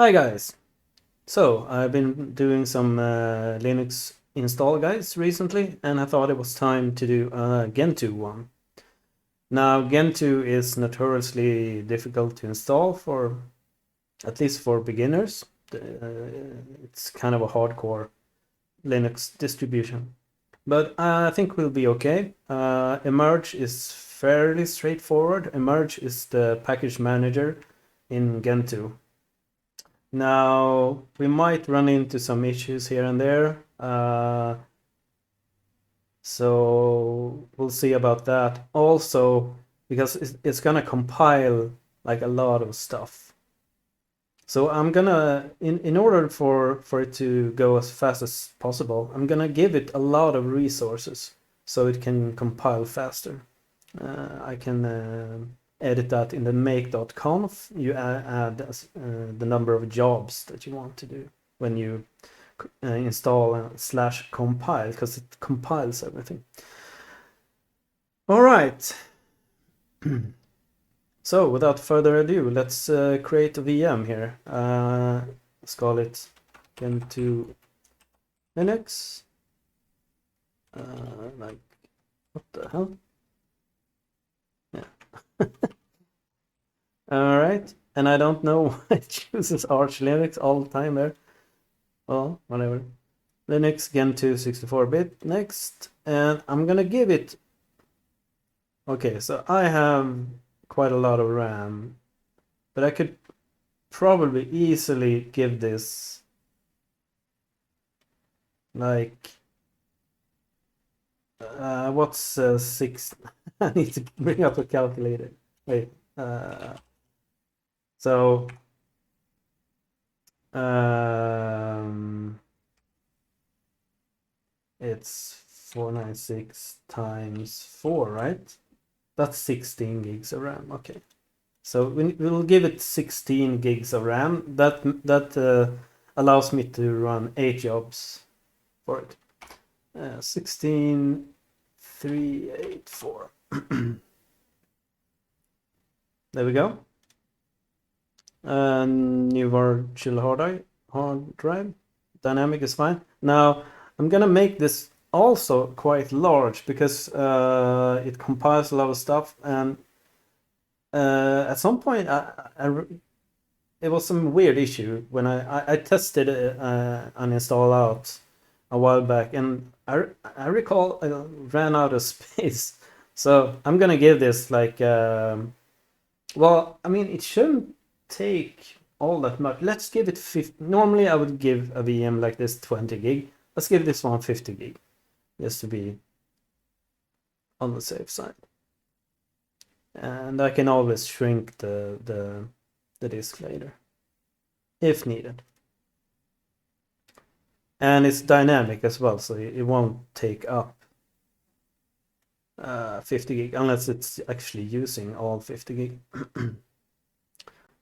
Hi guys! So, I've been doing some Linux install guides recently, and I thought it was time to do a Gentoo one. Now, Gentoo is notoriously difficult to install at least for beginners. It's kind of a hardcore Linux distribution. But I think we'll be okay. Emerge is fairly straightforward. Emerge is the package manager in Gentoo. Now, we might run into some issues here and there. So we'll see about that. Also, because it's gonna compile like a lot of stuff. So I'm gonna, in order for it to go as fast as possible, I'm gonna give it a lot of resources so it can compile faster. I can edit that in the make.conf. You add the number of jobs that you want to do when you install /compile, because it compiles everything. All right. So without further ado, let's create a VM here. Let's call it Gentoo Linux. Like, what the hell? Yeah. All right. And I don't know why it chooses Arch Linux all the time there. Well, whatever. Linux Gentoo 64-bit. Next. And I'm gonna give it. Okay, so I have quite a lot of RAM, but I could probably easily give this like what's 6? I need to bring up a calculator. Wait. So it's 496 times 4, right? That's 16 gigs of RAM. Okay. So we'll give it 16 gigs of RAM. That allows me to run 8 jobs for it. 16384. There we go. New virtual hard drive. Dynamic is fine. Now I'm gonna make this also quite large because it compiles a lot of stuff, and at some point it was some weird issue when I tested uninstall out a while back, and I recall I ran out of space. So I'm gonna give this like well, I mean, it shouldn't take all that much. Let's give it 50. Normally I would give a VM like this 20 gig. Let's give this one 50 gig just to be on the safe side. And I can always shrink the disk later if needed. And it's dynamic as well, so it won't take up 50 gig unless it's actually using all 50 gig.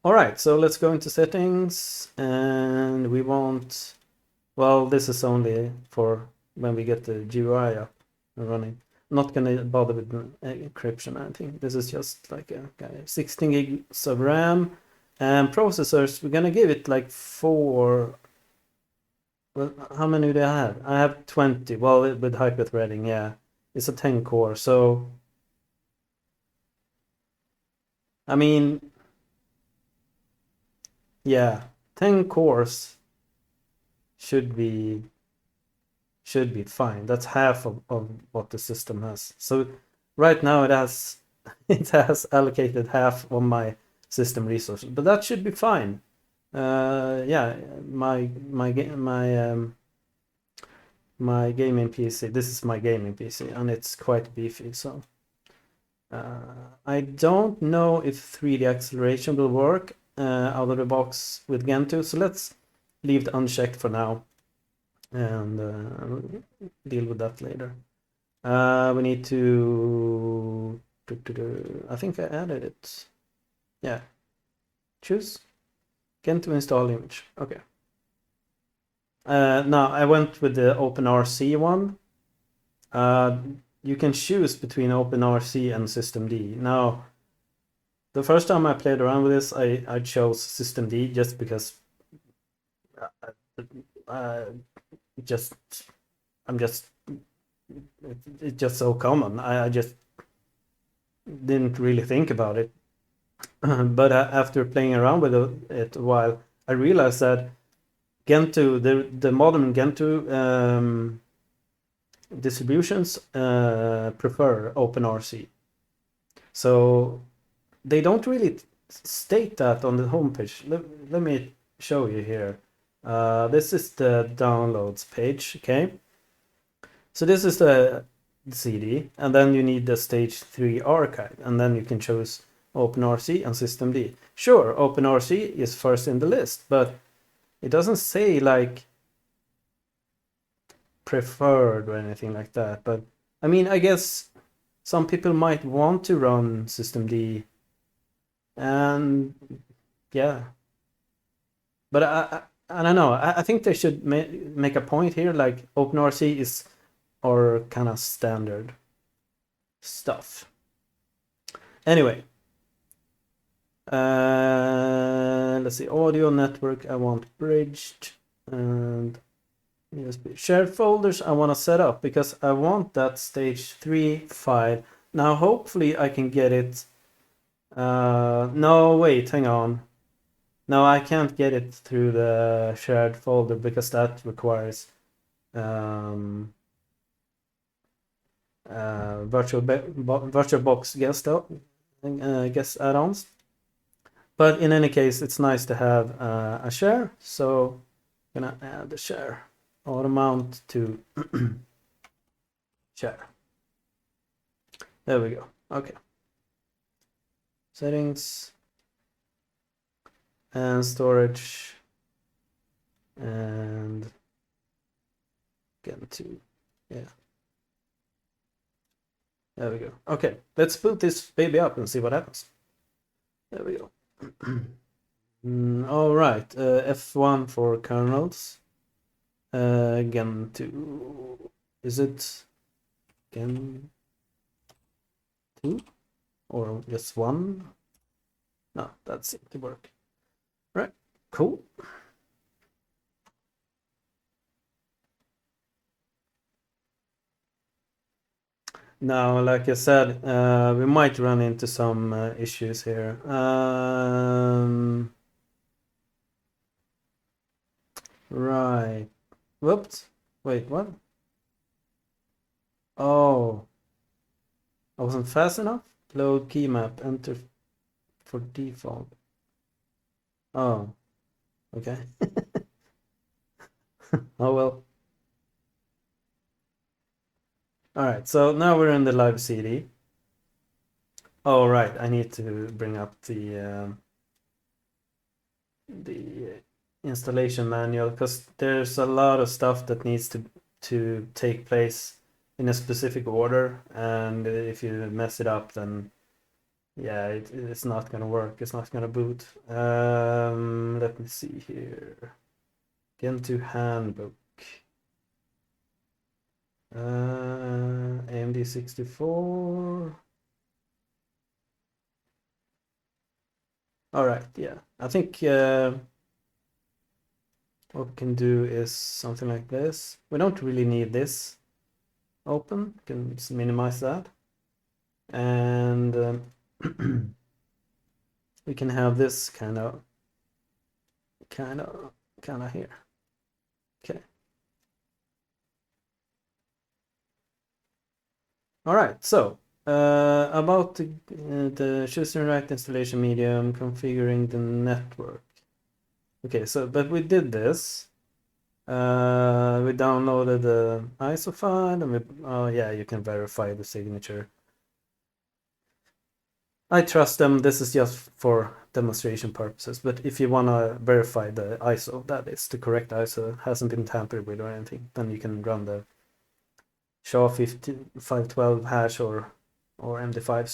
All right, so let's go into settings, and we want, well, this is only for when we get the GUI up and running. I'm not gonna bother with encryption or anything. This is just like a 16 gigs of RAM. And processors, we're gonna give it like 4. Well, how many do I have? I have 20. Well, with hyperthreading, yeah. It's a 10 core, so I mean, yeah, 10 cores should be fine. That's half of what the system has. So right now it has it has allocated half of my system resources, but that should be fine. Yeah, my gaming PC. This is my gaming PC, and it's quite beefy. So I don't know if 3D acceleration will work out of the box with Gentoo. So let's leave it unchecked for now, and deal with that later. We need to I think I added it. Yeah. Choose Gentoo install image. Okay. Now I went with the OpenRC one. You can choose between OpenRC and systemd. Now, the first time I played around with this, I chose systemd just because uh, just I'm just it's just so common. I just didn't really think about it. But after playing around with it a while, I realized that Gentoo, the modern Gentoo distributions prefer OpenRC. So they don't really state that on the homepage. Let me show you here. This is the downloads page, okay? So this is the CD, and then you need the stage 3 archive, and then you can choose OpenRC and systemd. Sure, OpenRC is first in the list, but it doesn't say like preferred or anything like that. But I mean, I guess some people might want to run systemd, and yeah. But I don't know. I think they should make a point here, like OpenRC is our kind of standard stuff. Anyway, let's see, audio network I want bridged, and USB shared folders I want to set up because I want that stage 3 file. Now hopefully I can get it. No, wait, hang on. No, I can't get it through the shared folder because that requires VirtualBox guest add-ons. But in any case, it's nice to have a share. So I'm gonna add the share auto mount to share. There we go. Okay. Settings and storage and Gentoo. Yeah. There we go. Okay, let's boot this baby up and see what happens. There we go. All right, F1 for kernels. Gentoo. Is it Gentoo or just one? No, that seemed to work. Right, cool. Now, like I said, we might run into some issues here. Right. Whoops. Wait, what? Oh, I wasn't fast enough. Load key map, enter for default. Oh, okay. Oh well. All right, so now we're in the live CD. Oh, right, I need to bring up the installation manual because there's a lot of stuff that needs to take place in a specific order, and if you mess it up, then yeah, it's not gonna work. It's not gonna boot. Let me see here. Gentoo handbook. AMD 64. All right, yeah. I think what we can do is something like this. We don't really need this open. We can just minimize that. And we can have this kind of here. Okay. All right, so about the choosing right installation medium, configuring the network. Okay, so but we did this. We downloaded the ISO file, and oh yeah, you can verify the signature. I trust them. This is just for demonstration purposes, but if you want to verify the ISO, that is the correct ISO, hasn't been tampered with or anything, then you can run the SHA-512 hash or MD5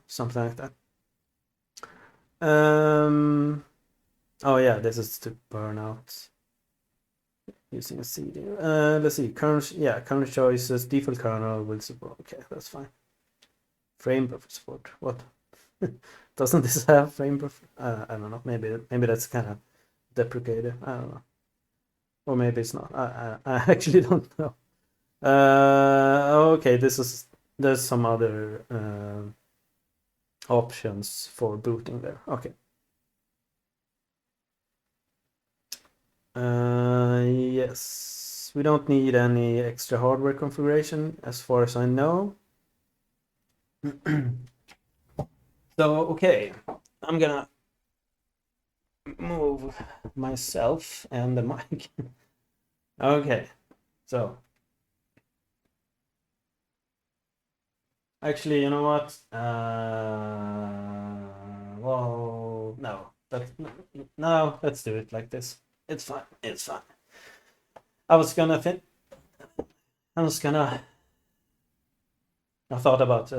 something like that. Oh yeah, this is to burn out using a CD. Let's see, current choices, default kernel will support. Okay, that's fine. Frame buffer support. What? Doesn't this have frame buffer? I don't know. Maybe that's kind of deprecated. I don't know. or maybe it's not. I actually don't know. Okay, there's some other options for booting there. Okay. Yes, we don't need any extra hardware configuration as far as I know. So, okay, I'm gonna move myself and the mic. Okay, so actually, you know what? Well, no, no, let's do it like this. It's fine. It's fine. I was gonna fin. I was gonna. I thought about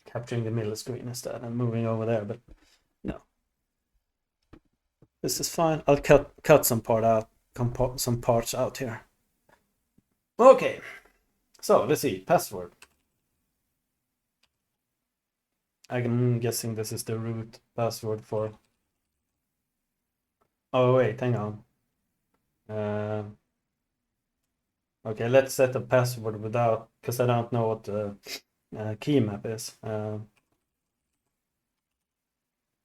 capturing the middle screen instead and moving over there, but no. This is fine. I'll cut some some parts out here. Okay. So let's see. Password. I'm guessing this is the root password for. Oh wait, hang on. Okay, let's set a password without, because I don't know what the key map is.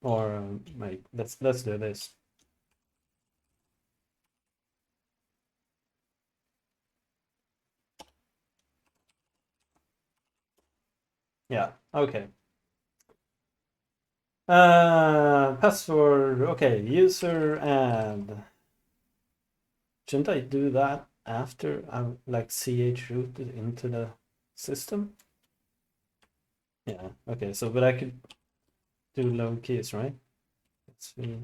Or wait, let's do this. Yeah. Okay. Password. Okay. User add. Shouldn't I do that after I'm like ch rooted into the system? Yeah. Okay. So, but I could do low keys, right? Let's see.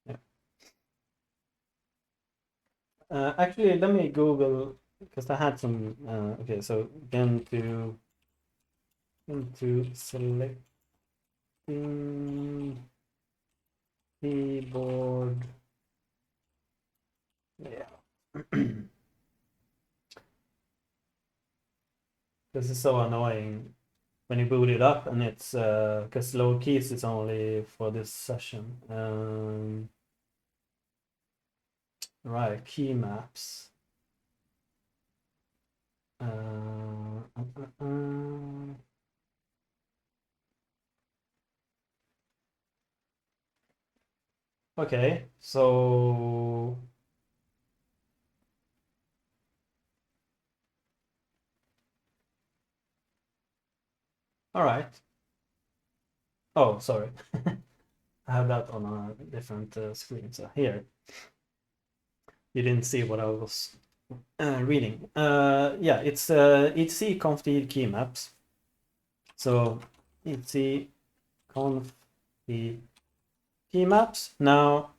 Yeah. Actually, let me Google because I had some. Okay, so Gentoo into selecting keyboard. Yeah. This is so annoying when you boot it up and it's because low keys is only for this session. Right, key maps. Okay, so all right. Oh, sorry. I have that on a different screen. So here, you didn't see what I was reading. Yeah, it's etc conf key maps. So etc conf key maps. Now,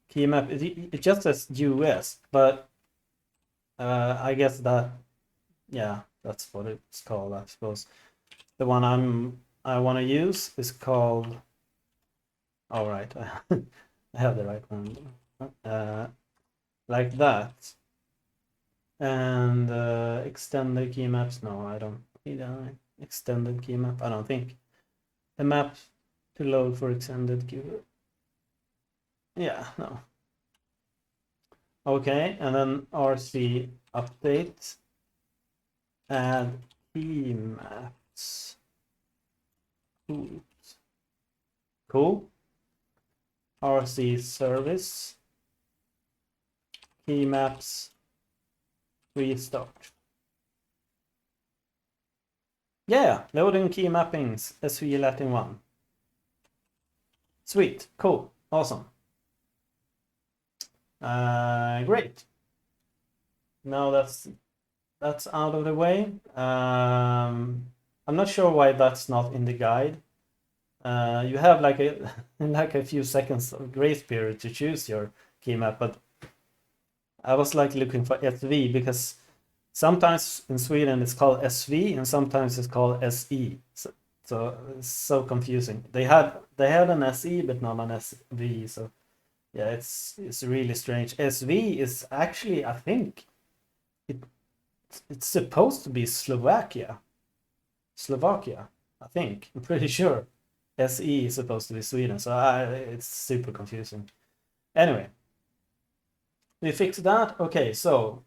key map it just says US, but I guess that yeah, that's what it's called. I suppose the one I want to use is called. All right, I have the right one. Like that. And extended key maps. No, I don't need an extended key map. I don't think. A map to load for extended key. Yeah, no. Okay, and then RC update. Add key maps. Cool. RC service. Key maps. Restart. Yeah, loading key mappings. SV Latin 1. Sweet. Cool. Awesome. Great. Now that's out of the way. I'm not sure why that's not in the guide. You have like a few seconds of grace period to choose your key map, but I was like looking for SV because sometimes in Sweden it's called SV and sometimes it's called SE. So it's so confusing. They had an SE but not an SV. So yeah, it's really strange. SV is actually, I think it's supposed to be Slovakia. I think. I'm pretty sure. SE is supposed to be Sweden, so it's super confusing. Anyway, we fixed that. Okay, so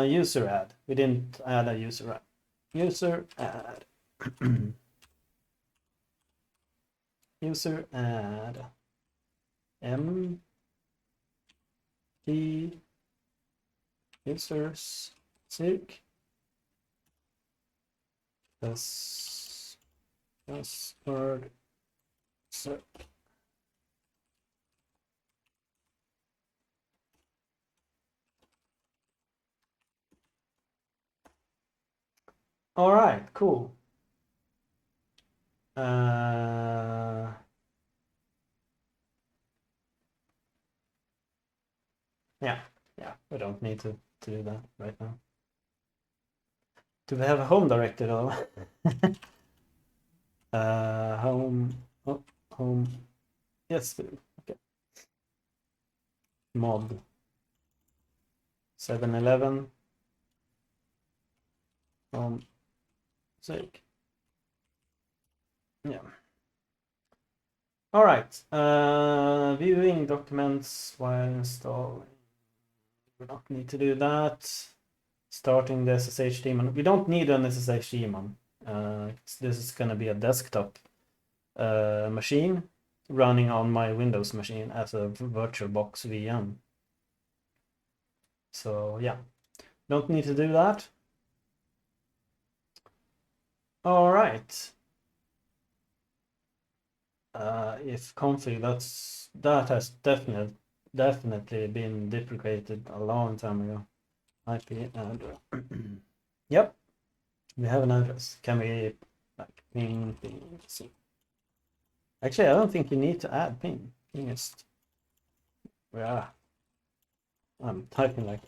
user add. We didn't add a user add. User add. User add. M D users circ password circ. All right, cool. Yeah, we don't need to do that right now. Do we have a home directory though? Home, oh, home, yes, okay. Mod 711 home sake. Yeah. All right. Viewing documents while installing. We don't need to do that. Starting the SSH daemon. We don't need an SSH daemon. This is going to be a desktop machine running on my Windows machine as a VirtualBox VM. So yeah, don't need to do that. All right. If config, that has definitely been deprecated a long time ago. IP address. Yep, we have an address. Can we like ping? See. Actually, I don't think you need to add ping. Ping is yeah. I'm typing like.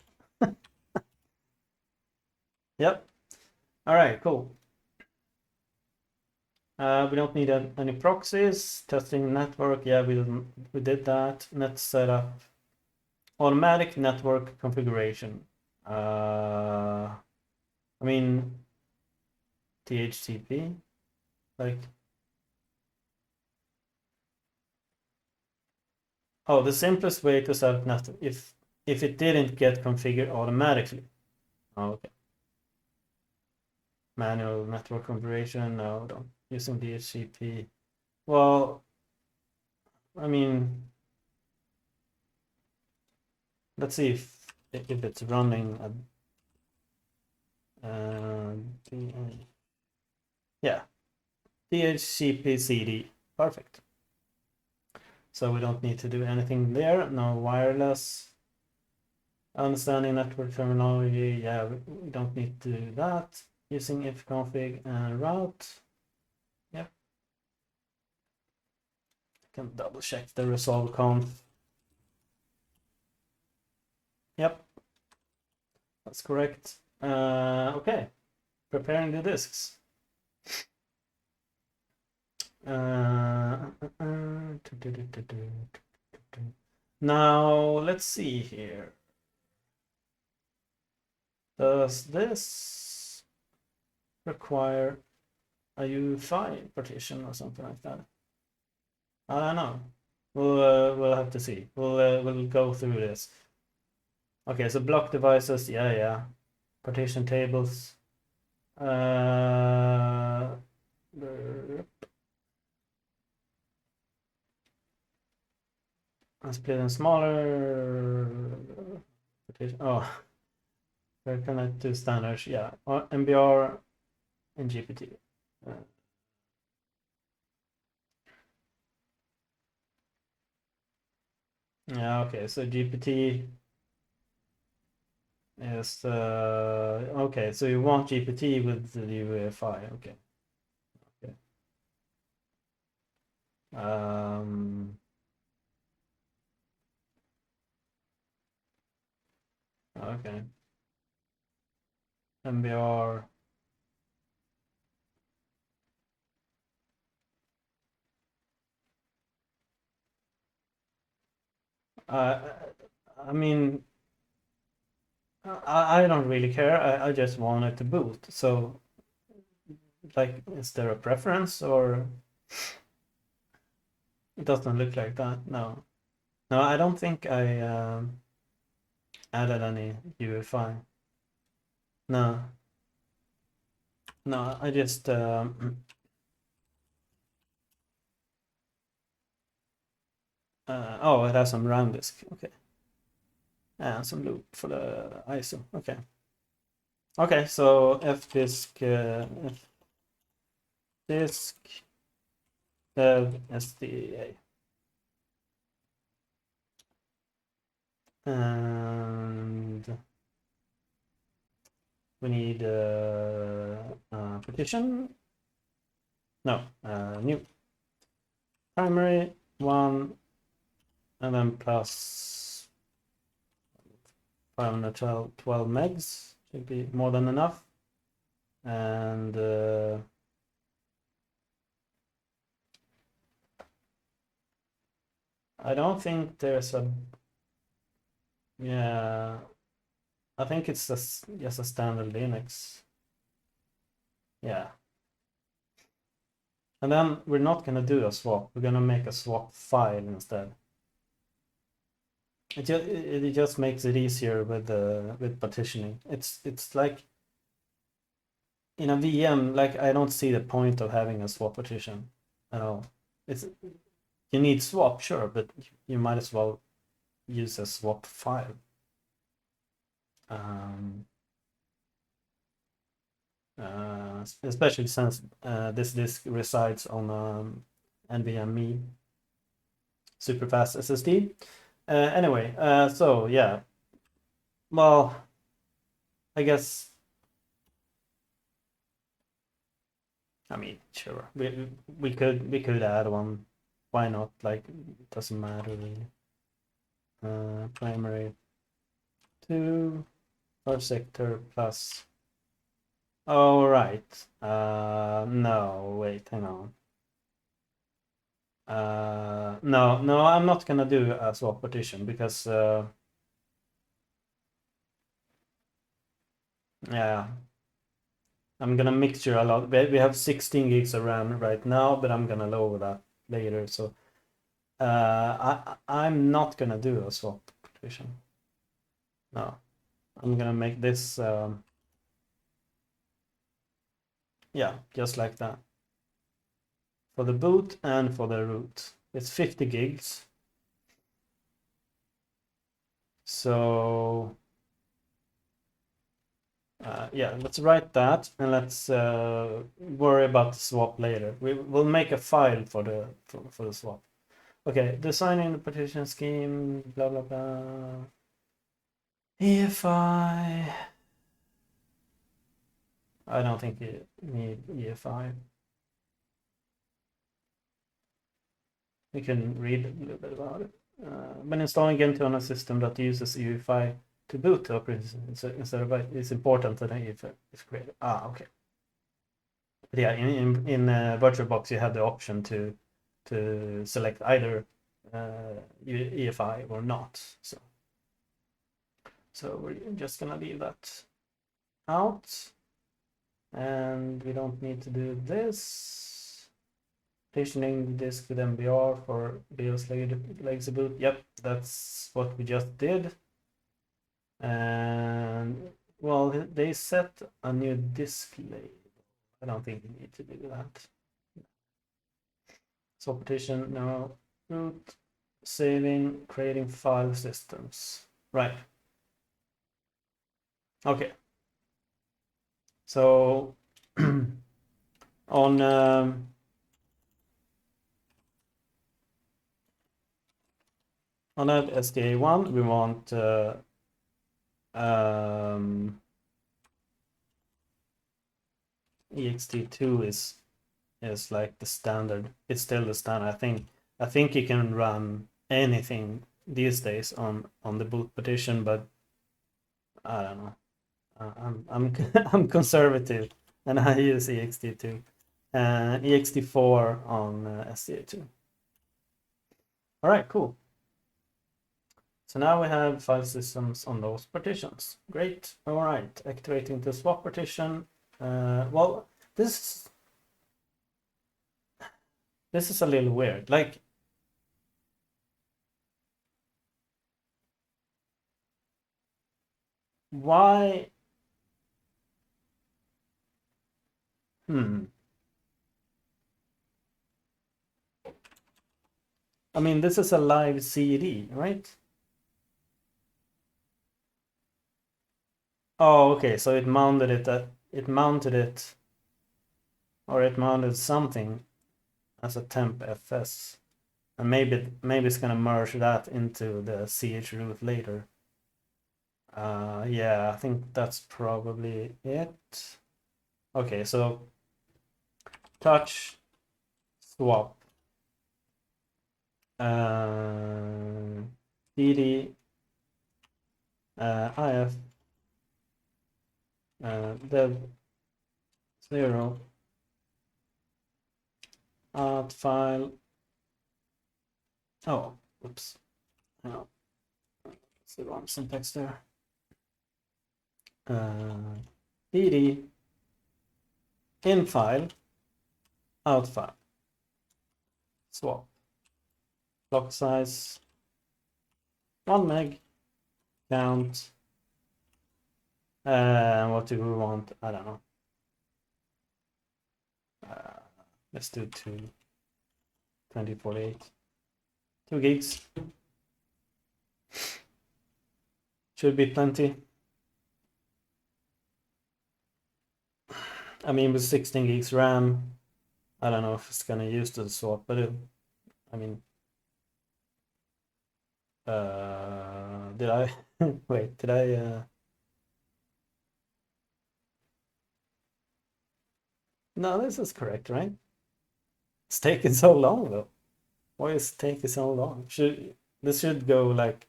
Yep. All right. Cool. We don't need any proxies. Testing network. Yeah, we did that. Net setup. Automatic network configuration. I mean, DHCP. Like. Oh, the simplest way to set up network if it didn't get configured automatically. Oh, okay. Manual network configuration. No, don't using DHCP. Well, I mean, let's see if it's running. Yeah, DHCP CD. Perfect. So we don't need to do anything there. No wireless. Understanding network terminology. Yeah, we don't need to do that. Using ifconfig and route. Yep. Can double check the resolve conf. Yep, that's correct. Okay, preparing the disks. Now let's see here. Does this require a UEFI partition or something like that? I don't know. We'll have to see. We'll go through this. Okay, so block devices, yeah. Partition tables. Split in smaller. Oh, where can I do standards? Yeah, MBR and GPT. Yeah, okay, so GPT is okay, so you want GPT with the UEFI, okay. Okay. MBR. I mean, I don't really care. I just want it to boot. So, like, is there a preference or? It doesn't look like that. No, no, I don't think I added any UEFI. No, no, I just oh, it has some RAM disk. Okay, and some loop for the ISO. Okay, okay. So fdisk fdisk dev SDA. And we need partition. No, new primary one, and then plus 512 megs should be more than enough. And I don't think there's a, yeah, I think it's just a standard Linux. Yeah. And then we're not going to do a swap. We're going to make a swap file instead. It just makes it easier with partitioning. It's like in a VM, like I don't see the point of having a swap partition at all. It's you need swap, sure, but you might as well use a swap file. Especially since this disk resides on NVMe super fast SSD. Anyway, so yeah, well, I guess, I mean, sure, we could add one. Why not? Like, it doesn't matter really. Primary 2 first sector plus. Oh right. No, wait, hang on. No, I'm not gonna do a swap partition because yeah, I'm gonna mixture a lot. We have 16 gigs of RAM right now, but I'm gonna lower that later. So I'm not gonna do a swap partition. No, I'm gonna make this yeah, just like that. For the boot and for the root. It's 50 gigs. So yeah, let's write that and let's worry about the swap later. We'll make a file for the swap. Okay, designing the partition scheme, blah blah blah. EFI. I don't think you need EFI. We can read a little bit about it. When installing Gentoo on a system that uses EFI to boot the operating system instead of it's important that EFI is created. Okay. But yeah, in VirtualBox you have the option to select either EFI or not. So we're just gonna leave that out, and we don't need to do this. Partitioning the disk with MBR for BIOS legacy boot. Yep, that's what we just did. And well, they set a new disk label. I don't think we need to do that. So partition, no, root, saving, creating file systems. Right. Okay. So on that SDA1, we want ext2 is like the standard. It's still the standard. I think you can run anything these days on the boot partition, but I don't know. I'm I'm conservative, and I use ext2, ext4 on SDA2. All right, cool. So now we have file systems on those partitions. Great. All right, activating the swap partition. Well, this is a little weird. Like, why? Hmm. I mean, this is a live CD, right? Oh, okay. So it mounted it or it mounted something as a temp fs, and maybe it's gonna merge that into the ch root later. Yeah, I think that's probably it. Okay, so touch swap dd if dev 0 add file. Oh, oops. Oh, it's the wrong syntax there. dd in file out file swap block size 1 meg count. What do we want? I don't know. Let's do 2048. 2 gigs should be plenty. I mean, with 16 gigs RAM, I don't know if it's gonna use the swap, but I mean, did I wait? Did I? No, this is correct, right? It's taking so long though. Why is it taking so long? This should go like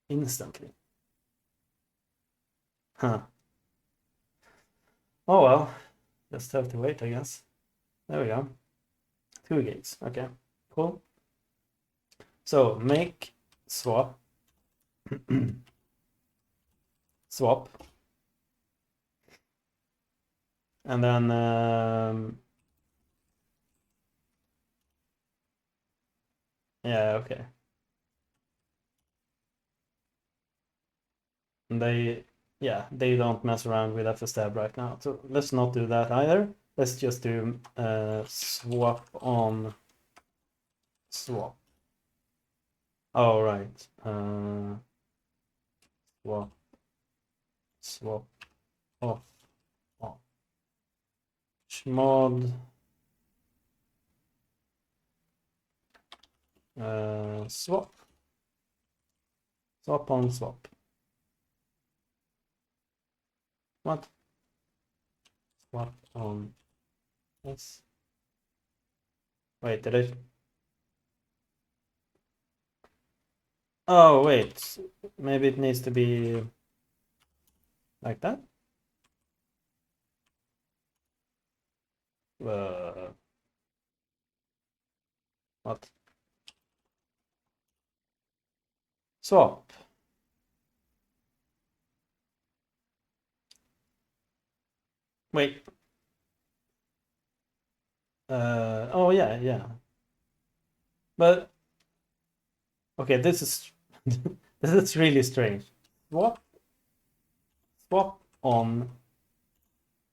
instantly? Huh. Oh well, just have to wait, I guess. There we go. 2 gigs. Okay, cool. So make swap swap, and then yeah, okay. And they don't mess around with FSTab right now, so let's not do that either. Let's just do swap on swap. Oh right, swap off on chmod swap on swap. What? Swap on yes. Wait, did I? Oh wait, maybe it needs to be like that. What? Swap. Wait. Oh yeah, yeah. But okay, this is this is really strange. Swap on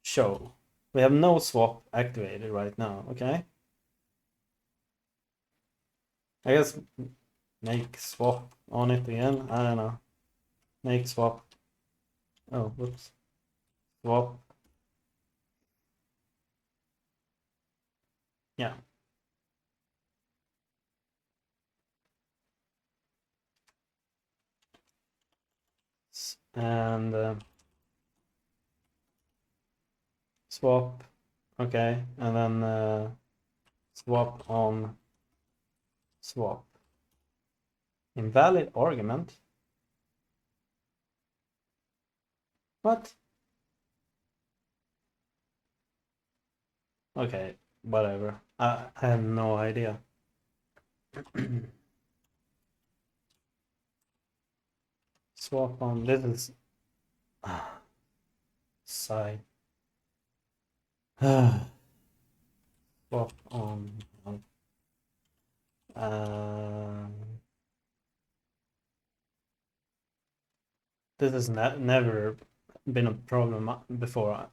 show. We have no swap activated right now, okay? I guess make swap on it again. I don't know. Make swap. Oh, whoops. Swap. Yeah. And swap. Okay, and then swap on swap. Invalid argument. What? Okay, whatever. I have no idea. Swap on. This is side. Swap on. Uh, This has never been a problem before,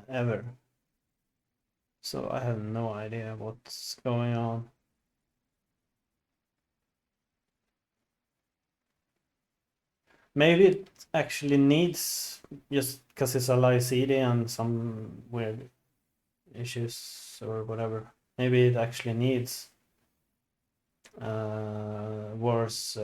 ever. So I have no idea what's going on. Maybe it actually needs, just because it's a live CD and some weird issues or whatever. Maybe it actually needs worse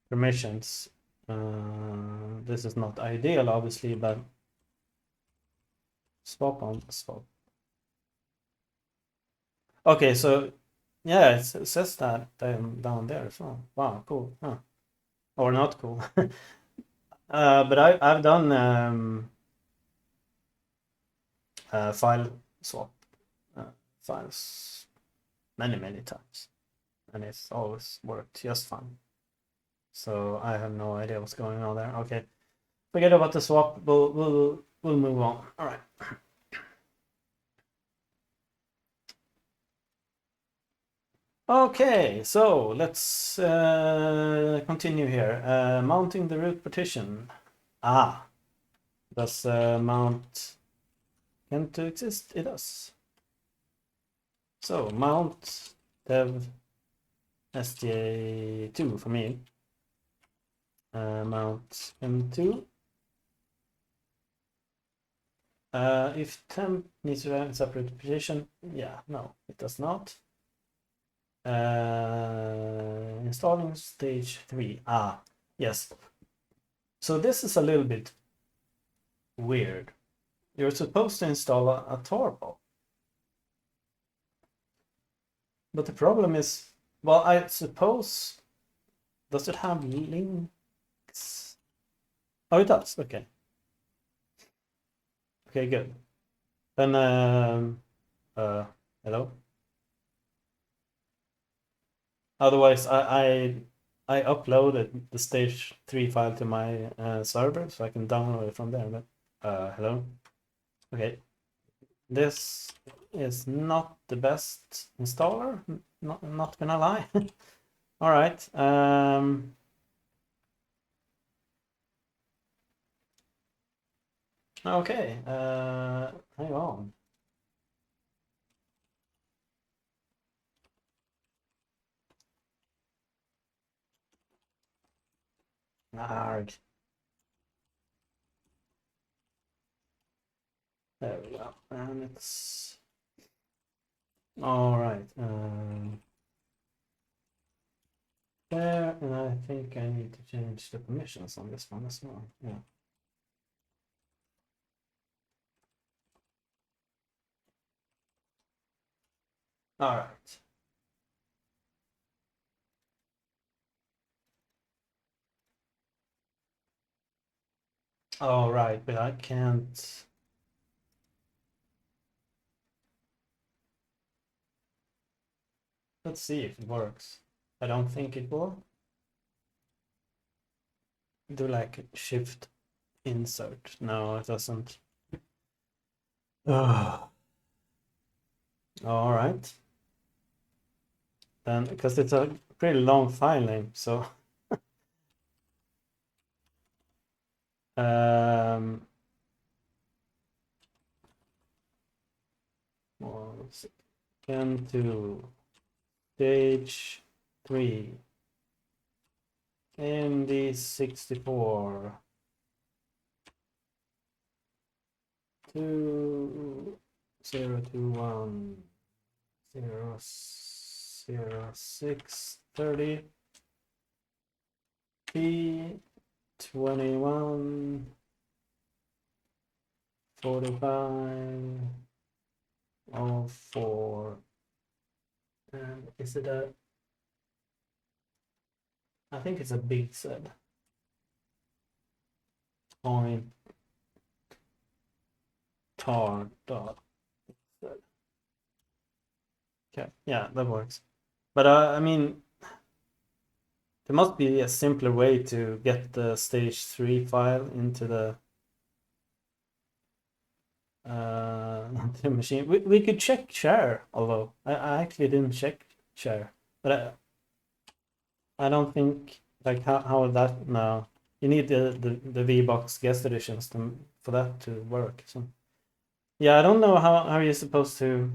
permissions. This is not ideal, obviously, but swap on swap. Okay, so yeah, it says that down there as well. Wow, cool. Huh. Or not cool. But I've done file swap files many times, and it's always worked just fine. So I have no idea what's going on there. Okay, forget about the swap. We'll move on. All right. Okay, so let's continue here. Mounting the root partition. Does mount Gentoo exist? It does. So mount dev sda2 for me. Mount m2. If temp needs to have a separate position, yeah, no, it does not. Installing stage 3. Yes. So this is a little bit weird. You're supposed to install a turbo. But the problem is, well, I suppose, does it have links? Oh, it does. Okay. Okay, good. Then, hello? Otherwise, I uploaded the stage 3 file to my server, so I can download it from there. But hello? Okay. This is not the best installer, not gonna lie. All right. Okay. Hang on. Arg. There we go. And it's all right. There, and I think I need to change the permissions on this one as well. Yeah. All right. All right, but I can't. Let's see if it works. I don't think it will. Do like shift insert. No, it doesn't. All right. Then, because it's a pretty long file name, so Gentoo stage 3 MD64 2021 00630 P21 45 04. And is it a, I think it's a big set point tar dot. Okay, yeah, that works. But I mean, there must be a simpler way to get the stage 3 file into the the machine. We could check share, although I actually didn't check share. But I don't think like how that no. You need the VBox guest editions for that to work. So yeah, I don't know how you're supposed to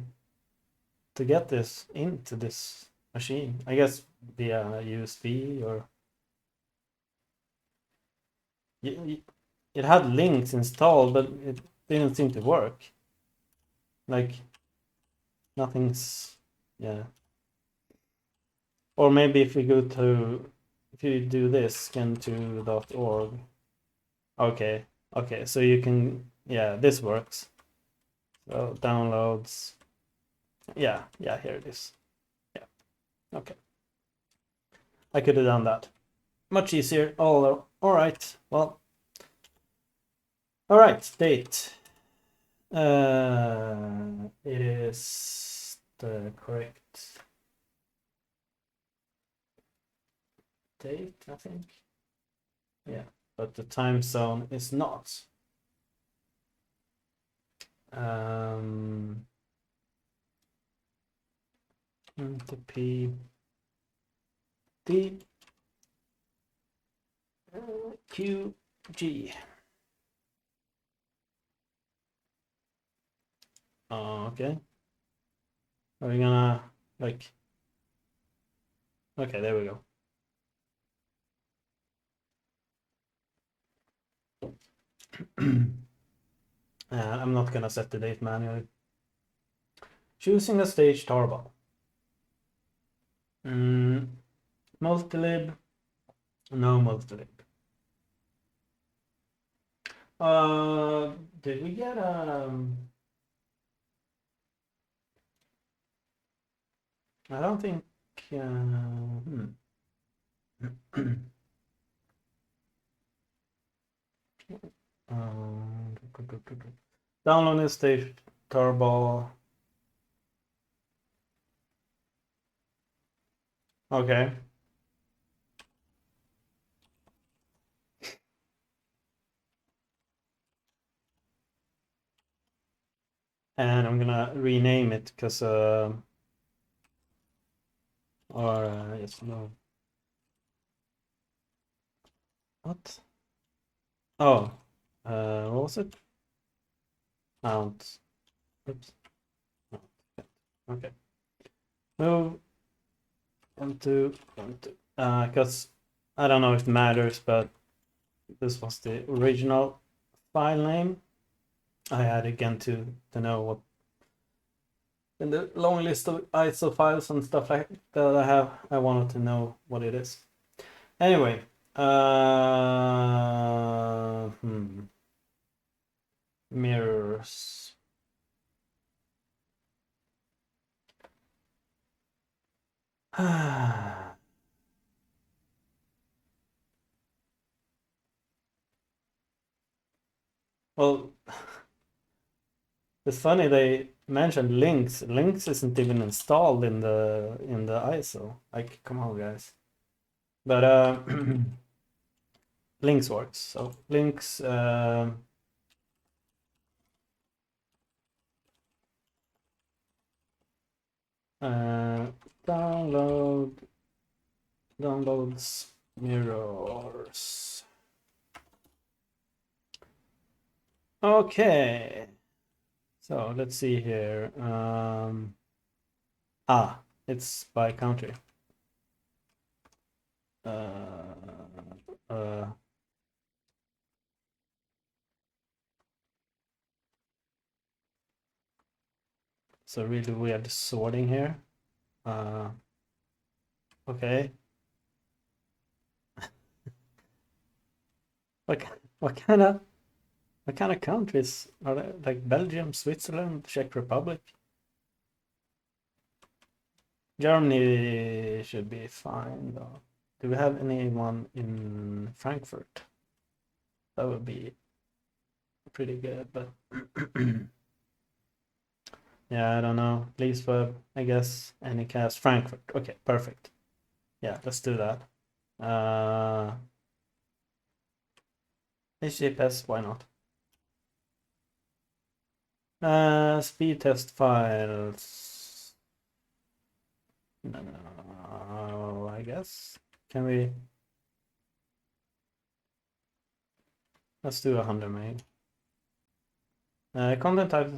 get this into this machine. I guess via USB or it had links installed, but it didn't seem to work. Like nothing's yeah. Or maybe if you do this gentoo.org. Okay, okay, so you can yeah, this works. So downloads. Yeah, here it is. Yeah, okay. I could have done that. Much easier. All right. Well, all right. Date. It is the correct date, I think. Yeah, but the time zone is not. The P D Q G. Okay. Are we gonna like? Okay, there we go. I'm not gonna set the date manually. Choosing a stage tarball. Multilib. No multilib. Did we get I don't think. Download this stage tarball. Okay. And I'm gonna rename it because yes, no. What? Oh, what was it? Mount. Oops. Okay. Move onto because I don't know if it matters, but this was the original file name. I added Gentoo to know what in the long list of ISO files and stuff like that I have. I wanted to know what it is. Anyway, mirrors. Well, it's funny they mentioned links. Links isn't even installed in the ISO. Like, come on, guys. But links works. So links. Downloads mirrors. Okay. So let's see here. It's by country. So really weird sorting here. Okay. What kind of countries are there? Like Belgium, Switzerland, Czech Republic? Germany should be fine though. Do we have anyone in Frankfurt? That would be pretty good, but yeah, I don't know. Please web, I guess. Anycast Frankfurt. Okay, perfect. Yeah, let's do that. HTTPS, why not? Speed test files. No, I guess. Can we? Let's do 100 meg. Content type.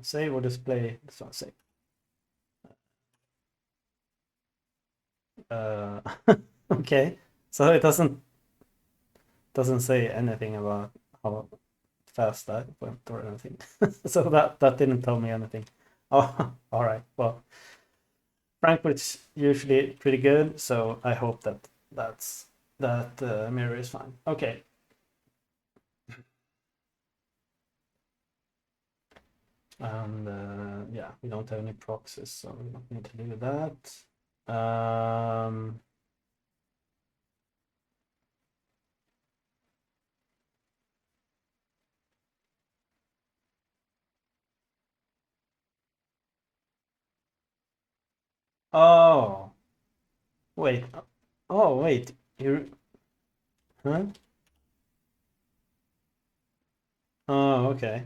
Save or display. This one save. Okay, so it doesn't say anything about how fast that went or anything. So that didn't tell me anything. Oh, all right. Well, Frankfurt's usually pretty good, so I hope that mirror is fine. Okay. And yeah, we don't have any proxies, so we don't need to do that. Oh, wait. Oh, wait. You, huh? Oh, okay.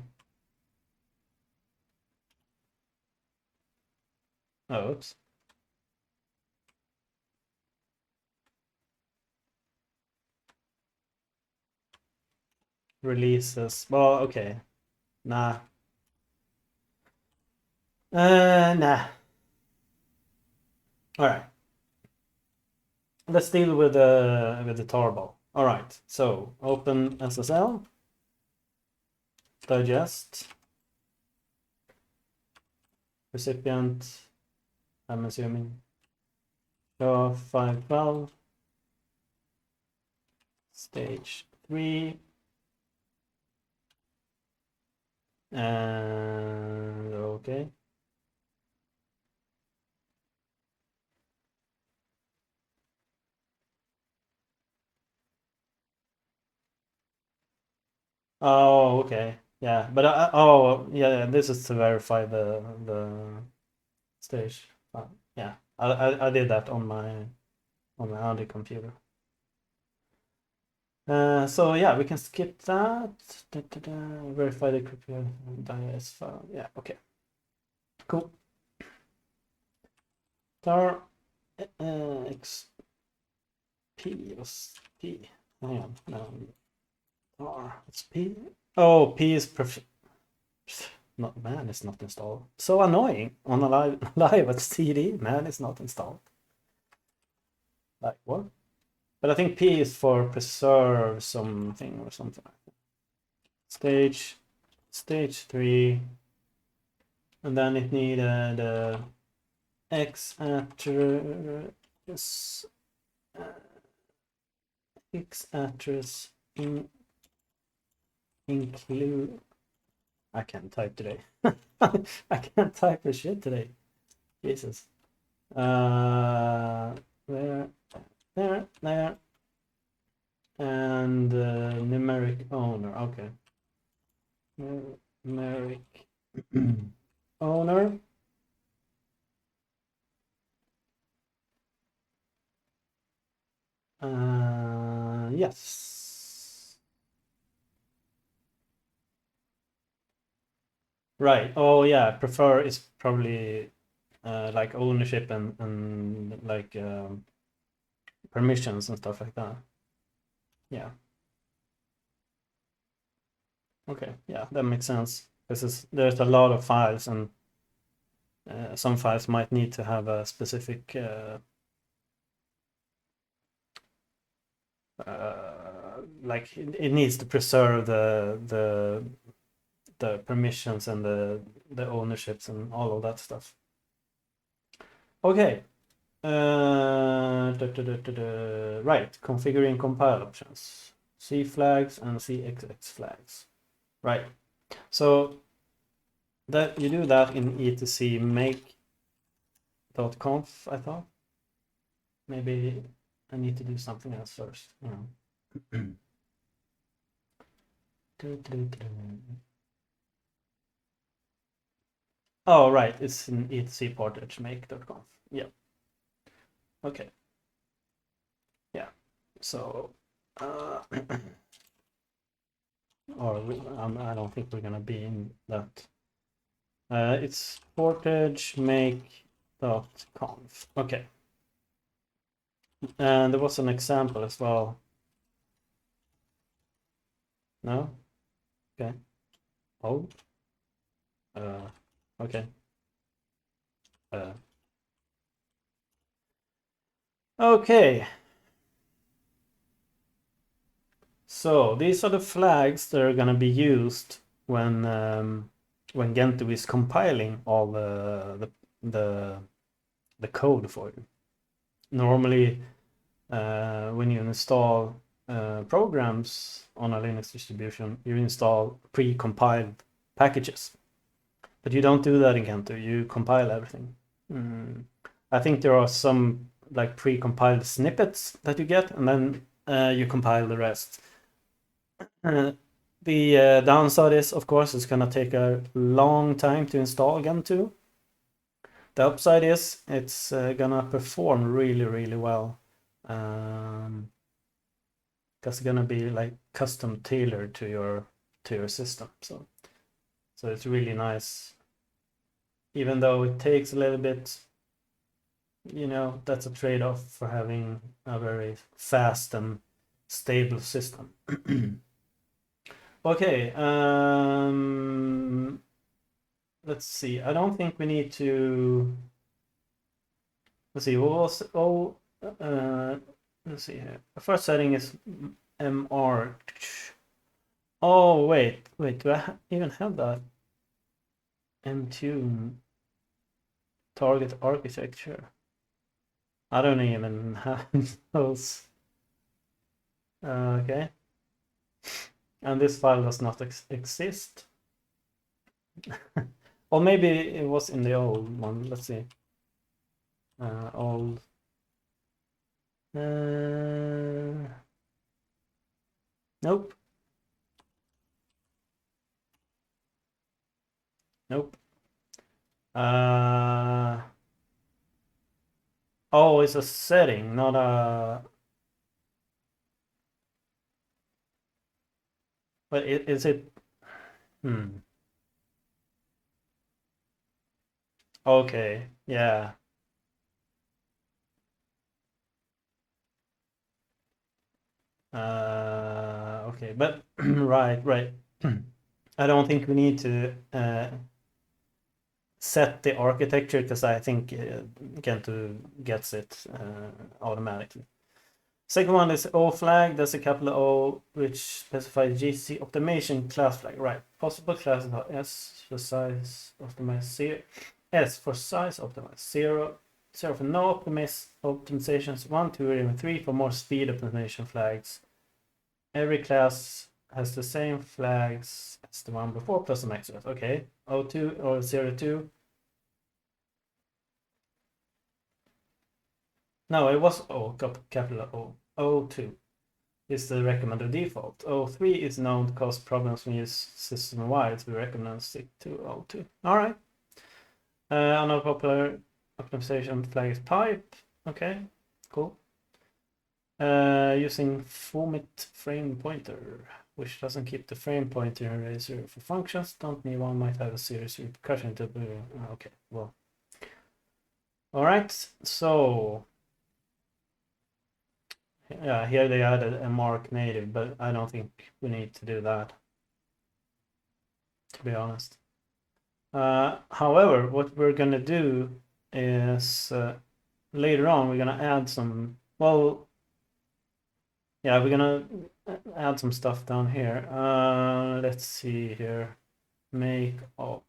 Oh, oops. Releases. Well, okay. Nah. Nah. All right. Let's deal with the tarball. All right. So open SSL, digest, recipient. I'm assuming. Show 512. Stage 3. And okay. Oh, okay. Yeah, but oh, yeah, this is to verify the stage. Yeah, I did that on my Audi computer. So yeah, we can skip that. Verify the computer dies file. Yeah, okay. Cool. Tar XP was P. Hang on, no. Tar, it's P. Oh, P is not man is not installed. So annoying on a live at CD. Man is not installed. Like what? But I think P is for preserve something or something like that. Stage 3, and then it needed X address X address include. I can't type today. I can't type a shit today. Jesus. There, there, and numeric owner. Okay. Numeric owner. Yes. Right. Oh yeah. Prefer is probably like ownership and like permissions and stuff like that. Yeah. Okay. Yeah, that makes sense. There's a lot of files, and some files might need to have a specific like it needs to preserve the permissions and the ownerships and all of that stuff. Okay. Right, configuring compile options. C flags and CXX flags. Right. So that you do that in etc make.conf, I thought. Maybe I need to do something else first. Oh, right. It's in etc portage make.conf. Yeah. Okay. Yeah. So, or I don't think we're gonna be in that. It's portage make .conf. Okay. And there was an example as well. No? Okay. Oh. Okay. Okay. So these are the flags that are going to be used when Gentoo is compiling all the code for you. Normally, when you install programs on a Linux distribution, you install pre-compiled packages, but you don't do that in Gentoo. You compile everything. I think there are some like pre-compiled snippets that you get, and then you compile the rest. The downside is, of course, it's gonna take a long time to install Gentoo. The upside is it's gonna perform really, really well. Because it's gonna be like custom tailored to your system. So it's really nice. Even though it takes a little bit, that's a trade-off for having a very fast and stable system. Okay, let's see. I don't think we need to. Let's see. Let's see here. The first setting is MR. Oh wait. Do I even have that? M2 target architecture. I don't even have those. Okay. And this file does not exist. Or maybe it was in the old one. Let's see. Old. Nope. Nope. Oh, it's a setting, not a. But is it? Okay. Yeah. Okay, but right. I don't think we need to set the architecture because I think Gentoo gets it automatically. Second one is O flag. There's a capital O which specifies GC optimization class flag. Right. Possible classes are S for size optimized 0, S for size optimized 0, 0 for no optimizations, 1, 2, or even 3 for more speed optimization flags. Every class has the same flags as the one before plus some extras. Okay. O2 or 02. No, it was O, capital O. O2 is the recommended default. O3 is known to cause problems when used system-wide, so we recommend stick to O2. All right. Another popular optimization flag is pipe. Okay, cool. Using Fomit frame pointer, which doesn't keep the frame pointer in eraser for functions. Don't need one, might have a serious repercussion to. Okay, well. All right, so yeah, here they added a mark native, but I don't think we need to do that, to be honest. However, what we're gonna do is later on we're gonna add some. Well, yeah, we're gonna add some stuff down here. Let's see here. Make opt.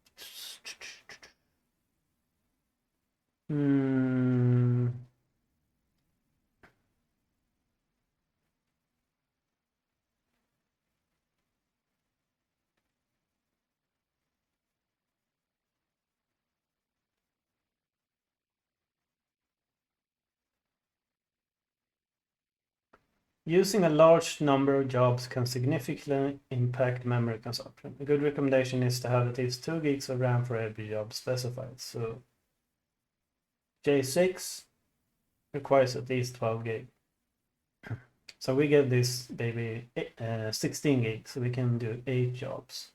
Using a large number of jobs can significantly impact memory consumption. A good recommendation is to have at least 2 gigs of RAM for every job specified. So J6 requires at least 12 gig. So we give this baby 16 gigs, so we can do 8 jobs.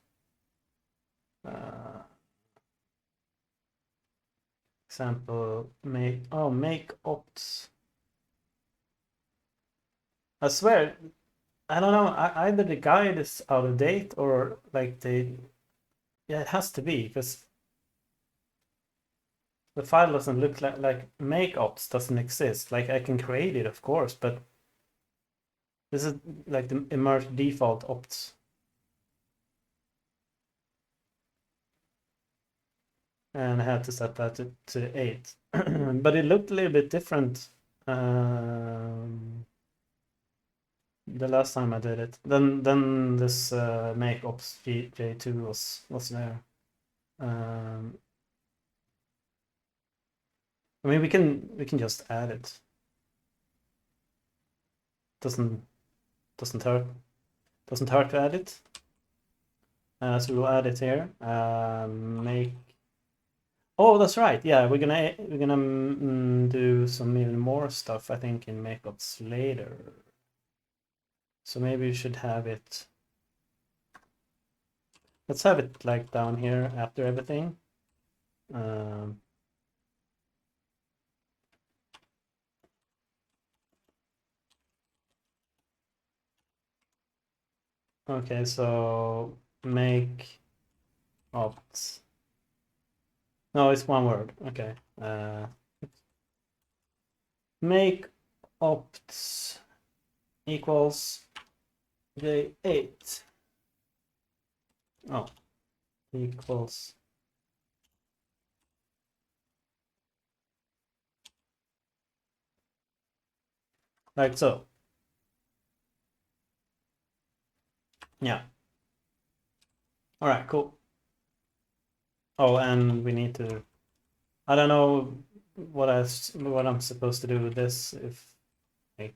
example, make opts. I swear, I don't know. Either the guide is out of date or like yeah, it has to be because the file doesn't look like make ops doesn't exist. Like I can create it, of course, but this is like the emerged default opts. And I had to set that to 8. But it looked a little bit different the last time I did it. Then this make ops J2 was there. I mean we can just add it. Doesn't hurt to add it. So we'll add it here. Make. Oh, that's right. Yeah, we're gonna do some even more stuff, I think, in makeups later. So maybe we should have it. Let's have it like down here after everything. Okay, so make opts. No, it's one word. Okay. Make opts equals J8. Oh, equals. Like so. Yeah. All right, cool. Oh, and we need to. I don't know what I'm supposed to do with this. If like,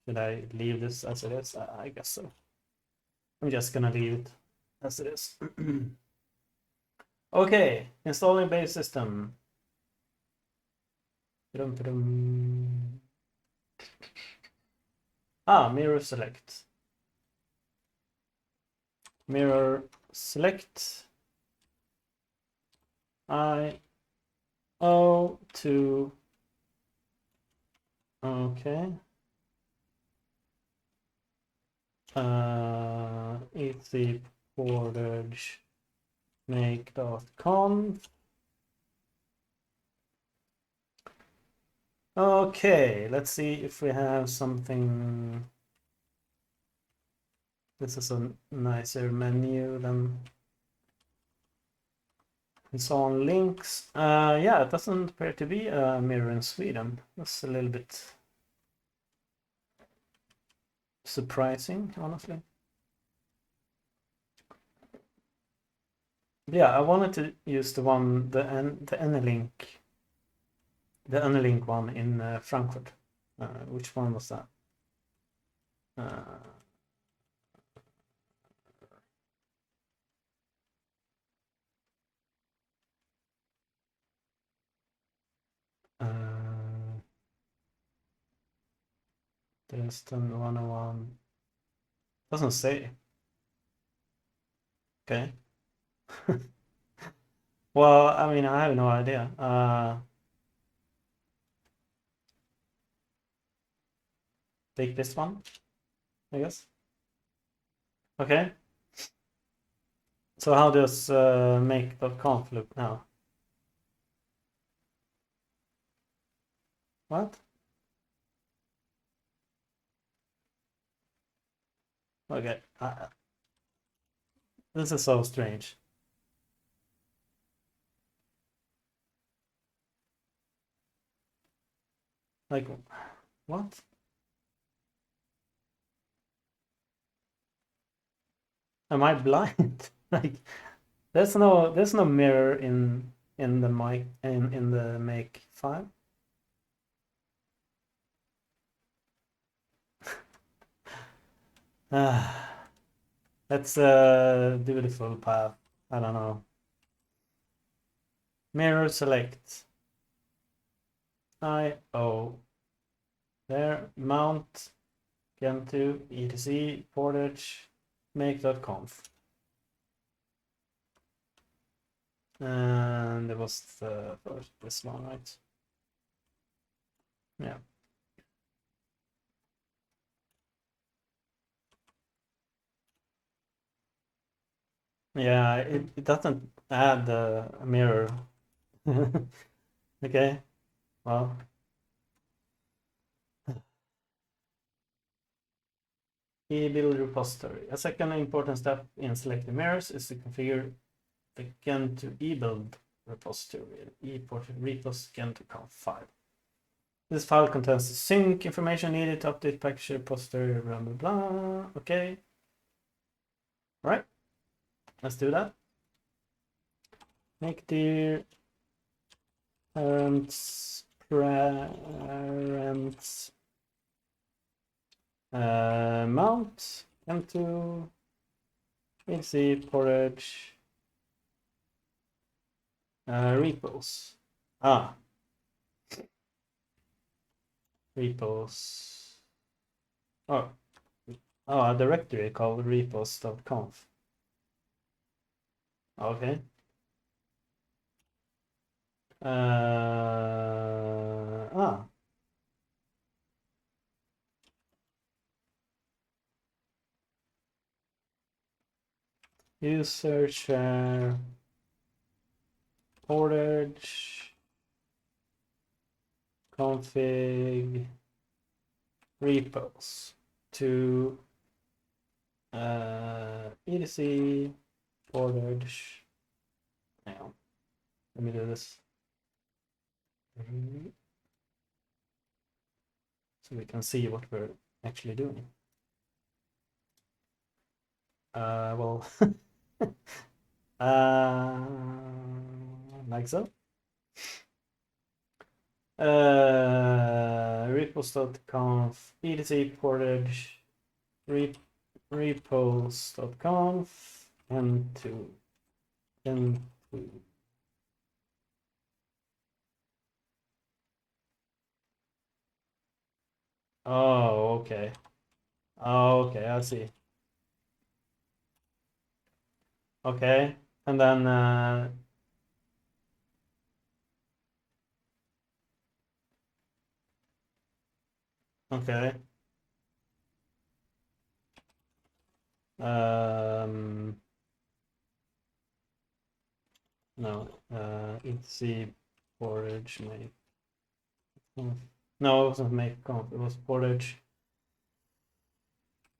should I leave this as it is? I guess so. I'm just gonna leave it as it is. Okay, installing base system. Mirror select. Mirror select. to. Okay. etc portage make.conf. Okay, let's see if we have something. This is a nicer menu than install links. Yeah, it doesn't appear to be a mirror in Sweden. That's a little bit surprising, honestly. Yeah, I wanted to use the one, the N-link one in Frankfurt. Which one was that? Dresden 101. Doesn't say. Okay. Well, I mean, I have no idea. Take this one, I guess. Okay. So how does make.conf look now? What? Okay. This is so strange. Like, what? Am I blind? Like, there's no mirror in the mic in the make file. Let's do the full path. I don't know. Mirror select. IO. There. Mount. Gentoo. etc. portage. Make.conf. And and there was the first, this one, right? Yeah. Yeah, it doesn't add a mirror. Okay, well. E-build repository. A second important step in selecting mirrors is to configure the Gentoo e-build repository, e-port repos Gentoo conf file. This file contains the sync information needed to update package repository, blah blah blah. Okay. All right. Let's do that. Make dir parents mount Gentoo easy portage repos. Repos. Oh, a directory called repos.conf. Okay. Uh, User share portage config repos to etc portage. Hang on, let me do this so we can see what we're actually doing. Well, like so. Repos.conf etc portage repos.conf and oh, okay. Oh, okay, I see. Okay, and then okay. No, etc portage make conf. No, it wasn't make conf, it was portage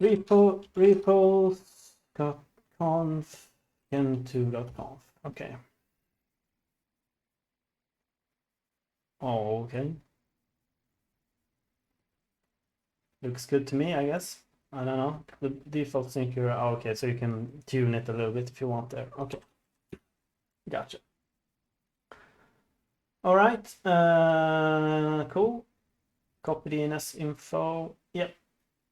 repos conf gentoo.conf. Okay. Oh, okay. Looks good to me, I guess. I don't know. The default sync here. Oh, okay, so you can tune it a little bit if you want there. Okay. Gotcha. All right. Cool. Copy DNS info. Yep.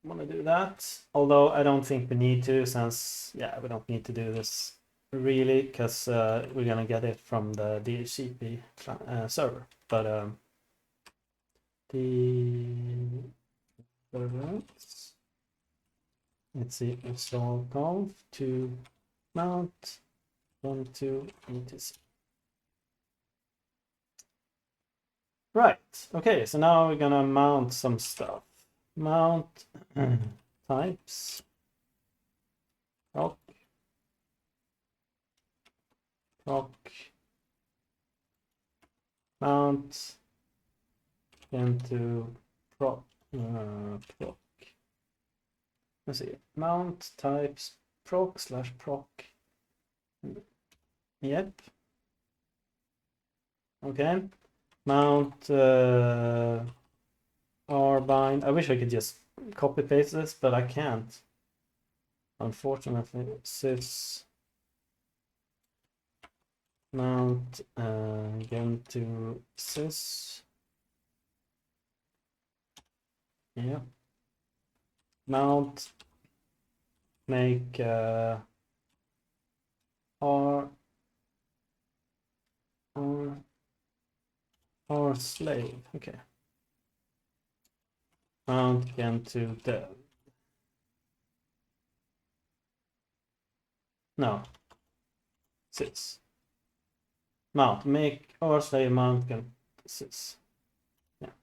Want to do that. Although I don't think we need to, since yeah, we don't need to do this really, because we're gonna get it from the DHCP server. But the let's see, install conf to mount 1 2 etc. Right. Okay, so now we're gonna mount some stuff. Mount types. Proc. Mount into proc. Let's see. Mount types proc/proc. Yep. Okay. Mount rbind. I wish I could just copy paste this, but I can't. Unfortunately, sys mount Gentoo sys. Yeah. Mount make r slave. Okay. Mount Gentoo dev. No. Sys. mount, make R slave mount parentheses. Yeah.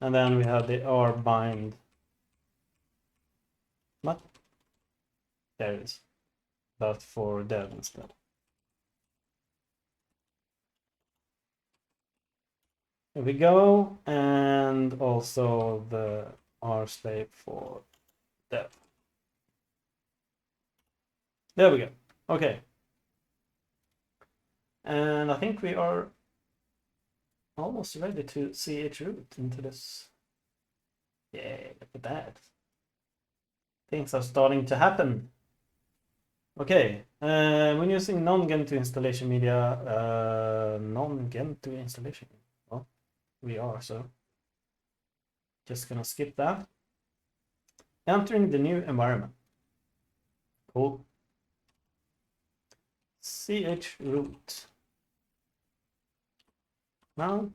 And then we have the R bind. What? There it is. But for dev instead. Here we go, and also the R slave for dev. There we go. Okay. And I think we are almost ready to chroot into this. Yeah, look at that. Things are starting to happen. Okay, when using non-Gentoo installation media, non-Gentoo installation. Well, we are, so just gonna skip that. Entering the new environment. Cool. chroot. Mount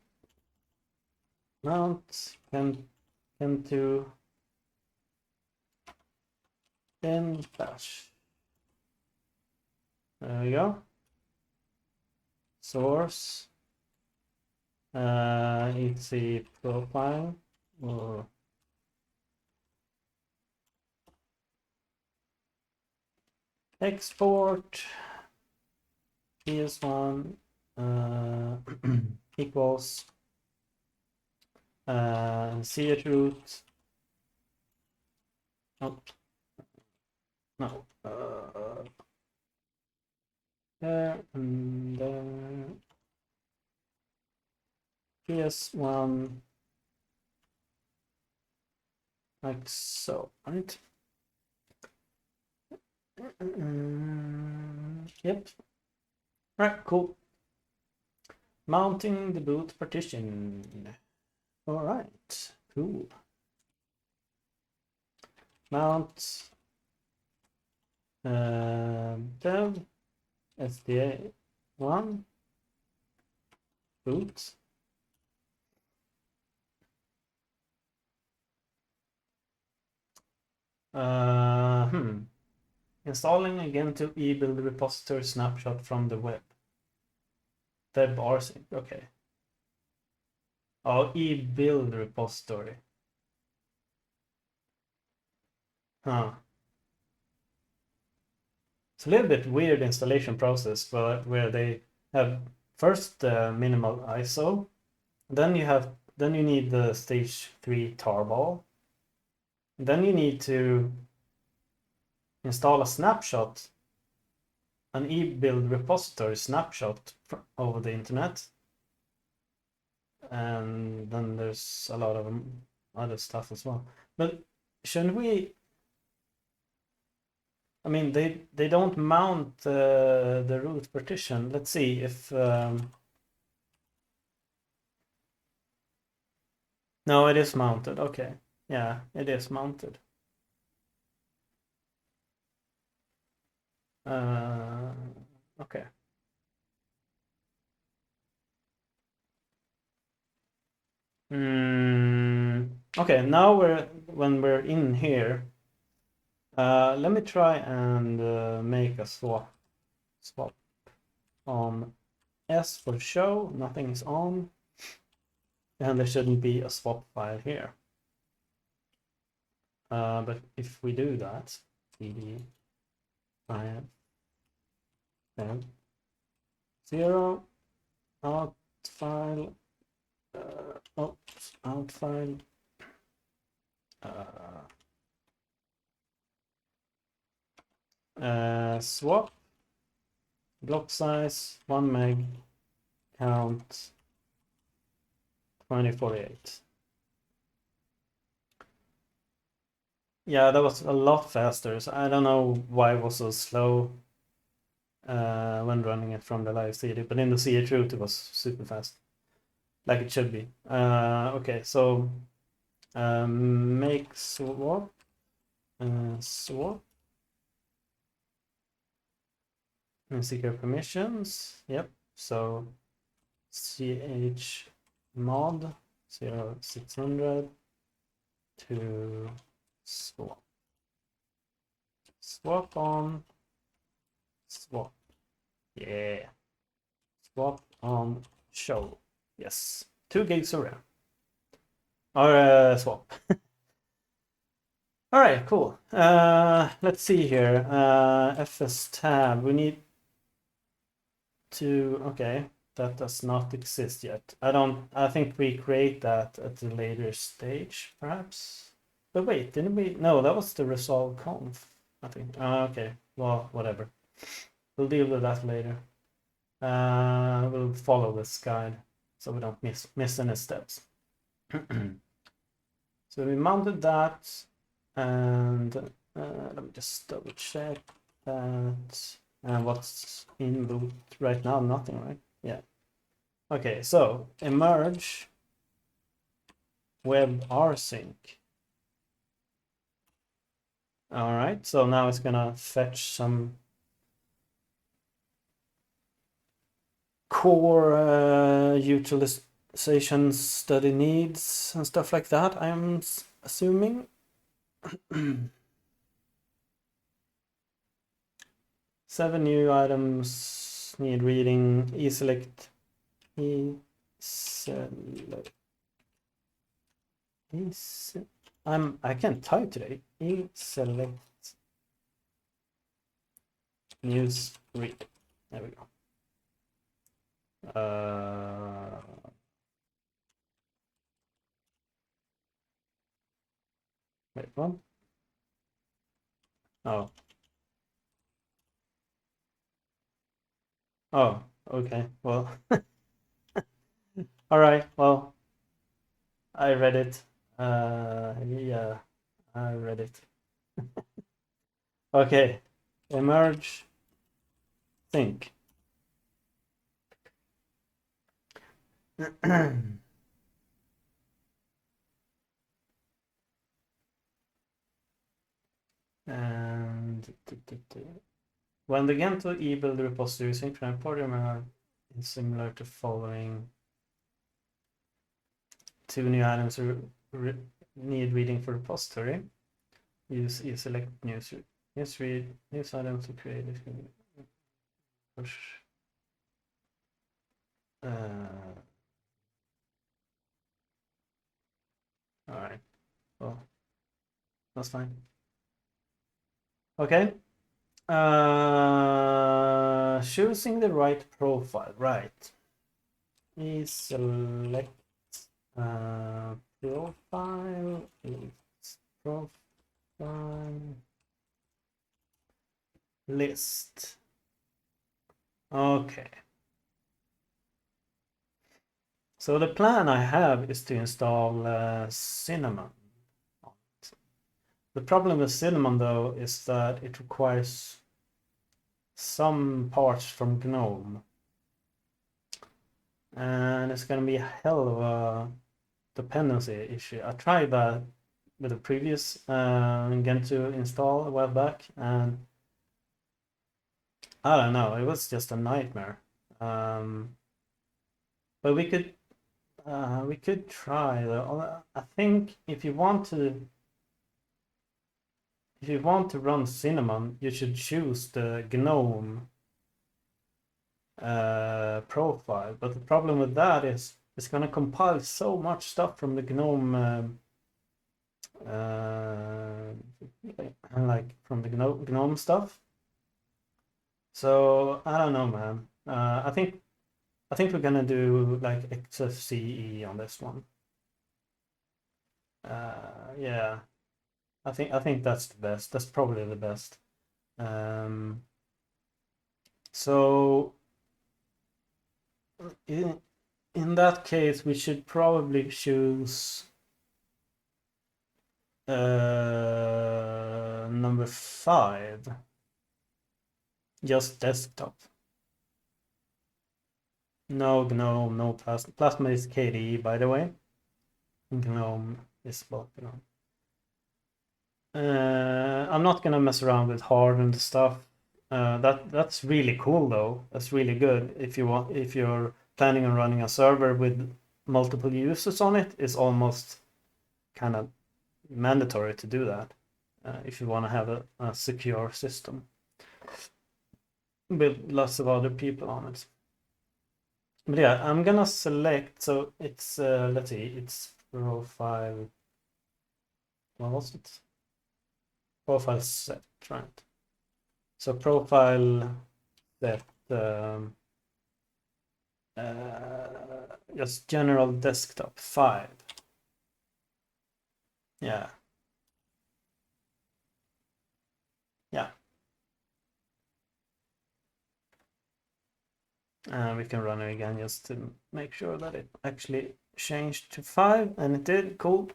Gentoo in bash. There we go. Source. etc profile or export ps1 equals chroot. Oh, no. There and there. PS1 like so, right? Yep. Right, cool. Mounting the boot partition. All right, cool. Mount dev SDA1 boot. Installing again to ebuild repository snapshot from the web. WebRC, okay. Oh, ebuild repository. Huh. It's a little bit weird installation process, but where they have first minimal ISO, then you need the stage 3 tarball. Then you need to install a snapshot, an ebuild repository snapshot over the internet. And then there's a lot of other stuff as well. But shouldn't we? I mean, they don't mount the root partition. Let's see if no, it is mounted. Okay, yeah, it is mounted. Okay. Okay, now when we're in here, let me try and make a swap on S for show. Nothing is on, and there shouldn't be a swap file here. But if we do that, cd client 0 out file out file swap block size 1 meg count 2048. Yeah, that was a lot faster. So I don't know why it was so slow when running it from the live CD, but in the chroot it was super fast, like it should be. Okay, so make swap swap and secret permissions. Yep. So chmod 0600 to swap on swap. Yeah. swap on show. Yes, 2 gigs of RAM. Or swap. All right, cool. Let's see here. FS tab. We need to. Okay, that does not exist yet. I think we create that at a later stage, perhaps. But wait, didn't we? No, that was the resolve conf. I think. Okay. Well, whatever. We'll deal with that later. We'll follow this guide so we don't miss any steps. So we mounted that, and let me just double check that. And what's in boot right now? Nothing, right? Yeah. Okay, so emerge web rsync. All right, so now it's gonna fetch some core utilization study needs and stuff like that, I'm assuming. 7 new items need reading. E-select. I can't type today. E-select news read. There we go. Wait, what? Oh. Oh, okay. Well, all right. Well, I read it. Yeah, I read it. Okay. Emerge. Think. And when the Gentoo ebuild repository is synchronized, program is similar to following 2 new items need reading for repository. Use select news read news items to create it. Push. All right. Well, that's fine. Okay. Choosing the right profile, right? We select profile, profile list. Okay. So the plan I have is to install Cinnamon. The problem with Cinnamon though is that it requires some parts from GNOME. And it's going to be a hell of a dependency issue. I tried that with the previous Gentoo install a while back, and I don't know, it was just a nightmare. But we could try though. I think if you want to run Cinnamon, you should choose the GNOME profile. But the problem with that is it's going to compile so much stuff from the GNOME like from the GNOME stuff. So I don't know, man. I think we're gonna do like XFCE on this one. Yeah, I think that's the best. That's probably the best. So in that case, we should probably choose number 5, just desktop. No GNOME, no Plasma. Plasma is KDE, by the way. GNOME is both GNOME. I'm not gonna mess around with hardened stuff. That's really cool though. That's really good. If you're planning on running a server with multiple users on it, it's almost kind of mandatory to do that if you want to have a secure system with lots of other people on it. But yeah, I'm gonna select, so it's, let's see, it's profile, what was it? Profile set, right? So profile set, just general desktop 5. Yeah, yeah. And we can run it again just to make sure that it actually changed to 5, and it did. Cool.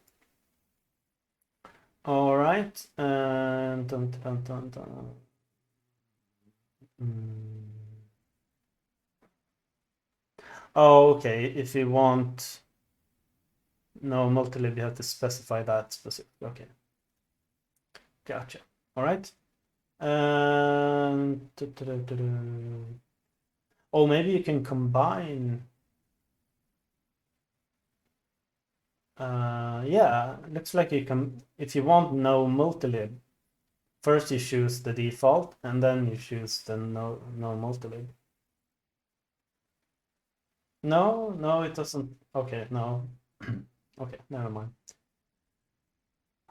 All right. And dun, dun, dun, dun. Oh, okay. If you want no multilib, you have to specify that specific. Okay. Gotcha. All right. And oh, maybe you can combine. Yeah, looks like you can. If you want no multilib, first you choose the default, and then you choose the no multilib. No, no, it doesn't. Okay, no. Okay, never mind.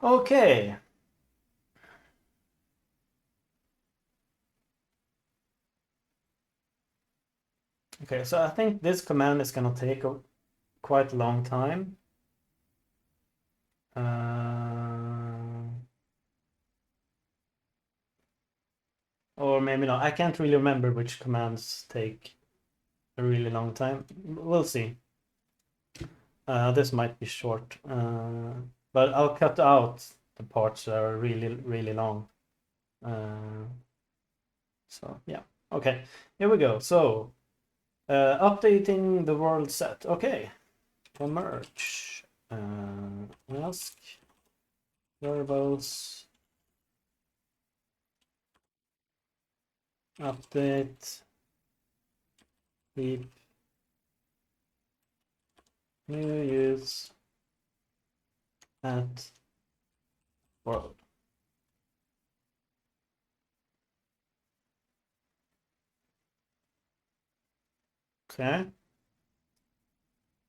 Okay. Okay, so I think this command is gonna take a quite long time. Or maybe not. I can't really remember which commands take a really long time. We'll see. This might be short, but I'll cut out the parts that are really, really long. So yeah, okay, here we go. So updating the world set. Okay, for merge, ask variables update keep new use at world. Okay,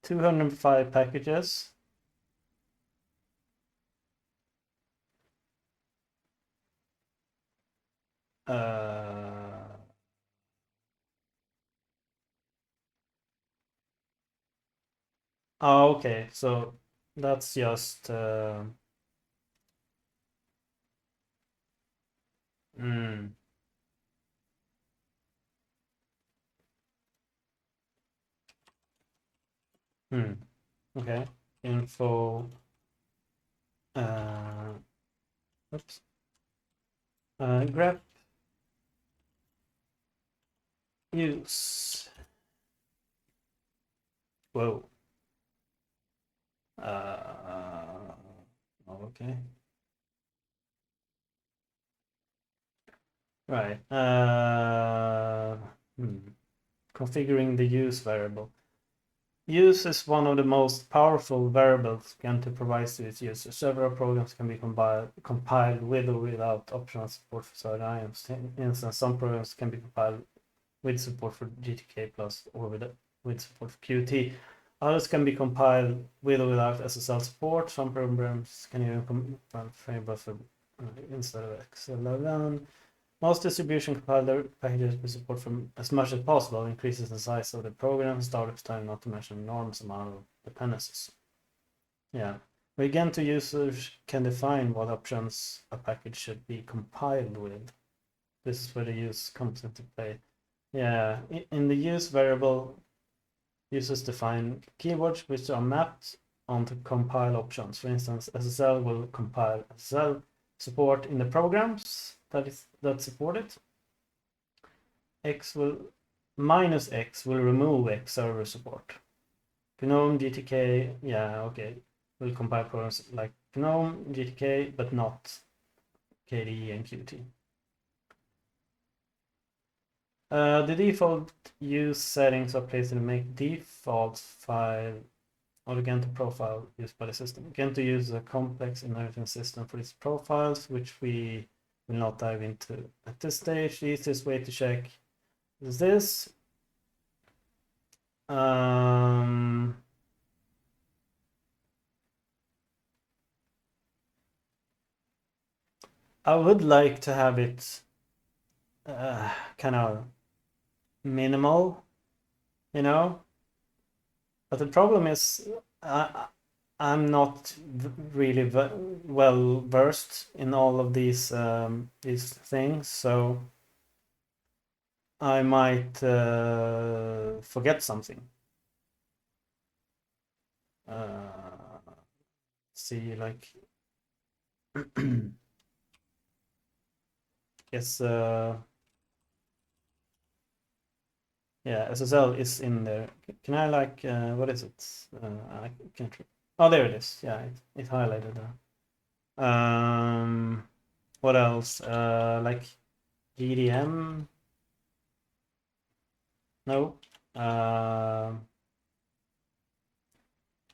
205 packages. Oh, okay, so that's just mm, hmm, okay, info, uh, oops, grep use. Whoa. Okay. Right. Configuring the use variable. Use is one of the most powerful variables Gentoo provides to its users. Several programs can be compiled with or without optional support for certain items. For instance, some programs can be compiled with support for GTK plus or with support for Qt. Others can be compiled with or without SSL support. Some programs can even compile frame buffer instead of XLLN. Most distribution compiler packages with support from as much as possible increases the size of the program, startup time, not to mention enormous amount of dependencies. Yeah. Again, to users can define what options a package should be compiled with. This is where the use comes into play. Yeah, in the use variable, users define keywords which are mapped onto compile options. For instance, SSL will compile SSL support in the programs that support it. X will -X will remove X server support. GNOME, GTK, yeah, okay, will compile programs like GNOME, GTK, but not KDE and Qt. The default use settings are placed in the make default file or the Gentoo profile used by the system. Gentoo uses a complex inheritance system for its profiles, which we will not dive into at this stage. The easiest way to check is this. Um, I would like to have it kind of minimal, you know. But the problem is, I'm not really well versed in all of these things, so I might forget something. See, like, yes, yeah, SSL is in there. Can I like, what is it? I can't. Oh, there it is. Yeah, it highlighted there. What else? Like GDM? No.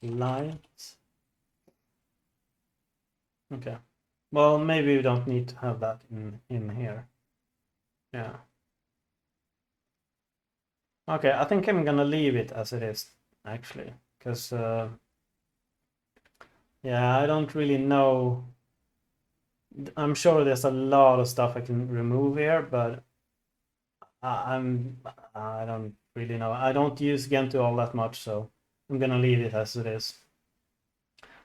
Light. Okay. Well, maybe we don't need to have that in here. Yeah. Okay, I think I'm gonna leave it as it is, actually, because yeah, I don't really know. I'm sure there's a lot of stuff I can remove here, but I don't really know. I don't use Gentoo all that much, so I'm gonna leave it as it is.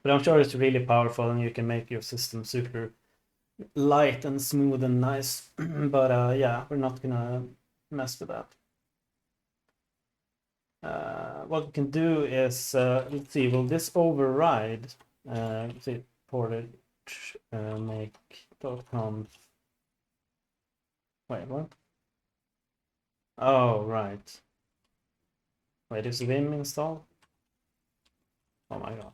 But I'm sure it's really powerful, and you can make your system super light and smooth and nice. But yeah, we're not gonna mess with that. What we can do is, let's see, will this override? Let's see, portage make .conf. Wait, what? Oh, right. Wait, is Vim installed? Oh my god.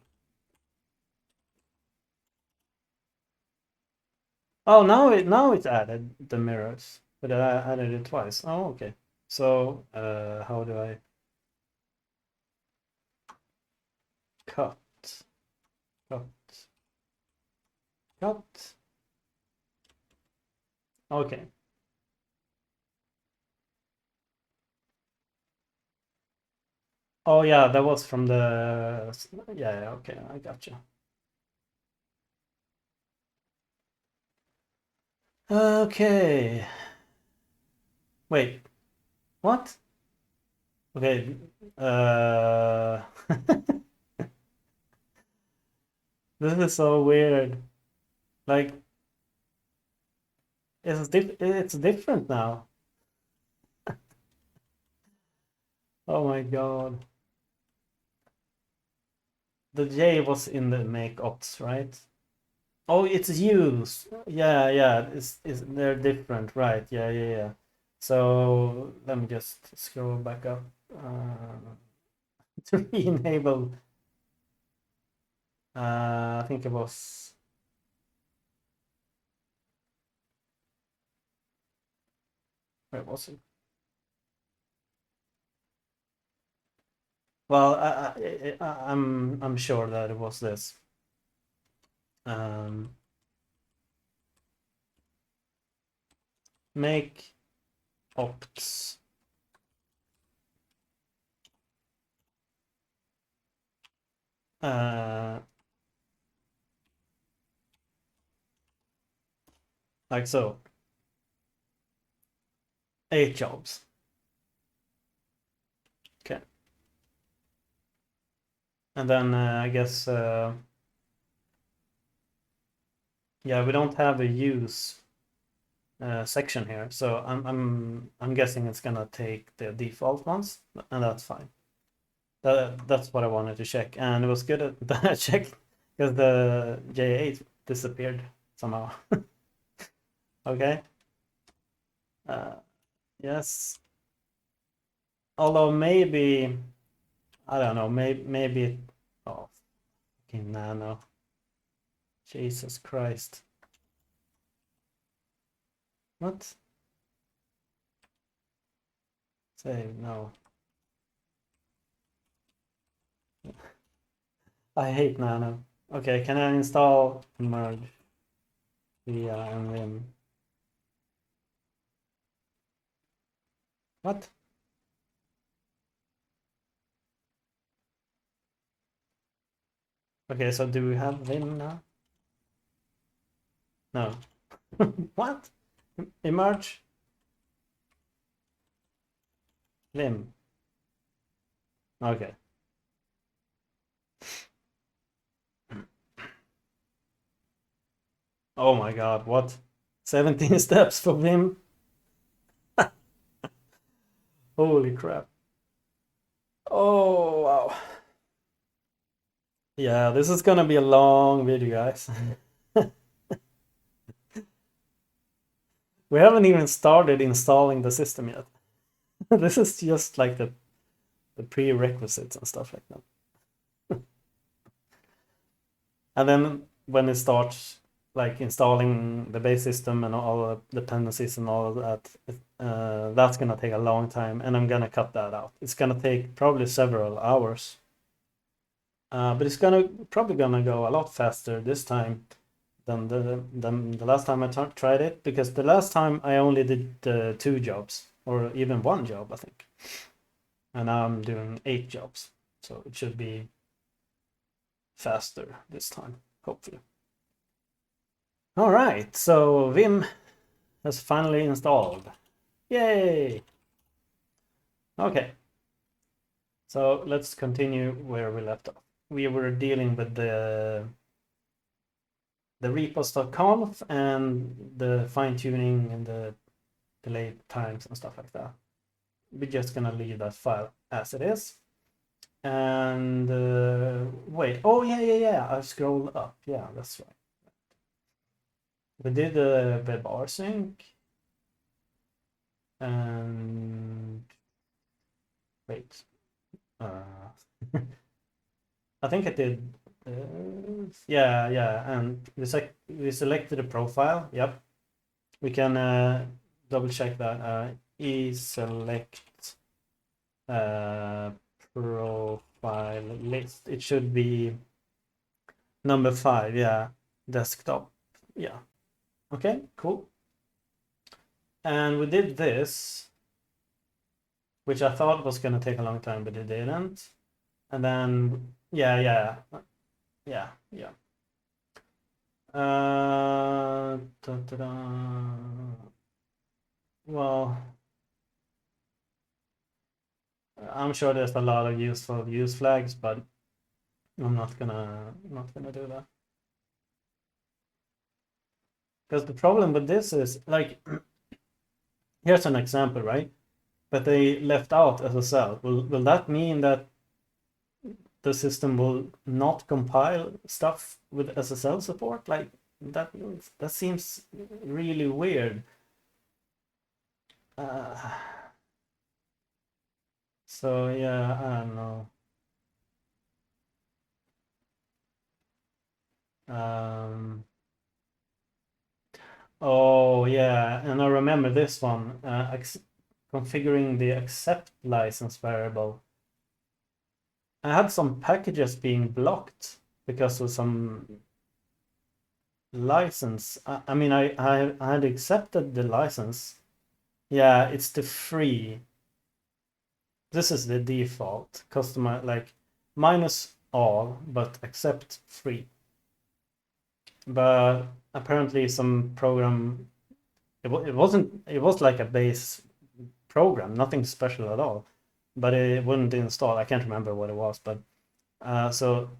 Oh, now it's added the mirrors, but I added it twice. Oh, okay. So, how do I cut, cut, cut? Okay. Oh yeah, that was from the, yeah, yeah, okay, I got you. Okay. Wait, what? Okay. Uh, this is so weird. Like, it's different now. Oh my God. The J was in the make ops, right? Oh, it's used. Yeah, yeah. It's they're different, right? Yeah, yeah, yeah. So let me just scroll back up to re-enable. I think it was. Where was it? Well, I'm sure that it was this. Um, make opts. Uh, like so. 8 jobs. Okay. And then I guess yeah, we don't have a use section here, so I'm guessing it's gonna take the default ones, and that's fine. That's what I wanted to check, and it was good that I checked because the J8 disappeared somehow. Okay. Uh, yes. Although maybe I don't know. Maybe. Oh, fucking nano. Jesus Christ. What? Save no. I hate nano. Okay, can I install merge via nvim? What? Okay, so do we have Vim now? No. What? Emerge? Vim. Okay. Oh my god, what? 17 steps for Vim? Holy crap. Oh, wow. Yeah, this is gonna be a long video, guys. We haven't even started installing the system yet. This is just like the prerequisites and stuff like that. And then when it starts like installing the base system and all the dependencies and all of that, that's gonna take a long time, and I'm gonna cut that out. It's gonna take probably several hours, but it's probably gonna go a lot faster this time than the last time I tried it, because the last time I only did 2 jobs or even 1 job, I think, and now I'm doing 8 jobs, so it should be faster this time, hopefully. All right, so Vim has finally installed. Yay! Okay, so let's continue where we left off. We were dealing with the repos.conf and the fine-tuning and the delay times and stuff like that. We're just gonna leave that file as it is. And wait, oh yeah, I scrolled up. Yeah, that's right. We did the WebRSync and wait, I think I did. Yeah, and we selected a profile. Yep, we can double check that. E-select profile list. It should be number 5. Yeah, desktop. Yeah. Okay, cool. And we did this, which I thought was gonna take a long time, but it didn't. And then yeah. Well, I'm sure there's a lot of useful use flags, but I'm not gonna do that. Because the problem with this is like, here's an example, right? But they left out SSL. Will that mean that the system will not compile stuff with SSL support? Like that seems really weird. So yeah, I don't know. Oh yeah, and I remember this one. Configuring the accept license variable. I had some packages being blocked because of some license. I mean, I had accepted the license. Yeah, it's the free. This is the default customer, like minus all, but accept free. But apparently some program, it was like a base program, nothing special at all, but it wouldn't install. I can't remember what it was, but so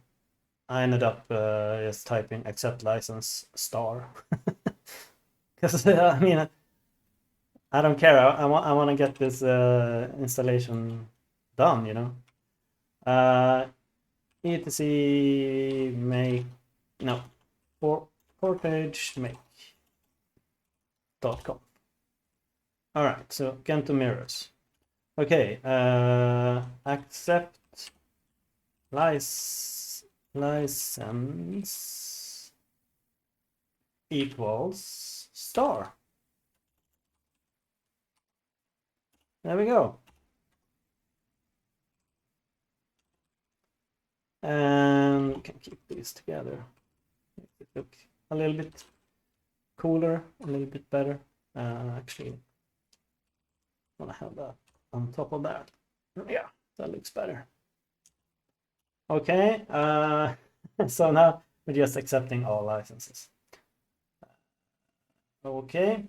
I ended up just typing accept license star, because I mean, I don't care. I want to get this installation done, you know. Etc make no portage make.com. All right, so Gentoo mirrors. Okay, accept license equals star. There we go. And we can keep these together. Make it look a little bit cooler, a little bit better. Actually, I want to have that on top of that. Yeah, that looks better. Okay. So now we're just accepting all licenses. Okay.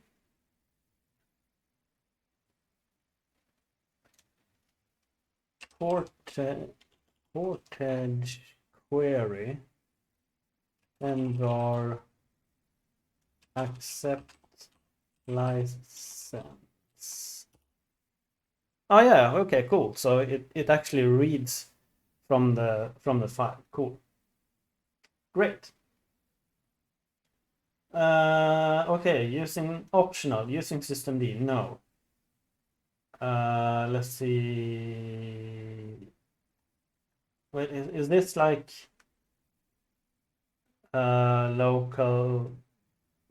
Portage query and var accept license. Oh yeah, okay, cool. So it actually reads from the file. Cool. Great. Okay, using optional, using systemd, no. Let's see. Wait, is this like local?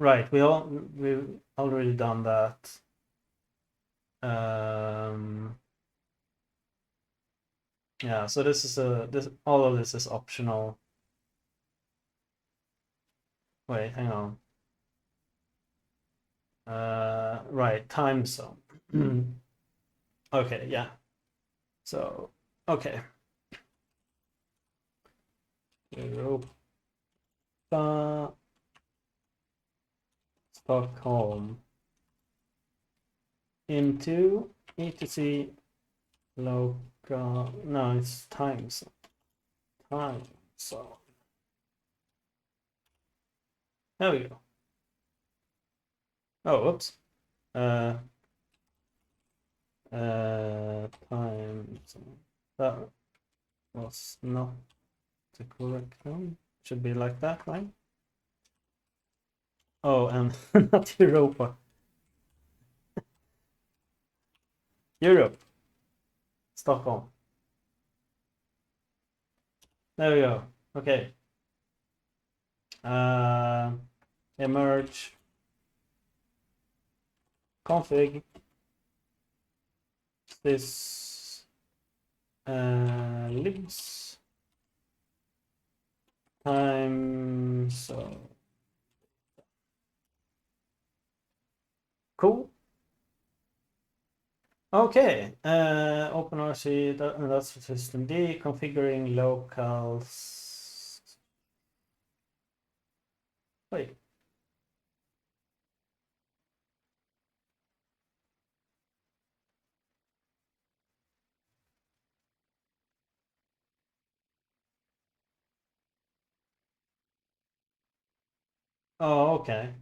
Right, we've already done that. Yeah, so this is all of this is optional. Wait, hang on. Right, time zone. Okay, yeah. So, okay. Europa, Stockholm into etc local. No, it's time zone. Time zone. There we go. Oh, whoops. Time zone. That was not the correct one. Should be like that, right? Oh, and not Europa. Europe. Stockholm. There we go. Okay. Emerge. Config. This libs. Time. So cool. Okay. OpenRC. That's systemd. Configuring locals. Wait. Oh, okay.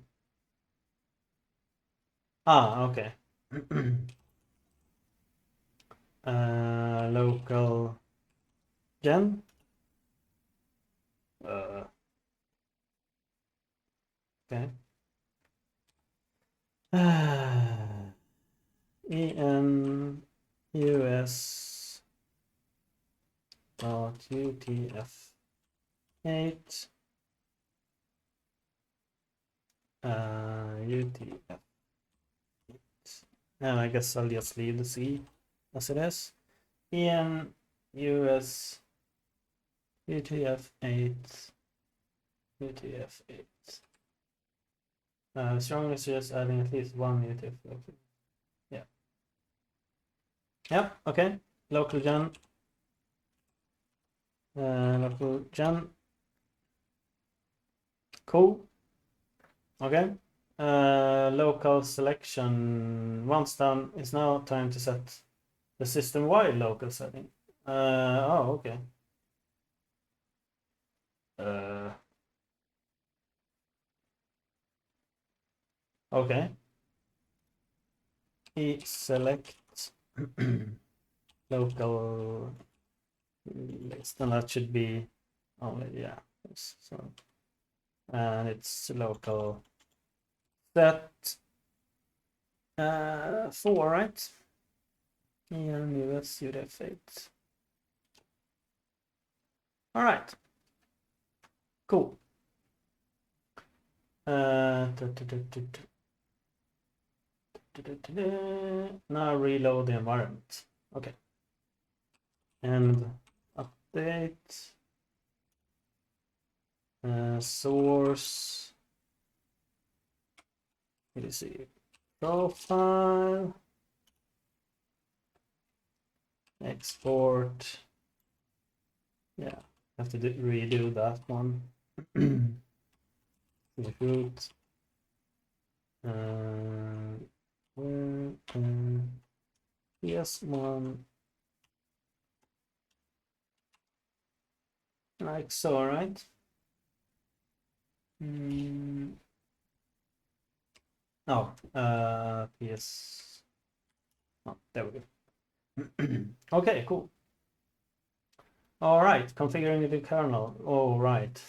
Ah, okay. Local gen. Okay. en us dot utf8 utf8, and I guess I'll just leave the C as it is. En us utf8 utf8. Strongly suggest adding at least one utf. Yeah. Yeah. Okay. Local gen. Local gen. Cool. Okay. Local selection. Once done, it's now time to set the system-wide local setting. Oh, okay. Okay. Select local list, and that should be only, yeah. So, and it's local set 4, right? And US UDF8. All right. Cool. Now reload the environment. Okay. And update source. Let me see. Profile. Export. Yeah. Have to redo that one. Root. PS1 like so, right? Oh, PS. Oh, there we go. Okay, cool. All right, configuring the kernel. All right.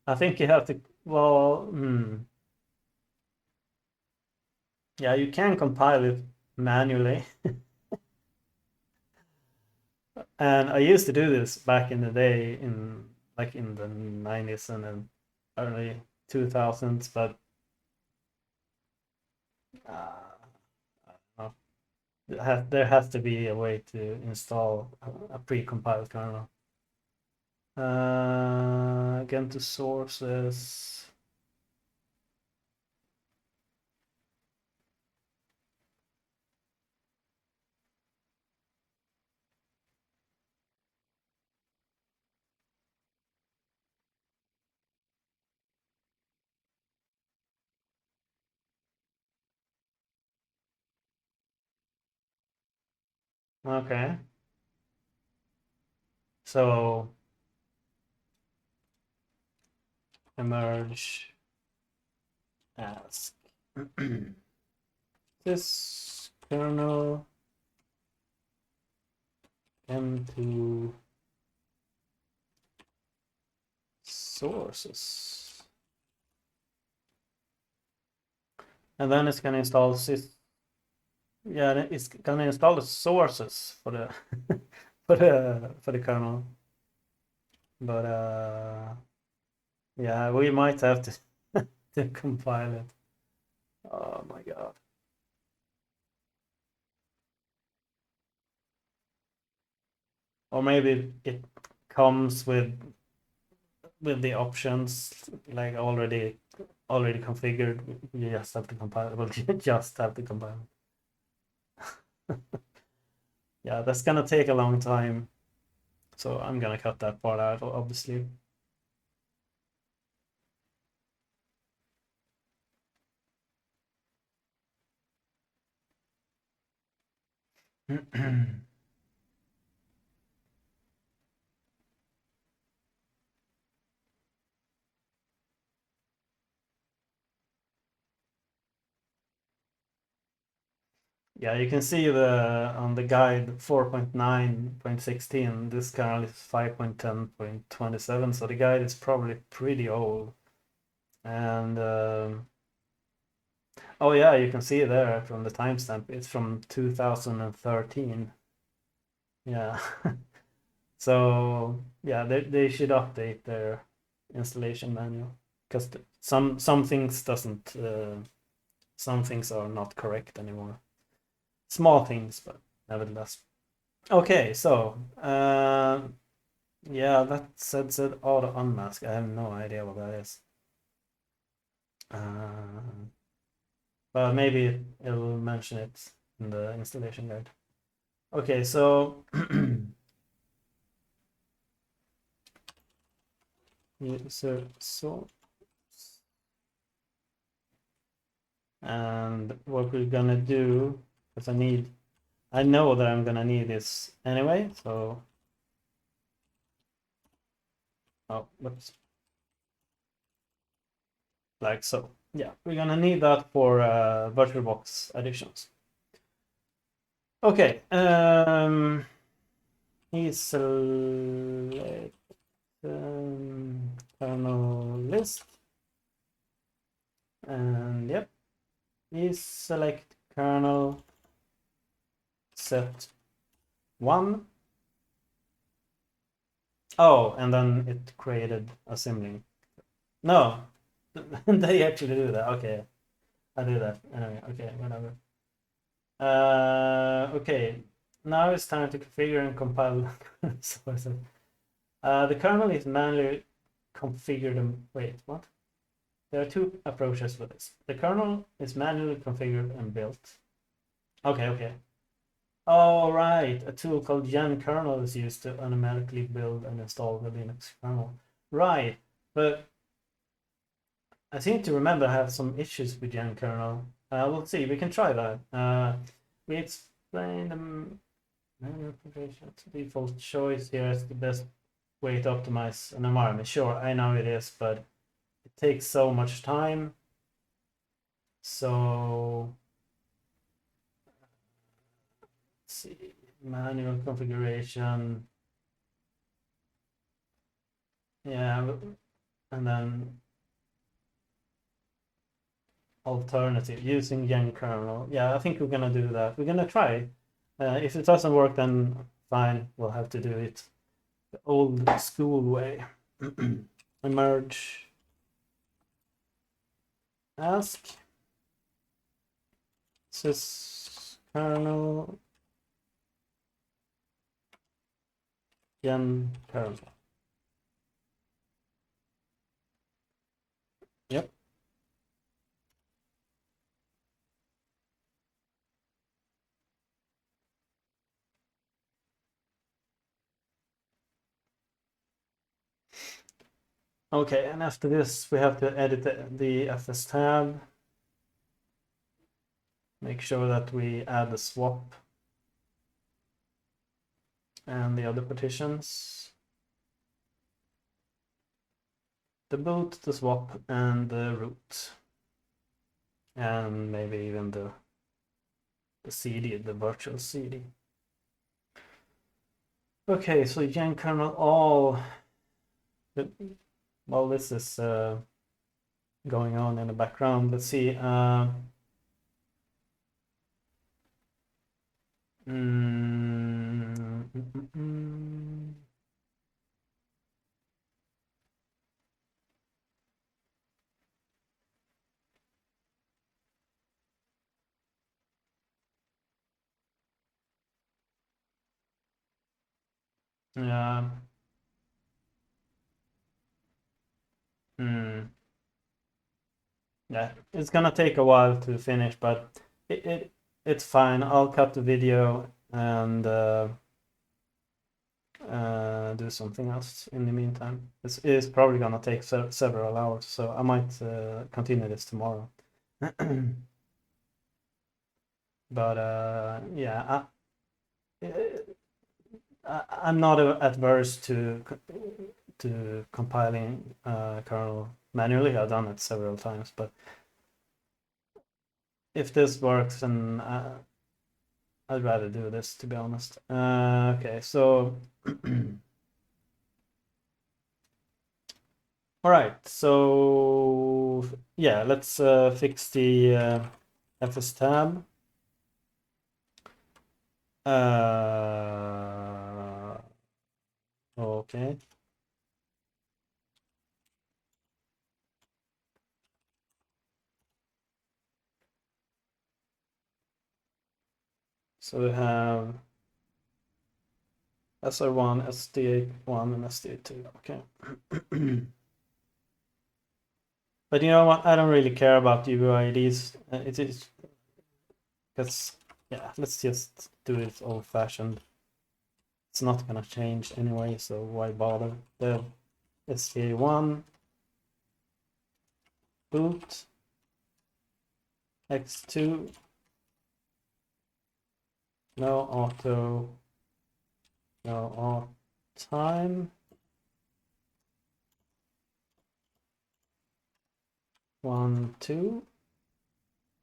I think you have to. Well, yeah, you can compile it manually. And I used to do this back in the day, in like in the 90s and then early 2000s, but I don't know. There has to be a way to install a pre-compiled kernel. Again to sources. Okay. So emerge ask this kernel m2 sources, and then it's gonna install sys. Yeah, it's gonna install the sources for the for the kernel, but yeah, we might have to to compile it. Oh my god. Or maybe it comes with the options like already configured. You just have to compile. Well, you just have to compile. Yeah, that's gonna take a long time, so I'm gonna cut that part out, obviously. Yeah, you can see the on the guide 4.9.16. This kernel is 5.10.27, so the guide is probably pretty old. And oh yeah, you can see there from the timestamp. It's from 2013. Yeah. So yeah, they should update their installation manual because some things doesn't some things are not correct anymore. Small things, but nevertheless. Okay, so yeah, that said auto unmask. I have no idea what that is. But maybe it'll mention it in the installation guide. Okay, so so and what we're gonna do, because I know that I'm gonna need this anyway, so oh whoops. Like so. Yeah, we're gonna need that for VirtualBox additions. Okay, he select kernel list, and yep, he select kernel set 1. Oh, and then it created a symlink. No, they actually do that. Okay, I do that anyway. Okay, whatever. Okay, now it's time to configure and compile. The kernel is manually configured and wait, what? There are two approaches for this. The kernel is manually configured and built. Okay, okay. Oh, right. A tool called Gentoo is used to automatically build and install the Linux kernel. Right. But I seem to remember I have some issues with Gentoo. We'll see. We can try that. We explain the manual configuration. Default choice here is the best way to optimize an environment. Sure, I know it is, but it takes so much time. So let's see, manual configuration. Yeah, and then alternative using Yang kernel. Yeah, I think we're gonna do that. We're gonna try it. If it doesn't work, then fine. We'll have to do it the old school way. Emerge, ask, sys kernel, Gen kernel. Yep. Okay, and after this, we have to edit the FS tab. Make sure that we add the swap and the other partitions. The boot, the swap, and the root. And maybe even the CD, the virtual CD. Okay, so Yang kernel all. While this is going on in the background, let's see. Yeah. Yeah, it's gonna take a while to finish, but it's fine. I'll cut the video and do something else in the meantime. It's probably gonna take several hours, so I might continue this tomorrow. But yeah, I'm not adverse to compiling kernel manually. I've done it several times, but if this works, then I'd rather do this, to be honest. Okay, so all right, so yeah, let's fix the FS tab. Okay. So we have SR1, SD1, and SD2. Okay. But you know what? I don't really care about UIDs. It is because yeah, let's just do it old-fashioned. It's not gonna change anyway, so why bother? The SDA1 boot X2 no auto no auto time 1 2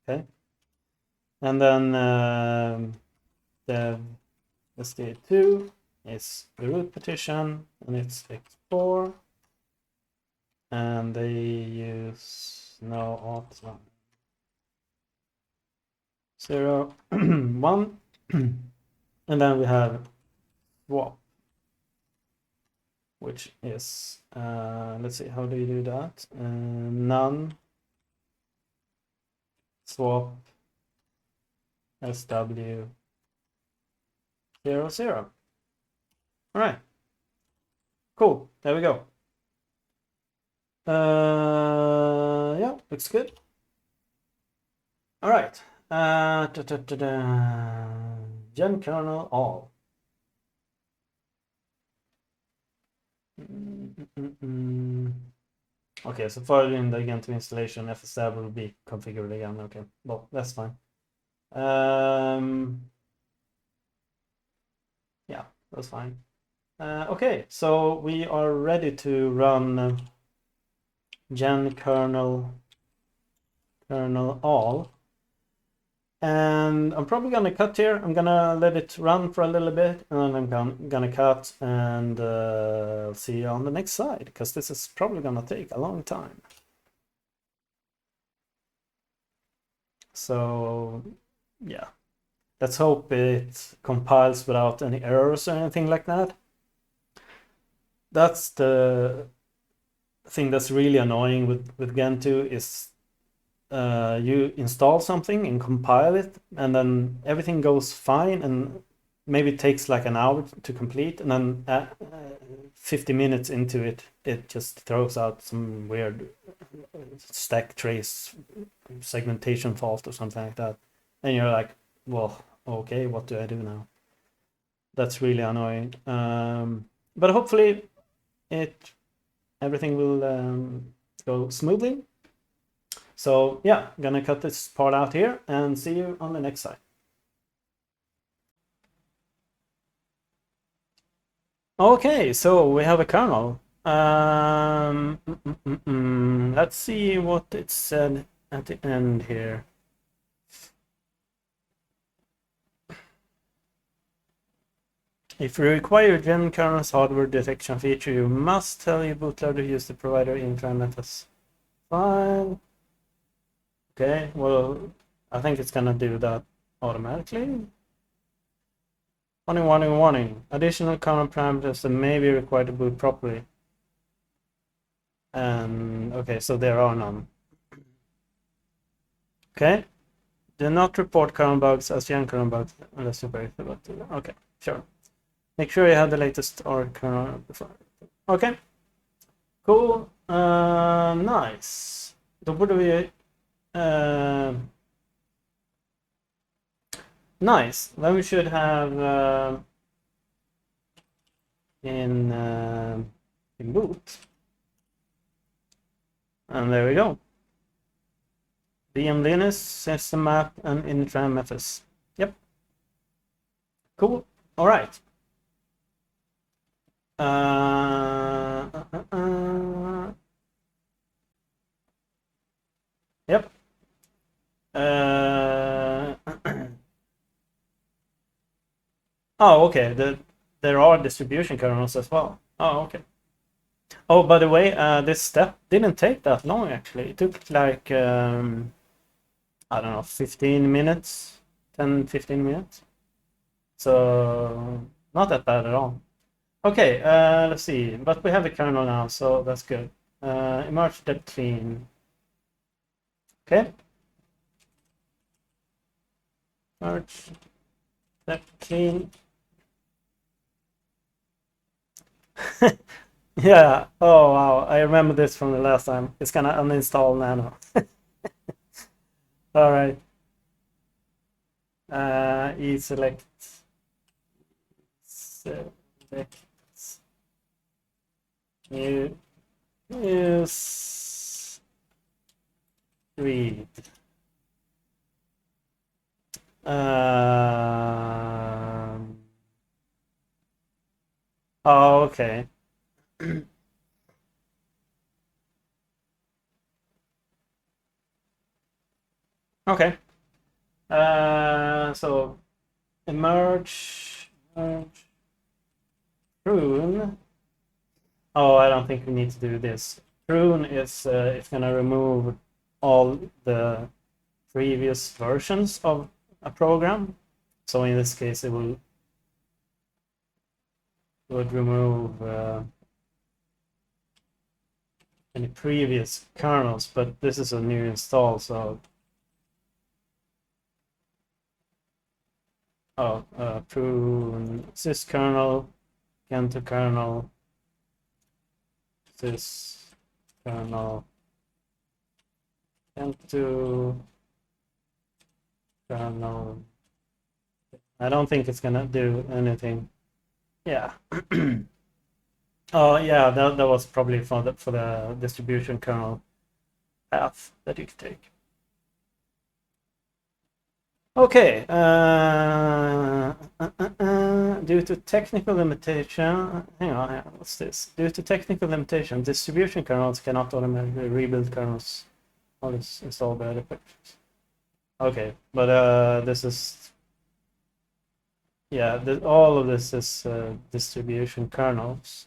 okay, and then the SDA2 is the root partition and it's X4 and they use no auto 0 1 and then we have swap, which is let's see, how do you do that? None swap SW 0 0. All right, cool, there we go. Yeah, looks good. All right. Gen kernel all. Okay, so following the Gentoo installation, FSR will be configured again. Okay, well, that's fine. Yeah, that's fine. Okay, so we are ready to run gen kernel all. And I'm probably gonna cut here. I'm gonna let it run for a little bit, and then I'm gonna cut, and I'll see you on the next side, because this is probably gonna take a long time. So yeah, let's hope it compiles without any errors or anything like that. That's the thing that's really annoying with Gentoo is you install something and compile it, and then everything goes fine, and maybe it takes like an hour to complete, and then 50 minutes into it, it just throws out some weird stack trace segmentation fault or something like that. And you're like, well, okay, what do I do now? That's really annoying. But hopefully everything will go smoothly. So yeah, I'm gonna cut this part out here and see you on the next side. Okay, so we have a kernel. Let's see what it said at the end here. If you require Gen kernel's hardware detection feature, you must tell your bootloader to use the provider internet. Fine. Okay, well, I think it's gonna do that automatically. Warning. Additional kernel parameters that may be required to boot properly. And okay, so there are none. Okay. Do not report kernel bugs as Gen kernel bugs unless you're very about to. Okay, sure. Make sure you have the latest or kernel before. Okay. Cool. Nice. Då borde vi nice. Then we should have in boot. And there we go. VM Linux, system map, and intram FS. Yep. Cool. All right. Yep. Oh, okay. There are distribution kernels as well. Oh, okay. Oh, by the way, this step didn't take that long actually. It took like I don't know, 15 minutes, 10, 15 minutes. So not that bad at all. Okay, let's see. But we have the kernel now, so that's good. Emerge dep clean. Okay. Emerge dep clean. Yeah. Oh wow, I remember this from the last time. It's gonna uninstall Nano. All right. E-select. Select. Use read. Oh, okay. Okay. So emerge prune. Oh, I don't think we need to do this. Prune is it's gonna remove all the previous versions of a program. So in this case, it would remove any previous kernels, but this is a new install, so prune sys kernel, Gentoo kernel, sys kernel, Gentoo kernel, I don't think it's gonna do anything. Yeah. Oh yeah, that was probably for the distribution kernel path that you could take. Okay. Due to technical limitation, hang on, what's this? Due to technical limitation, distribution kernels cannot automatically rebuild kernels always installed by other packages. Okay, but this is yeah, all of this is distribution kernels.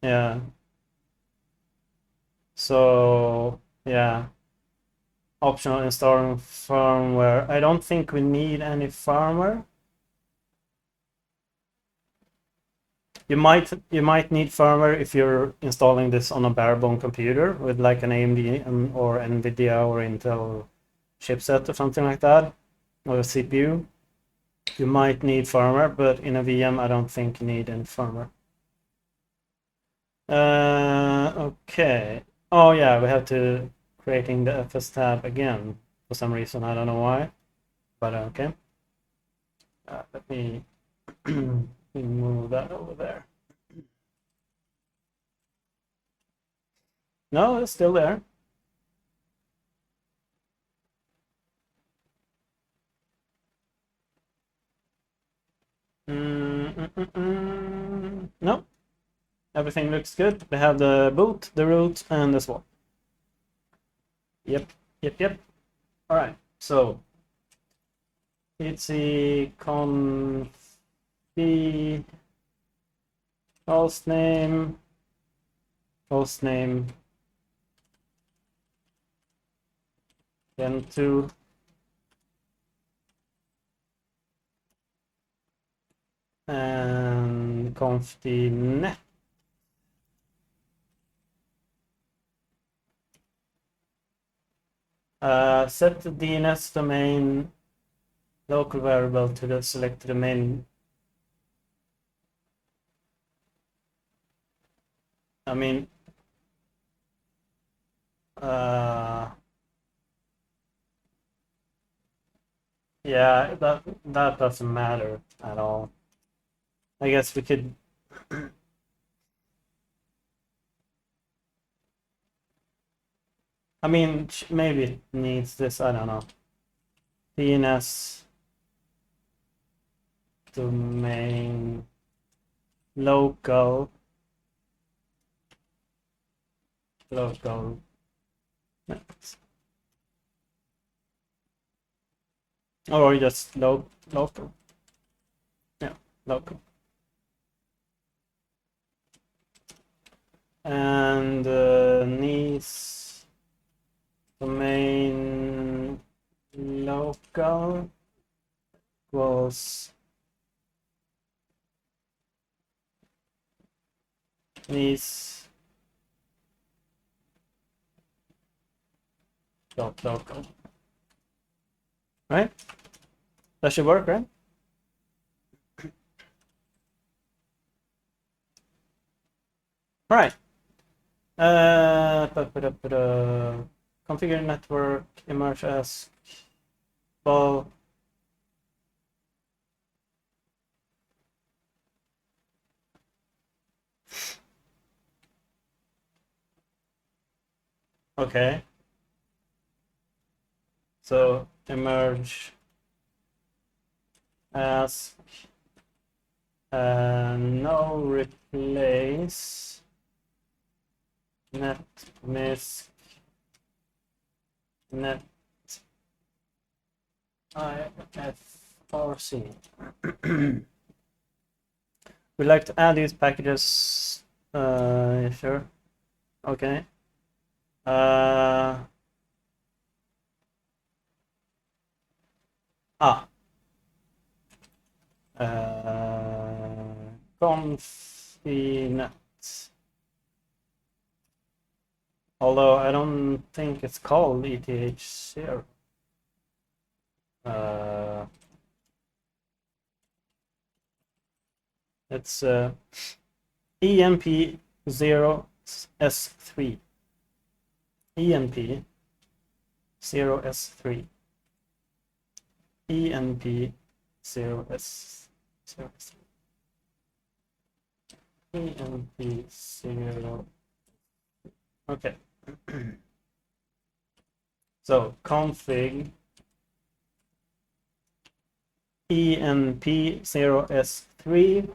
Yeah. So yeah, optional installing firmware. I don't think we need any firmware. You might need firmware if you're installing this on a barebone computer with like an AMD or NVIDIA or Intel chipset or something like that, or a CPU. You might need firmware, but in a VM, I don't think you need any firmware. Okay. Oh yeah, we have to creating the FS tab again for some reason. I don't know why, but okay. Let me move that over there. No, it's still there. No, everything looks good. We have the boot, the root, and the swap. Yep, yep. All right, so etc conf hostname, Gentoo, and conf net. Set the DNS domain local variable to the selected domain. I mean, yeah, that doesn't matter at all. I guess we could. I mean, maybe it needs this. I don't know. DNS domain local net. Or just local. Yeah, local. And needs domain local equals needs dot local. Right? That should work, right? Right. Configure network, emerge as ball. Okay. So emerge ask no replace net misc net ifrc. We like to add these packages. Sure. Okay. Confinet. Although I don't think it's called ETH0. It's EMP0S3. enp 0s3 enp 0s3 enp 0. Okay. So config enp0s3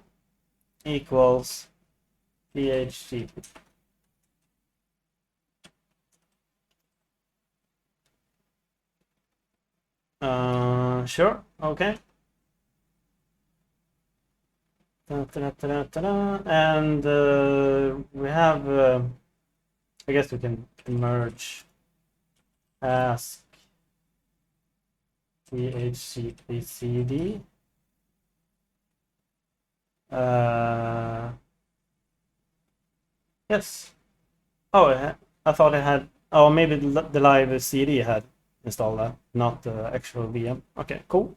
equals php. Sure, okay. And we have, I guess we can merge ask dhcpcd. Yes. Oh, I thought it had. Oh, maybe the live CD had installed that, not the actual VM. Okay, cool.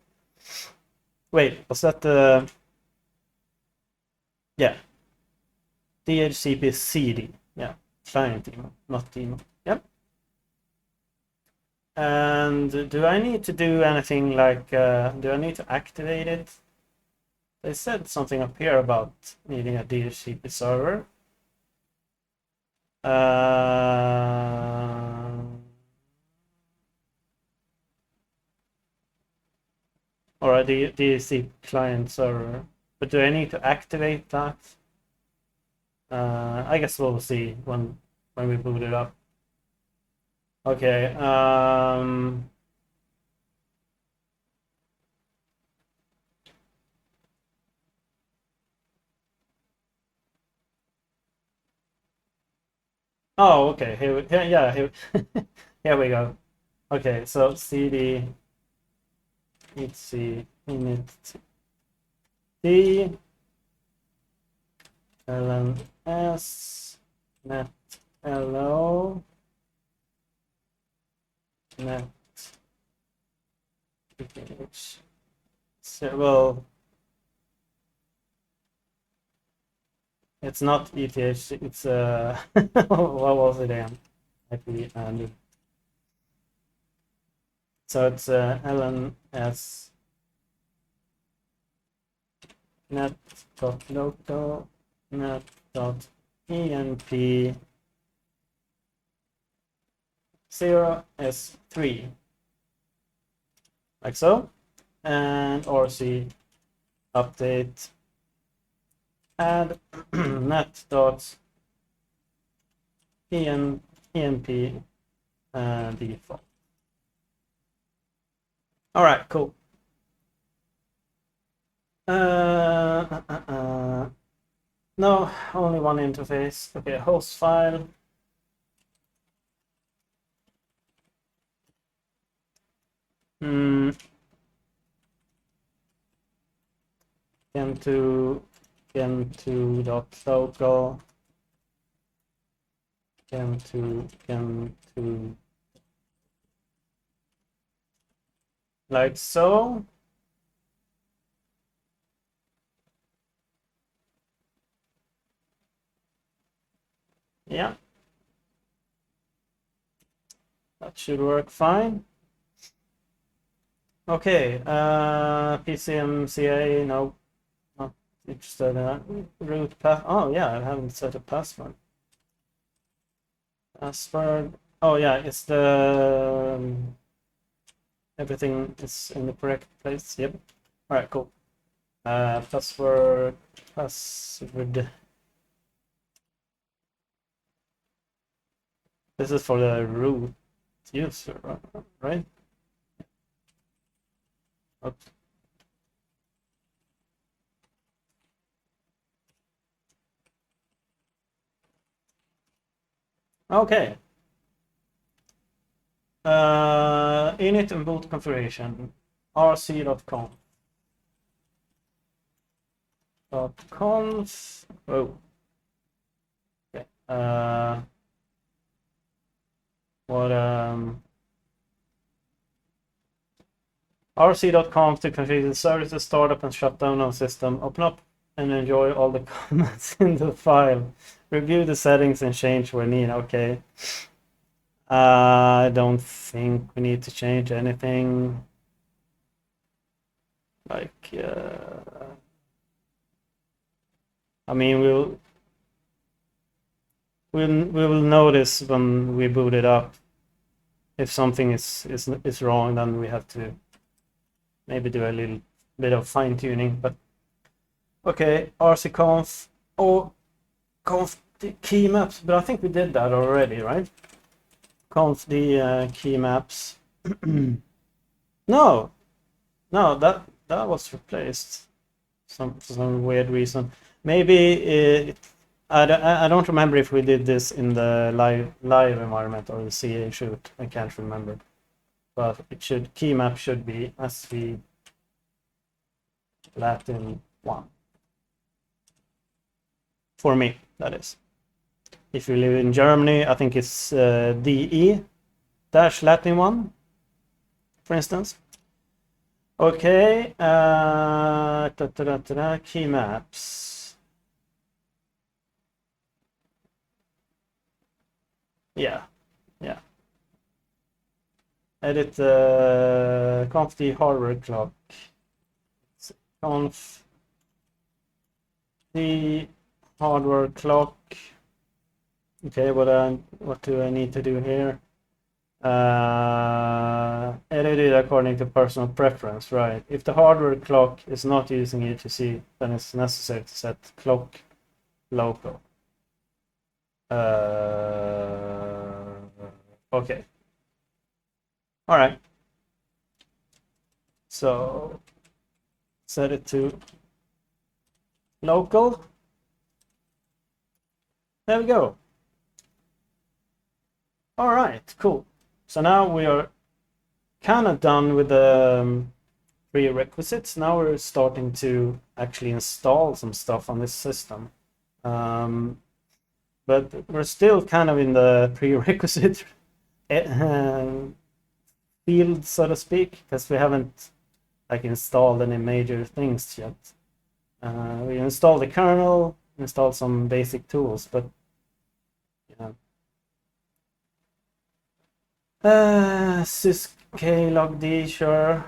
Wait, was that the? Yeah, DHCP CD. Yeah, client email, not email. Yep. And do I need to do anything like? Do I need to activate it? They said something up here about needing a DHCP server. Or a DHCP client server. But do I need to activate that? I guess we'll see when we boot it up. Okay. Oh, okay. Here, here we go. Okay, so cd etc init d lns net lo net ph. So, well, it's not ETH. It's what was it again? IP and so it's lns net.local net.enp 0s3 like so, and rc update add net.enp default. All right, cool. No, only one interface. Okay, host file. Gentoo.local Gentoo like so. Yeah, that should work fine. Okay, PCMCA, no, not interested in that. Root path. Oh yeah, I haven't set a password. Password. Oh yeah, it's the everything is in the correct place. Yep. All right, cool. Password. This is for the root user, right? Oops. Okay. Init and boot configuration. rc.conf. .conf. Oh. Okay. What rc.conf to configure the services, startup and shut down our system. Open up and enjoy all the comments in the file. Review the settings and change where needed. Okay. I don't think we need to change anything. Like, I mean, we will notice when we boot it up if something is wrong. Then we have to maybe do a little bit of fine tuning. But okay, rcconf conf the key maps. But I think we did that already, right? Conf the key maps. No, no, that was replaced. For some weird reason. Maybe I don't remember if we did this in the live environment or the CA shoot. I can't remember. But it should key map should be SV Latin 1. For me, that is. If you live in Germany, I think it's DE-Latin 1, for instance. Okay, key maps. Yeah, yeah. Edit conf the hardware clock. Conf the hardware clock. Okay, what do I need to do here? Edit it according to personal preference, right? If the hardware clock is not using UTC, then it's necessary to set clock local. Okay. All right. So set it to local. There we go. All right, cool. So now we are kind of done with the prerequisites. Now we're starting to actually install some stuff on this system. But we're still kind of in the prerequisite field, so to speak, because we haven't like installed any major things yet. We installed the kernel, installed some basic tools, but you know, sysklogd, sure.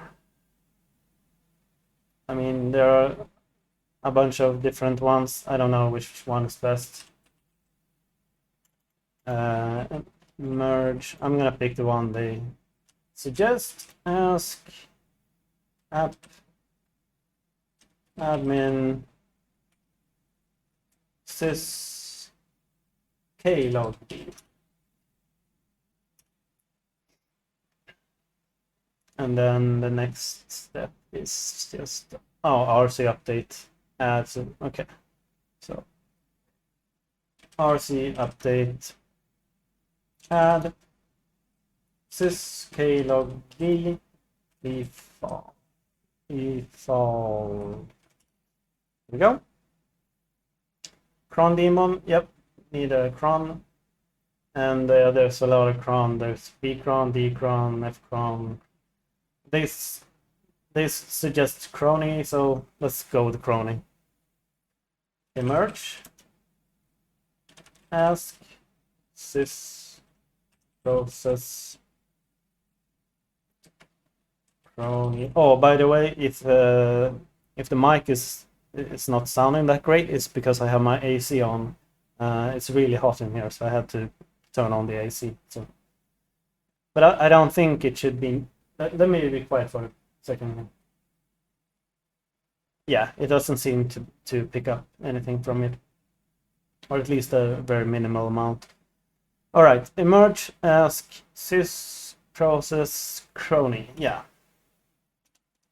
I mean, there are a bunch of different ones. I don't know which one is best. Merge. I'm gonna pick the one they suggest. Ask app admin sysklogd. And then the next step is just RC update. Add okay. So RC update add sysklogd default. There we go. Cron daemon, yep, need a cron. And there's a lot of cron. There's bcron, dcron, fcron. They suggest crony, so let's go with crony. Emerge. Ask sys process crony. Oh, by the way, if the mic is not sounding that great, it's because I have my AC on. It's really hot in here, so I had to turn on the AC. So, but I don't think it should be. Let me be quiet for a second. Yeah, it doesn't seem to pick up anything from it, or at least a very minimal amount. All right, emerge, ask sys process crony. Yeah.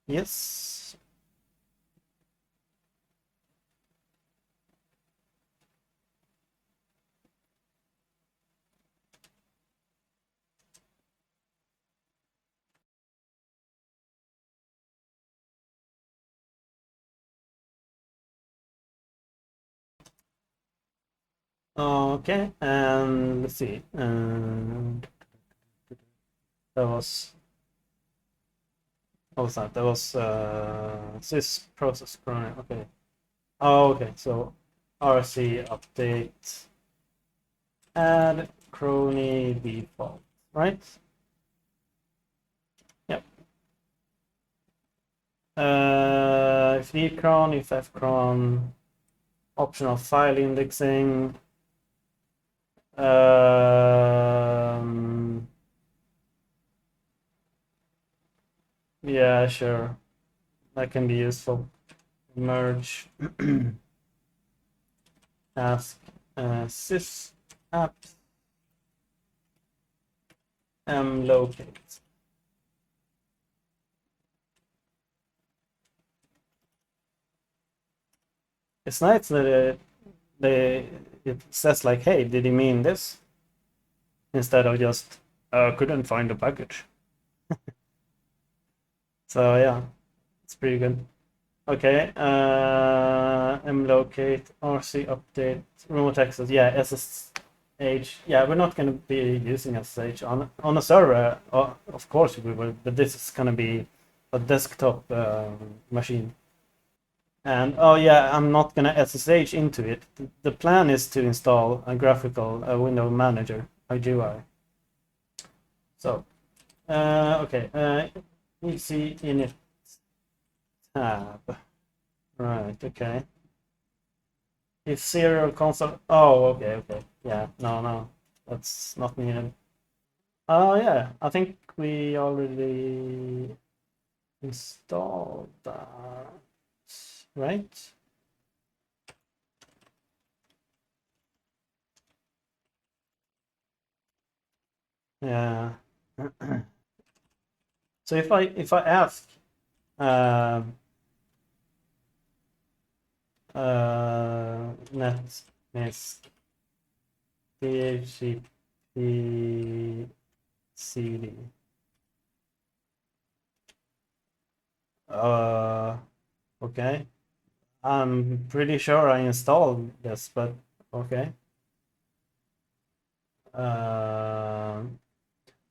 Yes. Okay, and let's see. That was what was that? That was sys process crony. Okay. Oh, okay. So RC update add crony default. right? Yep. If cron, if fcron, optional file indexing. Yeah, sure. That can be useful. Merge ask sys app locate. It's nice that it says like, hey, did he mean this? Instead of just couldn't find the package. So yeah, it's pretty good. Okay, mlocate, rc update, remote access. Yeah, SSH. Yeah, we're not going to be using SSH on a server. Of course we will, but this is going to be a desktop machine. And oh yeah, I'm not going to SSH into it. The plan is to install a graphical window manager, a GUI. So, okay, EC init tab. Right, okay. If serial console. Oh, okay, okay. Yeah, no, that's not needed. Oh, yeah, I think we already installed that, right? Yeah. So if I ask net is DHCP CD. Okay. I'm pretty sure I installed this, but okay. All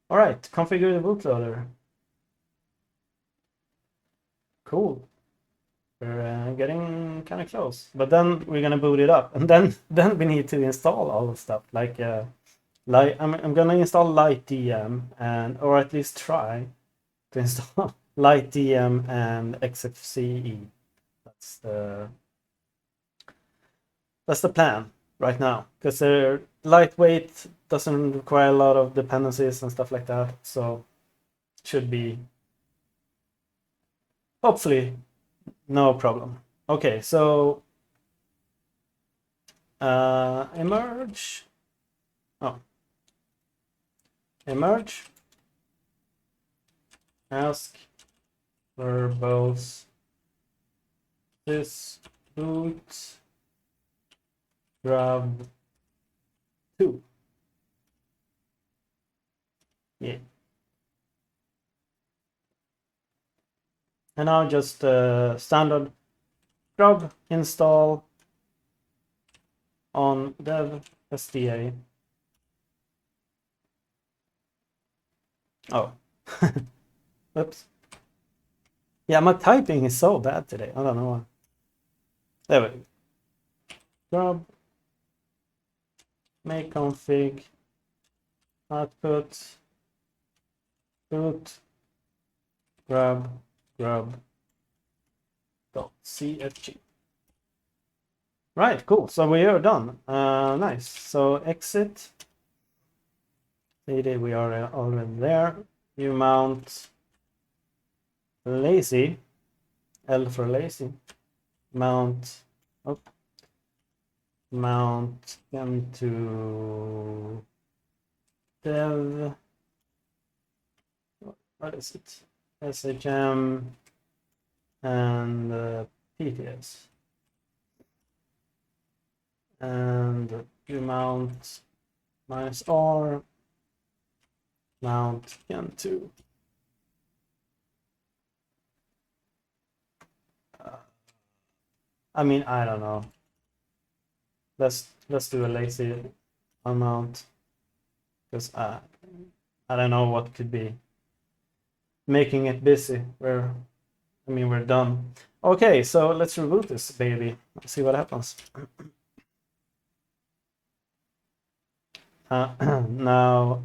right, configure the bootloader. Cool. We're getting kind of close, but then we're gonna boot it up, and then we need to install all the stuff. Like I'm gonna install LightDM or at least try to install LightDM and XFCE. That's the plan right now, because they're lightweight, doesn't require a lot of dependencies and stuff like that, so should be hopefully no problem. Okay, so emerge. Oh, emerge. Ask verbose this boot grab 2. Yeah. And now just standard grub install on dev SDA. Oh, oops. Yeah, my typing is so bad today. I don't know why. There we go. Grub, make config, output, boot, grub dot cfg. Right, cool. So we are done. Nice. So exit. CD, we are already there. You mount lazy, L for lazy. Mount, oh, mount Gentoo dev. What is it? SHM and PTS. And you mount -R, mount Gentoo. I mean, I don't know. Let's do a lazy amount, because I don't know what could be making it busy. We're done. Okay, so let's reboot this baby. Let's see what happens. Now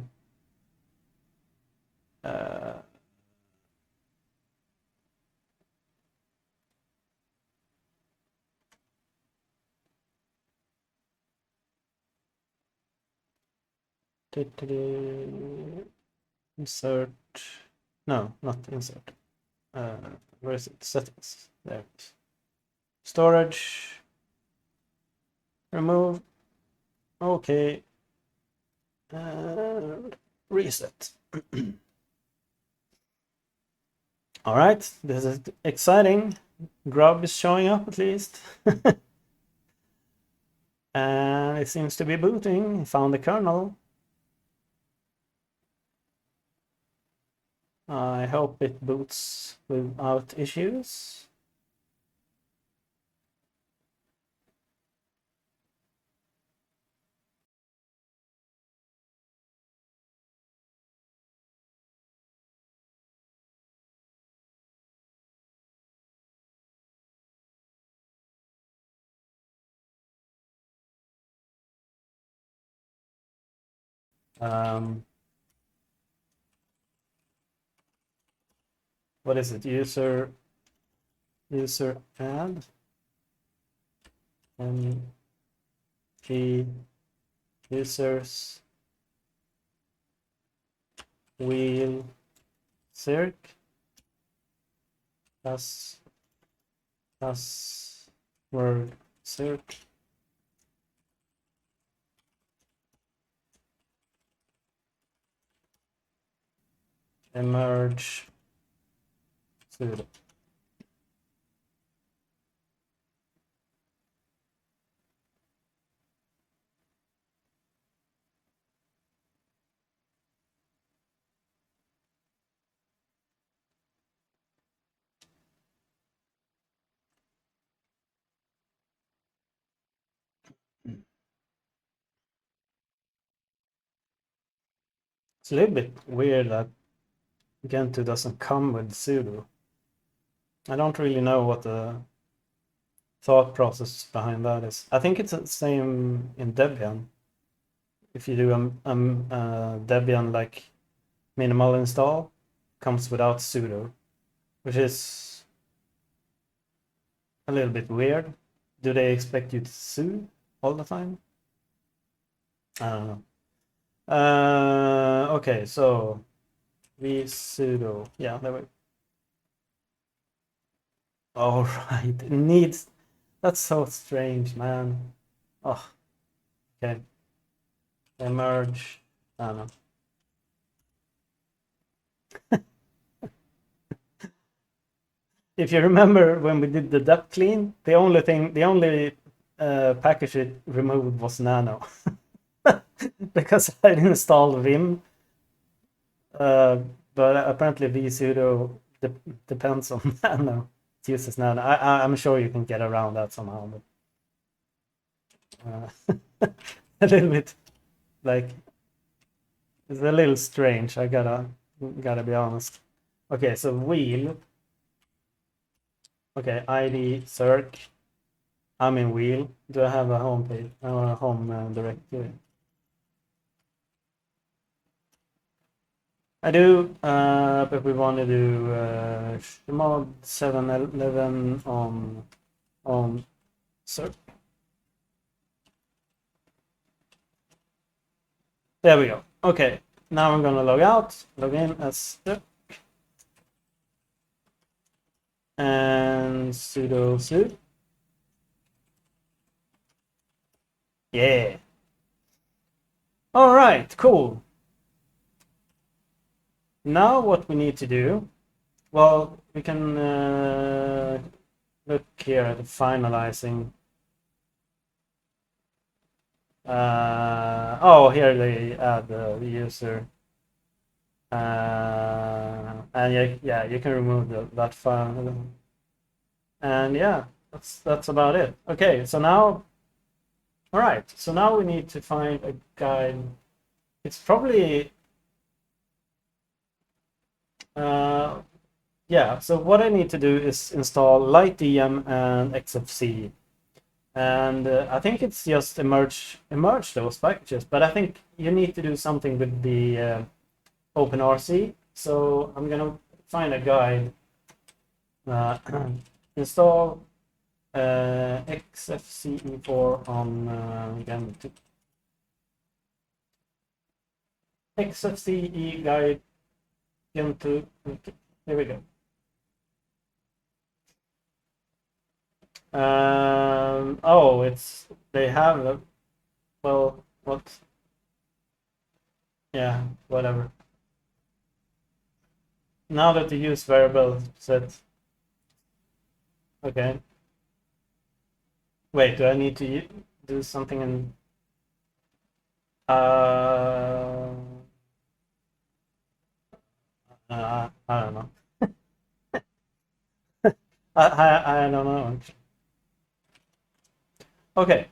Insert. No, not insert. Where is it? Settings. There. Storage. Remove. Okay. Reset. All right. This is exciting. Grub is showing up at least. And it seems to be booting. Found the kernel. I hope it boots without issues. What is it? User add and g users wheel circ password circ emerge sudo. It's a little bit weird that Gentoo doesn't come with sudo. I don't really know what the thought process behind that is. I think it's the same in Debian. If you do Debian like minimal install, comes without sudo, which is a little bit weird. Do they expect you to sue all the time? I don't know. Okay, so vsudo. Yeah, there we. All right, it needs. That's so strange, man. Oh, okay. Emerge. I don't know. If you remember when we did the depth clean, the only package it removed was nano. Because I installed Vim, but apparently vsudo depends on nano. It uses nano. I'm sure you can get around that somehow, but a little bit like it's a little strange. I gotta be honest. Okay, so wheel. Okay, ID circ. I'm in wheel. Do I have a home page or a home directory? I do, but we want to do mod 711 on circ. There we go. Okay, now I'm gonna log out, log in as circ, and sudo su. Yeah. All right, cool. Now what we need to do, well, we can look here at the finalizing. Oh, here they add the user. And yeah, you can remove that file. And yeah, that's about it. Okay, so now, all right, so now we need to find a guide. It's probably, yeah, so what I need to do is install LightDM and XFC. And I think it's just emerge those packages, but I think you need to do something with the OpenRC. So I'm gonna find a guide. Install XFCE4 on Gentoo. XFCE guide Gentoo. Here we go. Oh, they have a, well, what? Yeah, whatever. Now that you use variable set, okay. Wait, do I need to do something in? Uh, I don't know. I don't know. Okay.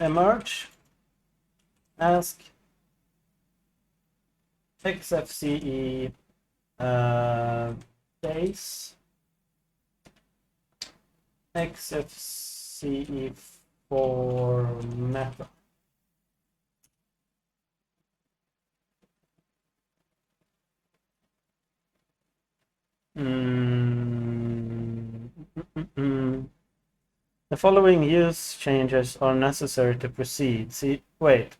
Emerge. Ask XFCE base XFCE for meta. The following use changes are necessary to proceed. See, wait.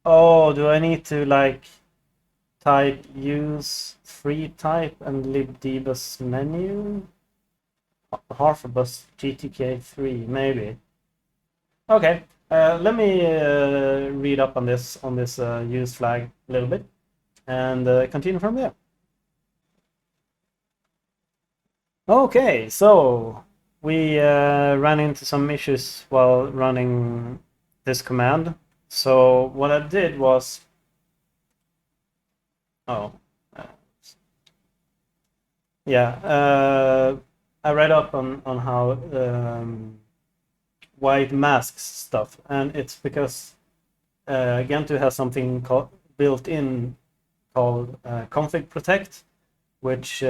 Oh, do I need to like type use free type and libdbus menu? Harfbus GTK3, maybe. Okay, let me read up on this use flag a little bit and continue from there. Okay, so we ran into some issues while running this command. So what I did was, oh, uh, yeah, I read up on how why it masks stuff, and it's because Gentoo has something built in called config protect, which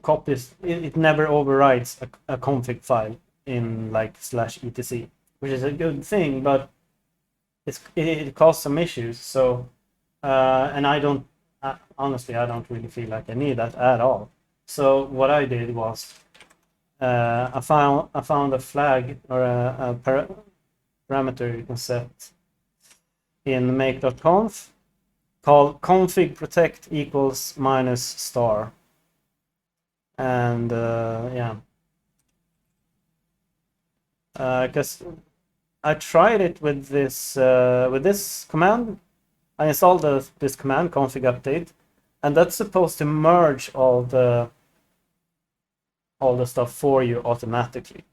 copies it never overrides a config file in like /etc, which is a good thing, but it caused some issues. So and I don't honestly I don't really feel like I need that at all. So what I did was I found a flag or a parameter you can set in make.conf called config protect equals minus star, and yeah, because I tried it with this command. I installed this command config update, and that's supposed to merge all the stuff for you automatically,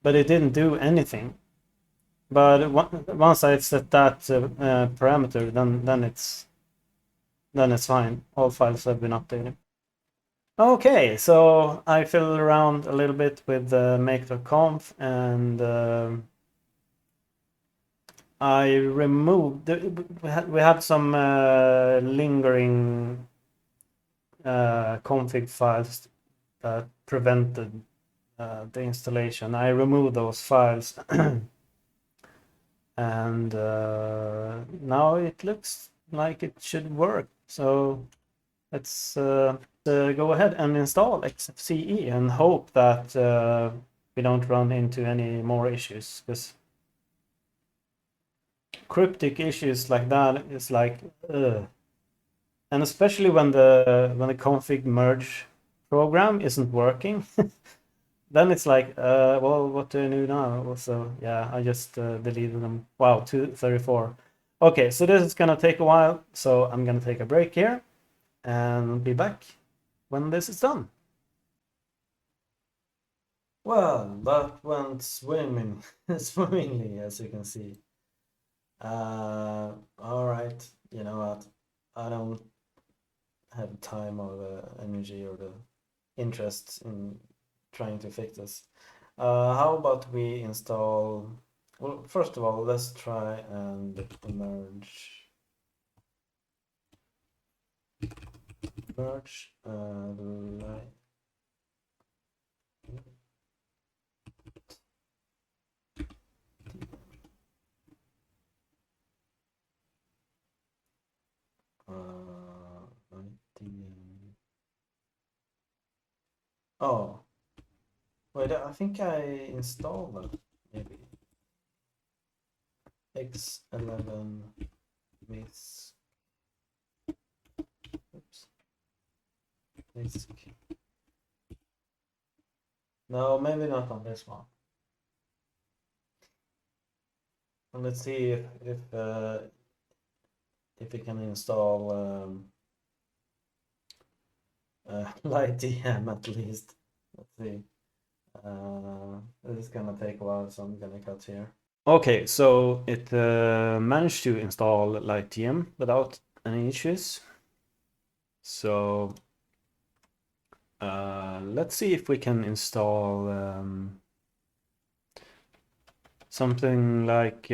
but it didn't do anything. But once I set that parameter, then it's fine. All files have been updated. Okay, so I fiddled around a little bit with make.conf, and I removed. We had some lingering config files that prevented the installation. I removed those files, and now it looks like it should work. So let's go ahead and install XFCE and hope that we don't run into any more issues, because cryptic issues like that is like, ugh. And especially when the config merge program isn't working, then it's like, well, what do I do now? So yeah, I just deleted them. Wow, 234. Okay, so this is gonna take a while, so I'm gonna take a break here and be back when this is done. Well, that went swimmingly, as you can see. All right, you know what? I don't have time or the energy or the interest in trying to fix this. How about we install? Well, first of all, let's try and merge oh, wait, I think I installed that, maybe. X11 miss. Oops. Disk. No, maybe not on this one. And let's see if we can install LightDM at least. Let's see. This is gonna take a while, so I'm gonna cut here. Okay, so it managed to install LightDM without any issues. So let's see if we can install something like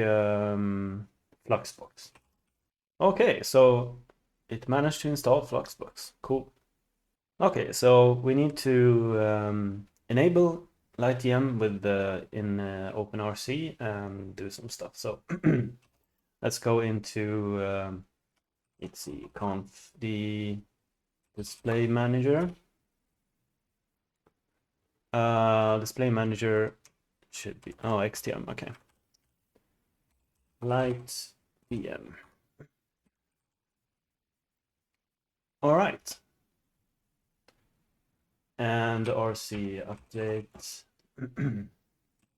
Fluxbox. Okay, so it managed to install Fluxbox. Cool. Okay, so we need to enable LightDM with in OpenRC and do some stuff. So let's go into let's see, conf the display manager. Display manager should be XTM. Okay, LightDM. All right. And RC update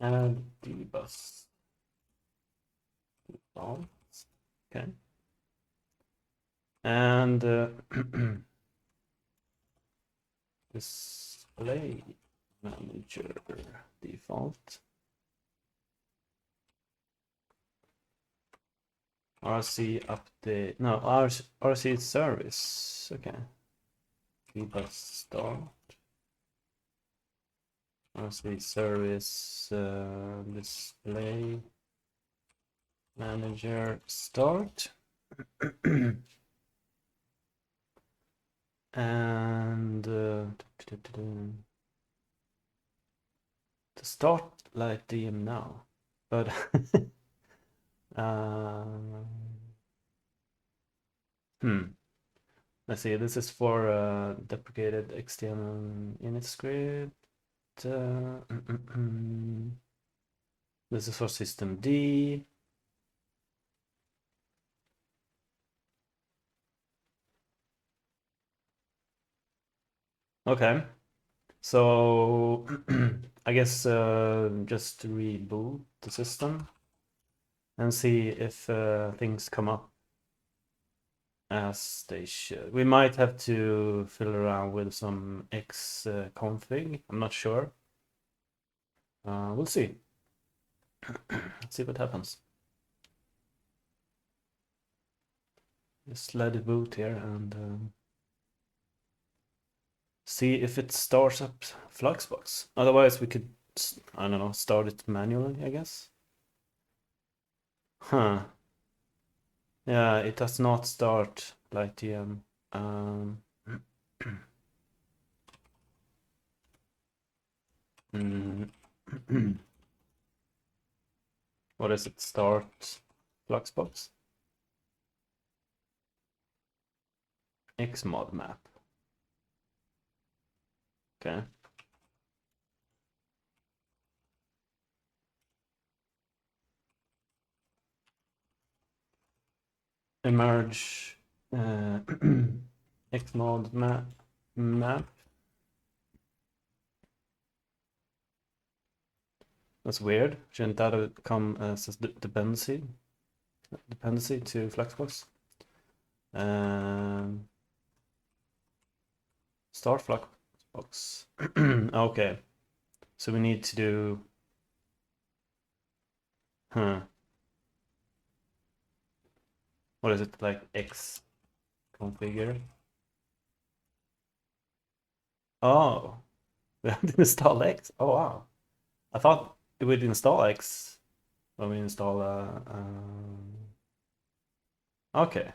and dbus default. Okay. And display manager default. RC update. No, RC service. Okay. Dbus start. RC service display manager start. And to start LightDM now, but let's see. This is for deprecated XTML init script. This is for system D. Okay, so I guess just reboot the system and see if things come up as they should. We might have to fiddle around with some X config. I'm not sure. We'll see. Let's see what happens. Just let it boot here and see if it starts up Fluxbox. Otherwise, we could, I don't know, start it manually, I guess. Huh. Yeah, it does not start LightDM. What does it start? Fluxbox? Xmod map. Okay. Emerge Xmod map. That's weird. Shouldn't that have come as a dependency to Fluxbox? Start Fluxbox. Okay, so we need to do. What is it, like X configure? Oh, we have to install X. Oh wow, I thought it would install X when we install. Okay.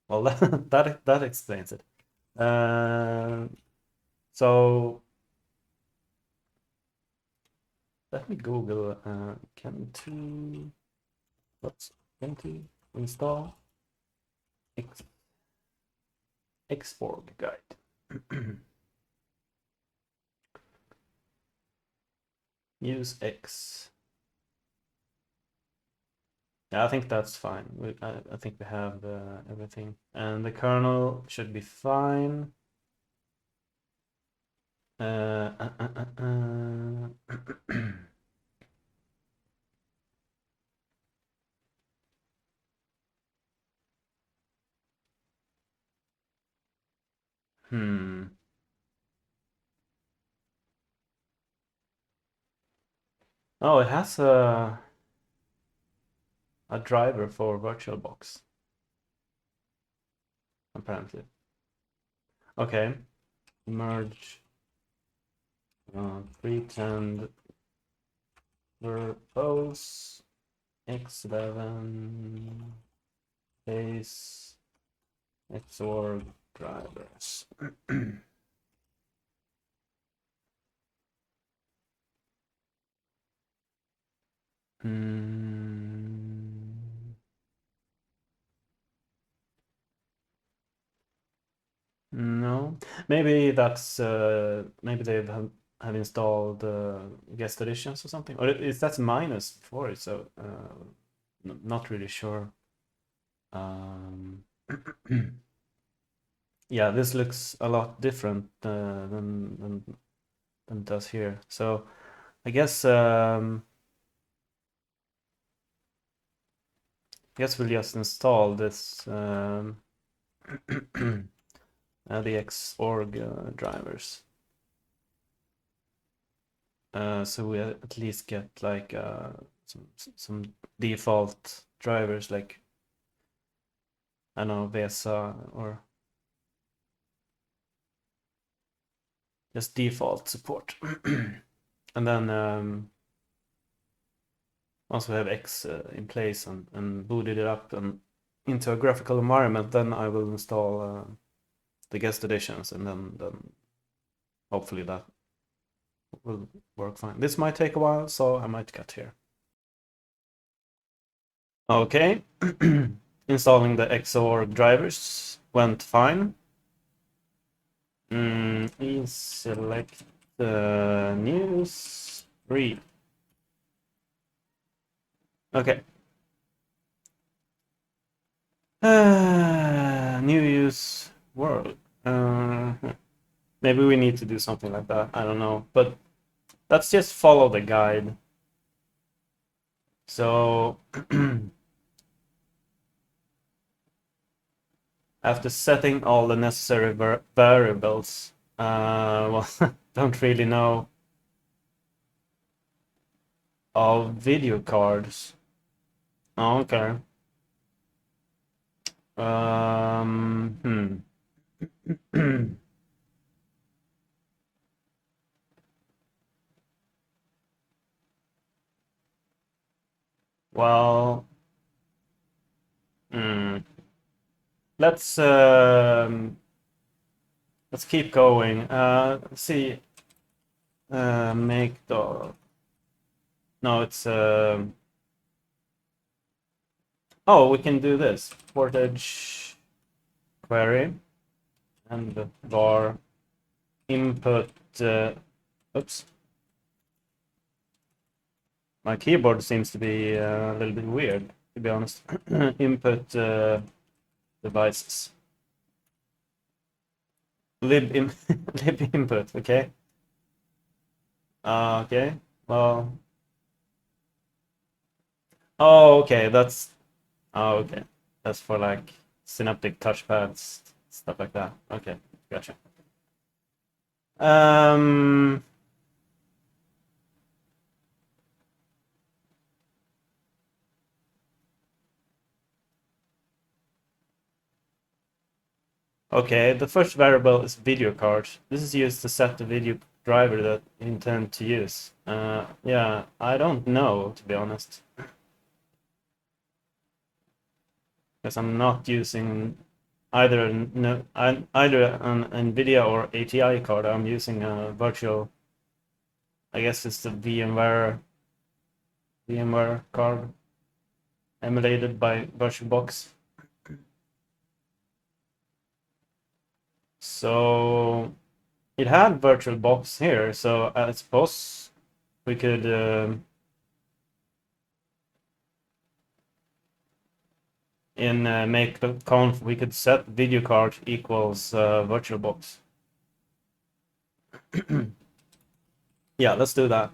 Well, that explains it. So let me Google Gentoo. What's Gentoo install export guide. Use X. Yeah, I think that's fine. I think we have everything, and the kernel should be fine. Uh, uh, uh, hmm. Oh, it has a driver for VirtualBox, apparently. Okay, merge pretend verbose x11 base xorg drivers. Hmm. No, maybe that's maybe they have installed guest editions or something, or is that minus for it? So not really sure. Um, yeah, this looks a lot different than it does here. So I guess we'll just install this the Xorg drivers. So we at least get like some default drivers like I don't know VESA or just default support. And then once we have X in place and booted it up and into a graphical environment, then I will install the guest editions, and then hopefully that will work fine. This might take a while, so I might cut here. Okay, installing the XOR drivers went fine. Select news read. Okay. New use world. Maybe we need to do something like that. I don't know, but let's just follow the guide. So after setting all the necessary variables, well, don't really know of video cards. Oh, okay. Hmm. Well, hmm. Let's let's keep going. Let's see. Make the no, it's oh, we can do this portage query and the var input. Oops, my keyboard seems to be a little bit weird, to be honest. Input devices. Lib input. Okay. Okay. Well. Oh, okay. Oh, okay. That's for like synaptic touchpads, stuff like that. Okay, gotcha. Um, okay, the first variable is video card. This is used to set the video driver that you intend to use. Yeah, I don't know, to be honest. Because I'm not using either no, either an NVIDIA or ATI card. I'm using a virtual, I guess it's the VMware card emulated by VirtualBox. So it had VirtualBox here, so I suppose we could in make.conf we could set video card equals VirtualBox. Yeah, let's do that.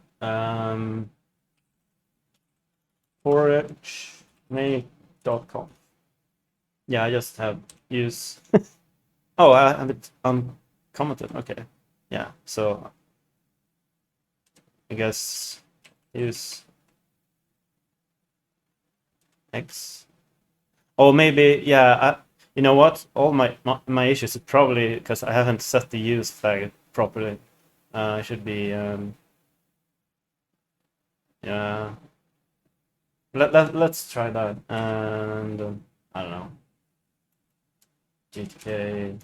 Forage make.conf. Yeah, I just have use. Oh, I have it uncommented. Okay. Yeah, so I guess use X. Oh, maybe, yeah, you know what? All my issues are probably because I haven't set the use flag properly. It should be, yeah. Let's try that. And I don't know. GTK.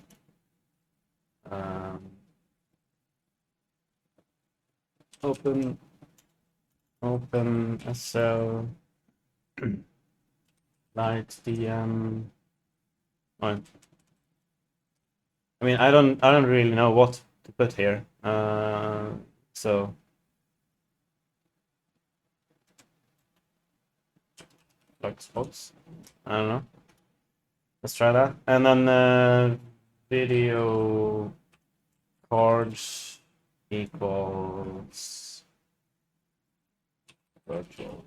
Open SL light DM. Oh, I mean, I don't really know what to put here. So like spots. I don't know. Let's try that. And then video cards equals virtual.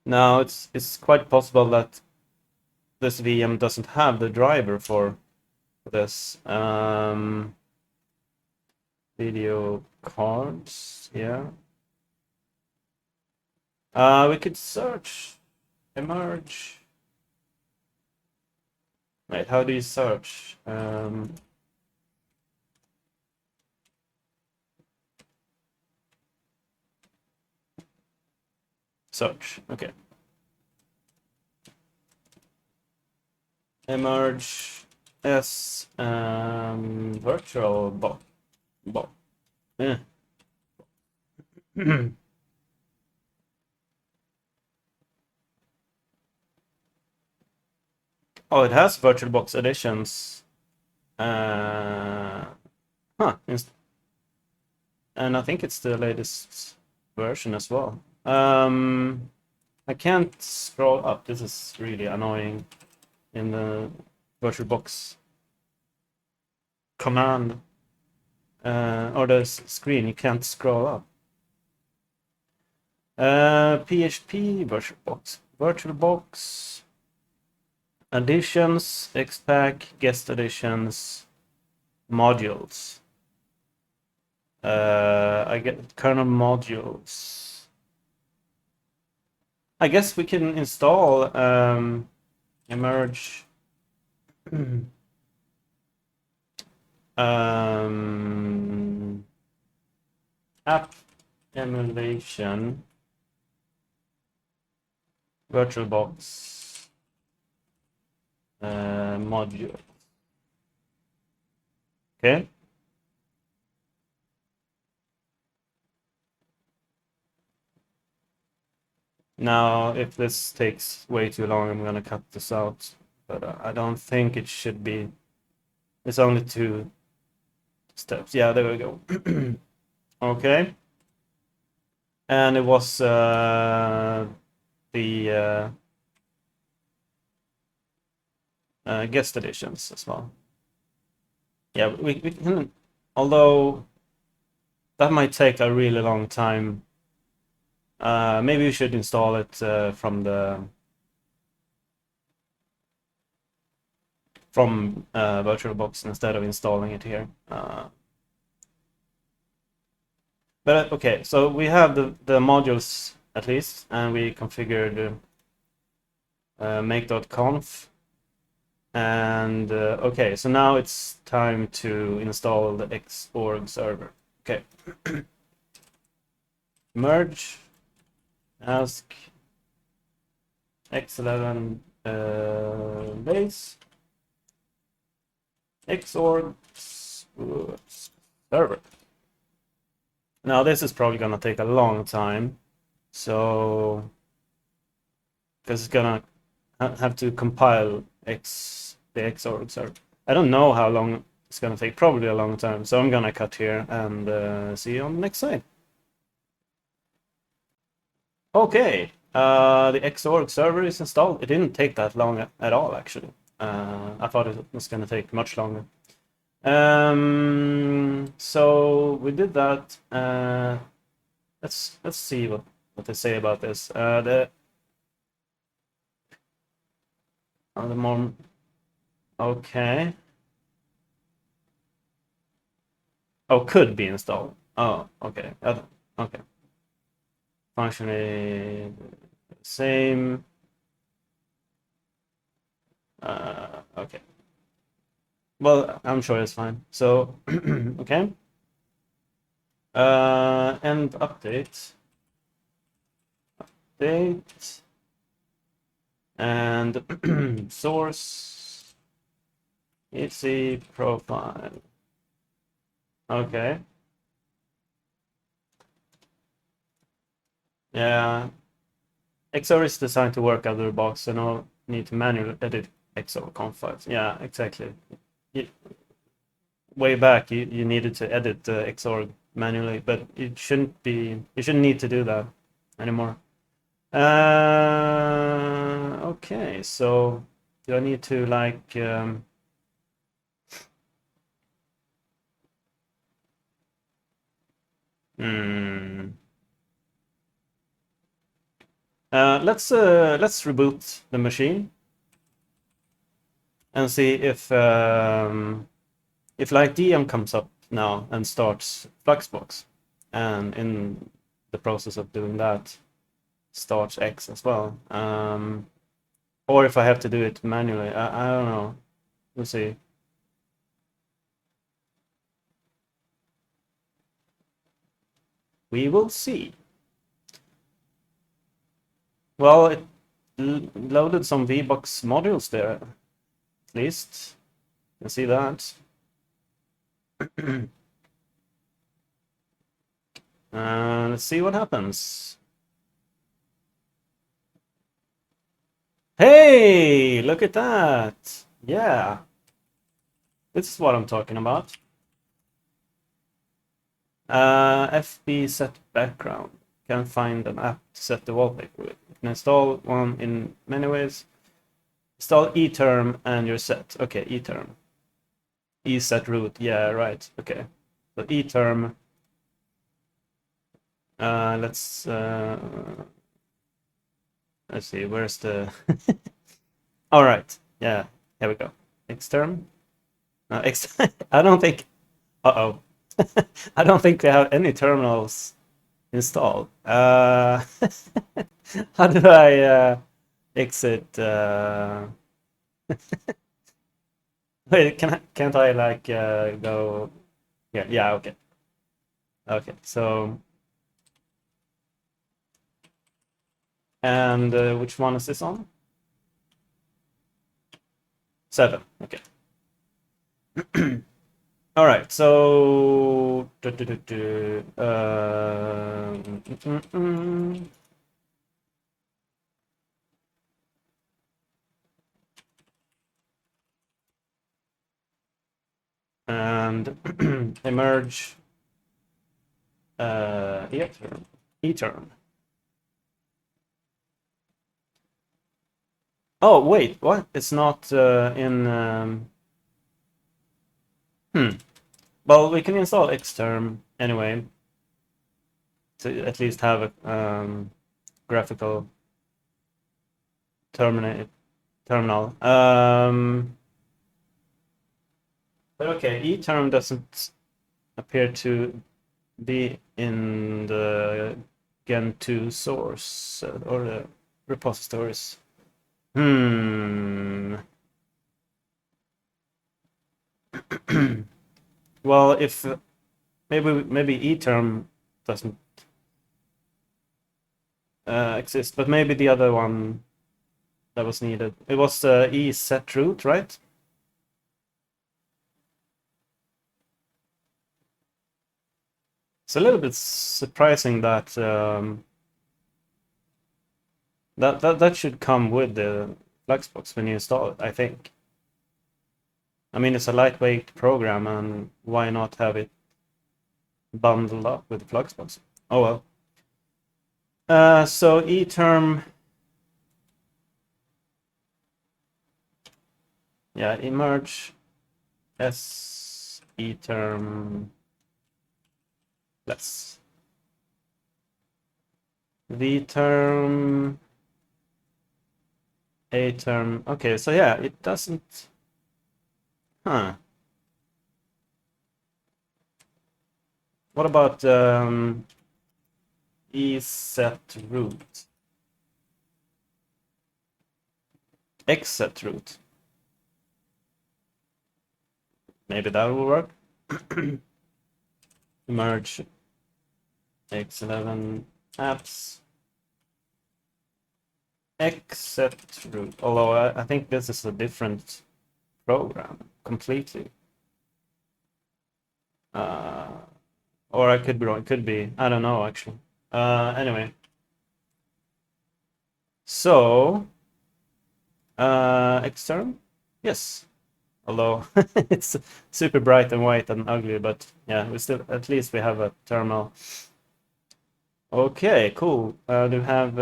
Now it's quite possible that this VM doesn't have the driver for this. Video cards, yeah. We could search emerge. Wait, how do you search? Search, okay. Emerge S VirtualBox. Yeah. Oh, it has VirtualBox editions. Huh. And I think it's the latest version as well. I can't scroll up. This is really annoying in the VirtualBox command or the screen. You can't scroll up. PHP VirtualBox additions, XPack, guest additions, modules. I get kernel modules. I guess we can install emerge app emulation VirtualBox module. Okay. Now, if this takes way too long, I'm gonna cut this out. But I don't think it should be. It's only 2 steps. Yeah, there we go. Okay. And it was the guest editions as well. Yeah, we can, although that might take a really long time. Maybe we should install it from VirtualBox instead of installing it here. But okay, so we have the modules at least, and we configured make.conf. And okay, so now it's time to install the Xorg server. Okay. Merge, ask X11 base, Xorg server. Now this is probably gonna take a long time, so because it's gonna have to compile the Xorg server. I don't know how long it's gonna take, probably a long time. So I'm gonna cut here and see you on the next slide. Okay, The Xorg server is installed. It didn't take that long at all, actually. I thought it was going to take much longer. So we did that. Let's see what they say about this. The more okay. Oh, could be installed. Oh, okay. Okay. Functionally same. Okay. Well, I'm sure it's fine. So, okay. And update. Update. And source. EC profile. Okay. Yeah. XOR is designed to work out of the box, so no need to manually edit XOR conf files. Yeah, exactly. Way back, you needed to edit the XOR manually, but you shouldn't need to do that anymore. Okay, so do I need to like hmm. Let's reboot the machine and see if like DM comes up now and starts Fluxbox, and in the process of doing that starts X as well. Or if I have to do it manually, I don't know. We'll see. We will see. Well, it loaded some VBox modules there, at least. You can see that. Let's see what happens. Hey, look at that. Yeah. This is what I'm talking about. FB set background. Can find an app to set the wallpaper with. You can install one in many ways. Install eTerm and you're set. Okay, eTerm. ESet root. Yeah, right. Okay. So eTerm. Let's see. Where's the? All right. Yeah. Here we go. Xterm. I don't think. Uh-oh. I don't think we have any terminals installed. How do I exit? Wait, can't I like go? Yeah, yeah, okay, okay. So, and which one is this on? 7. Okay. All right. So, and emerge eTerm. eTerm. Oh wait, what? It's not in. Well, we can install Xterm anyway to at least have a graphical terminal. But okay, eTerm doesn't appear to be in the Gentoo source or the repositories. Well, if maybe eTerm doesn't exist, but maybe the other one that was needed. It was ESet root, right? It's a little bit surprising that that should come with the Fluxbox when you install it, I think. I mean, it's a lightweight program, and why not have it bundled up with Fluxbox? Oh well. So eTerm, yeah, emerge s eTerm less vTerm aTerm. Okay, so yeah, it doesn't. Huh. What about eset root, xset root? Maybe that will work. Merge x11 apps xset root. Although I think this is a different program completely. Uh, or I could be wrong. It could be. I don't know actually. Anyway. So xterm, yes. Although it's super bright and white and ugly, but yeah, we still at least we have a terminal. Okay, cool. Do you have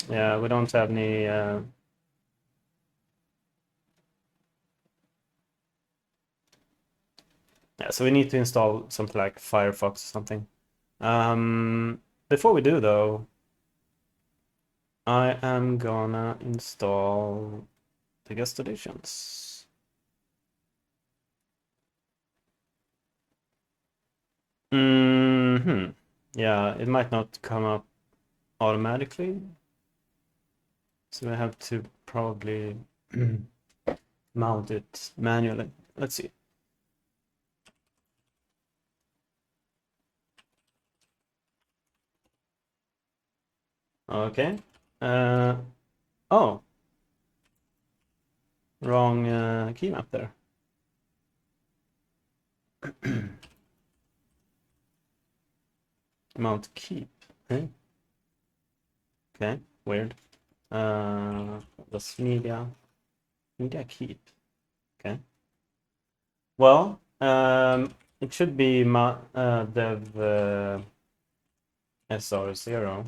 yeah, we don't have any yeah, so we need to install something like Firefox or something. Before we do though, I am gonna install the guest editions. Yeah, it might not come up automatically. So I have to probably mount it manually. Let's see. Okay. Oh, wrong key map there. Mount keep. Okay. Okay, weird. That's media keep. Okay. Well, it should be dev sr0.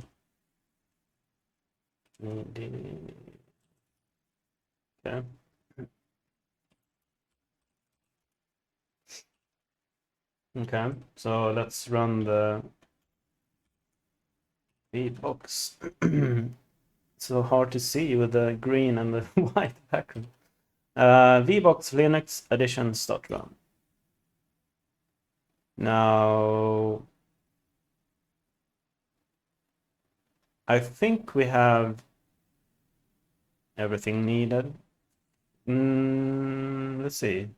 Okay. Okay, so let's run the VBox. So hard to see with the green and the white background. VBox Linux edition.run. Now, I think we have everything needed. Let's see.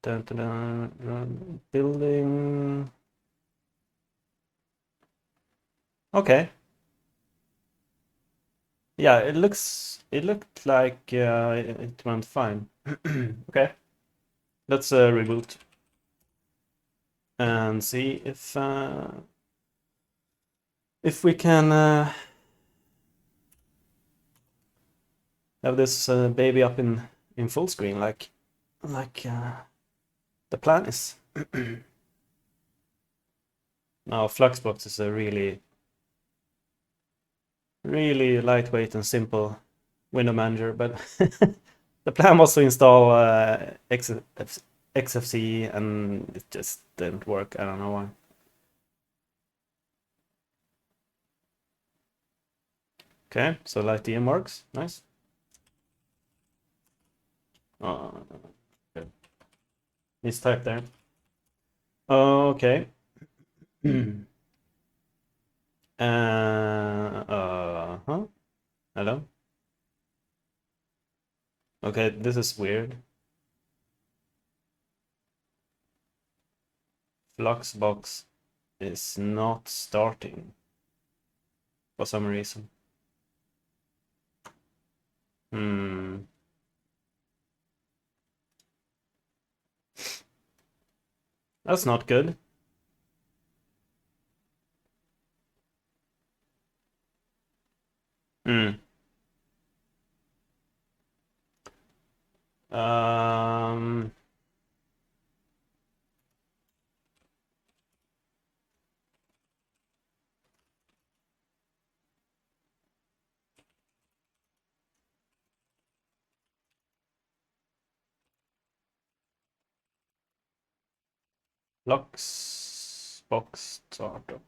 Dun, dun, dun, building. Okay. Yeah, it looked like it went fine. Okay. Let's reboot and see if we can have this baby up in full screen like the plan is. Now Fluxbox is a really lightweight and simple window manager, but the plan was to install XFCE and it just didn't work. I don't know why. Okay, so LightDM works. Nice. Good. Mistype there. Okay. Huh? Hello? Okay, this is weird. Fluxbox is not starting for some reason. That's not good. Hmm. Um, VirtualBox startup.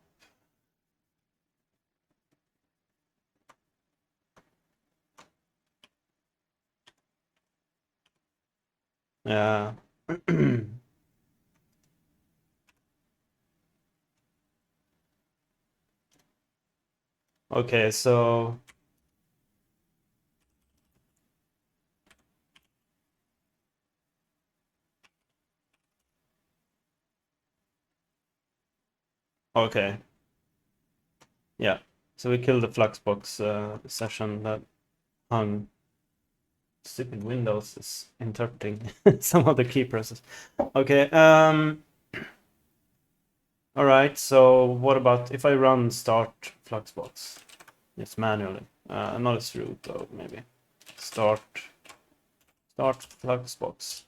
Yeah. Okay, so okay. Yeah. So we killed the Fluxbox session that hung. Stupid Windows is interpreting some of the key presses. Okay. All right. So what about if I run start Fluxbox? Yes, manually. Not as root though. Maybe start Fluxbox.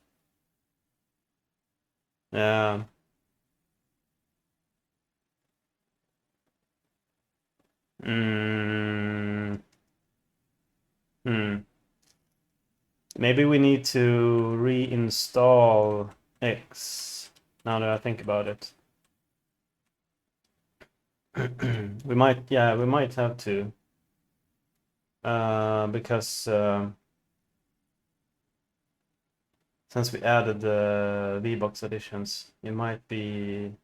Yeah. Mm, hmm. Maybe we need to reinstall X. Now that I think about it, we might. Yeah, we might have to. Because since we added the VBox additions, we might need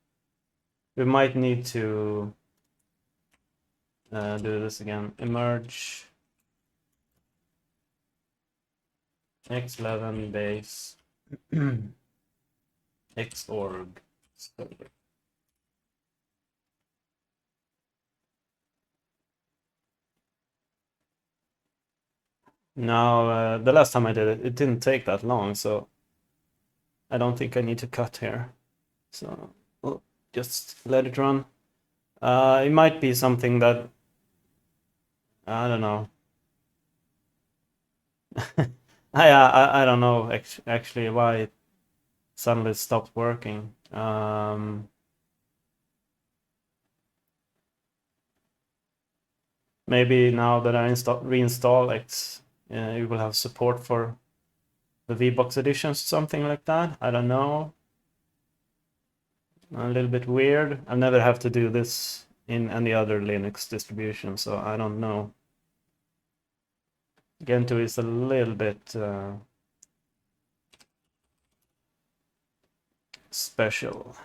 to do this again. Emerge x11 base xorg. Now, the last time I did it, it didn't take that long, so I don't think I need to cut here. So we'll just let it run. It might be something that I don't know. I don't know actually why it suddenly stopped working. Maybe now that I reinstall X, you will have support for the VBox editions, something like that. I don't know. A little bit weird. I've never have to do this in any other Linux distribution, so I don't know. Gentoo is a little bit special.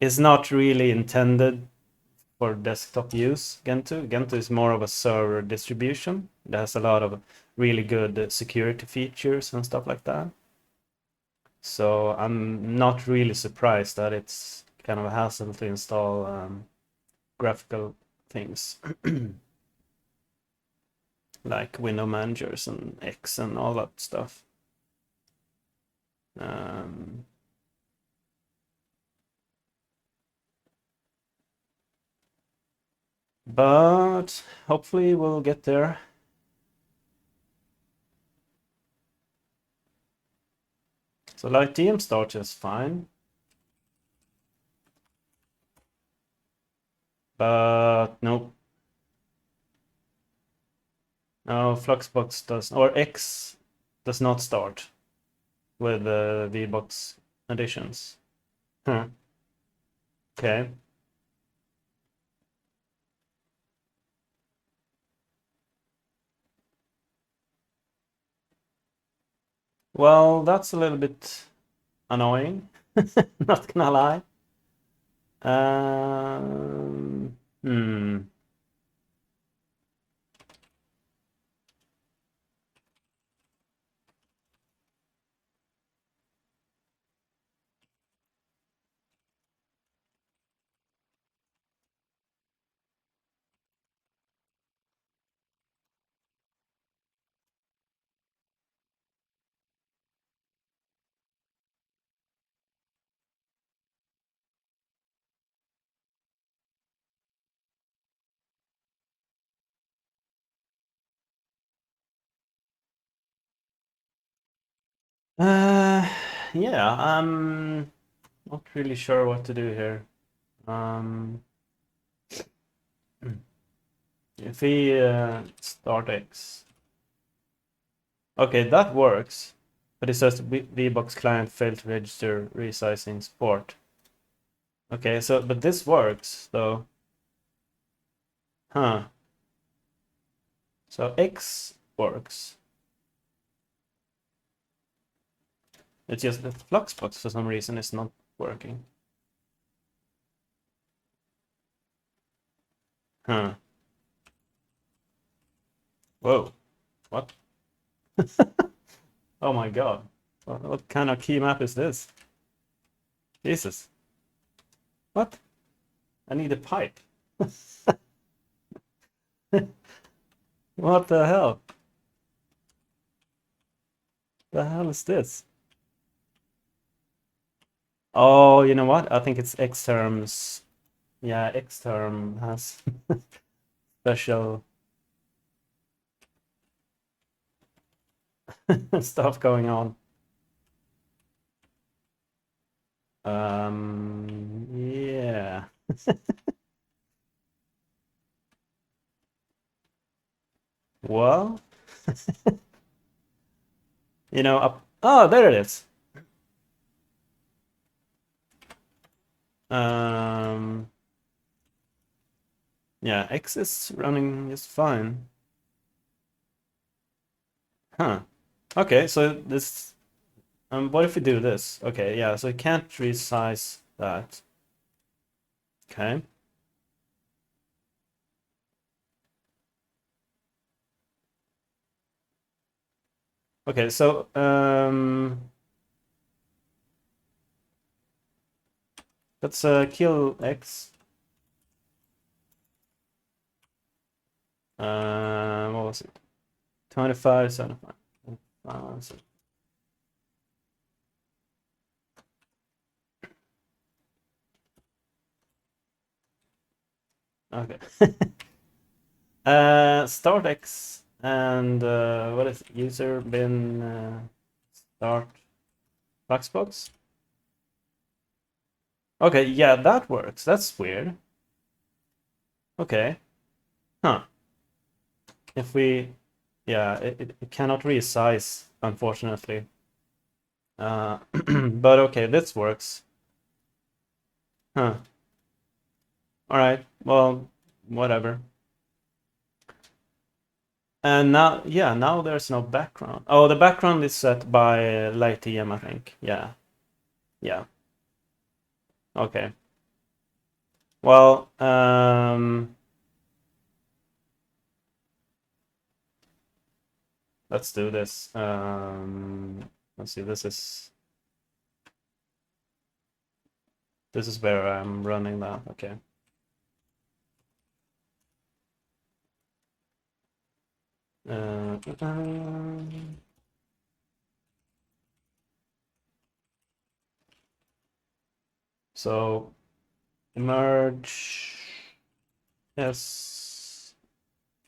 It's not really intended for desktop use, Gentoo. Gentoo is more of a server distribution. It has a lot of really good security features and stuff like that. So I'm not really surprised that it's kind of a hassle to install graphical things like window managers and X and all that stuff. Um, but hopefully we'll get there. So like TM start is fine. But nope. No, Fluxbox does, or X does not start with the VBox additions. Huh. Okay. Well, that's a little bit annoying. Not gonna lie. Hmm. Uh, yeah, I'm not really sure what to do here. Um, if we start X. Okay, that works. But it says VBox client failed to register resizing support. Okay, so but this works though. Huh. So X works. It's just that Fluxbox for some reason is not working. Huh. Whoa. What? Oh my god. What kind of key map is this? Jesus. What? I need a pipe. What the hell? The hell is this? Oh, you know what? I think it's Xterm's. Yeah, Xterm has special stuff going on. Yeah. Well, you know, oh, there it is. Yeah, X is running just fine. Huh. Okay, so this, what if we do this? Okay, yeah, so I can't resize that. Okay. Okay, so, let's kill X. What was it? 25, 75. Okay. Start X and what is it? User bin start Fluxbox? Okay, yeah, that works. That's weird. Okay. Huh. If we, yeah, it cannot resize, unfortunately. But okay, this works. Huh. All right. Well, whatever. And now, yeah, now there's no background. Oh, the background is set by LightEM, I think. Yeah. Yeah. Okay. Well, let's do this. Let's see. This is where I'm running that. Okay. Uh, so emerge. Yes.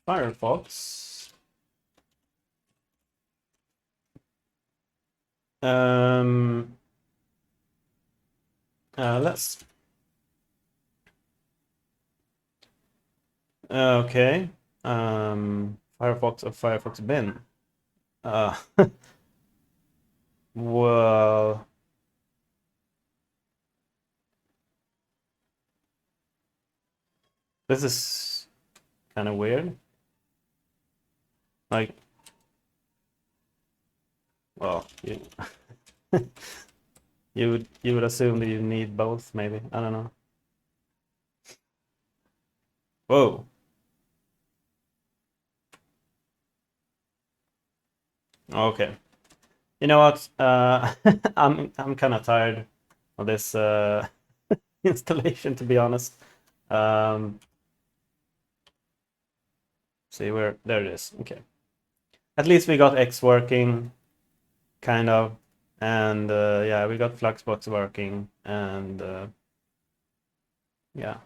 Firefox. Let's. Okay. Firefox or Firefox bin. Uh, well, this is kind of weird. Like, well, you would assume that you need both, maybe. I don't know. Whoa. Okay. You know what? I'm kind of tired of this installation, to be honest. See where there it is. Okay. At least we got X working, kind of, and yeah, we got Fluxbox working, and yeah.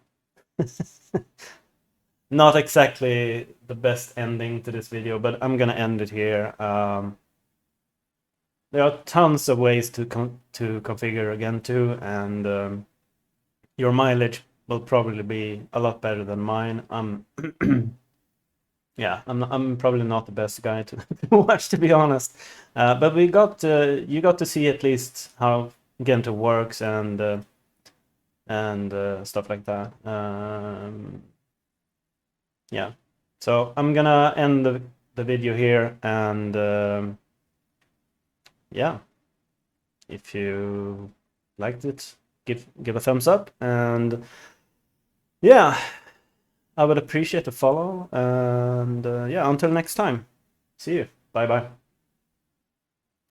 Not exactly the best ending to this video, but I'm gonna end it here. There are tons of ways to configure Gentoo, and your mileage will probably be a lot better than mine. yeah, I'm probably not the best guy to watch, to be honest. But you got to see at least how Gentoo works and stuff like that. Yeah. So I'm gonna end the video here, and yeah, if you liked it, give a thumbs up, and yeah, I would appreciate a follow, and yeah, until next time, see you. Bye bye.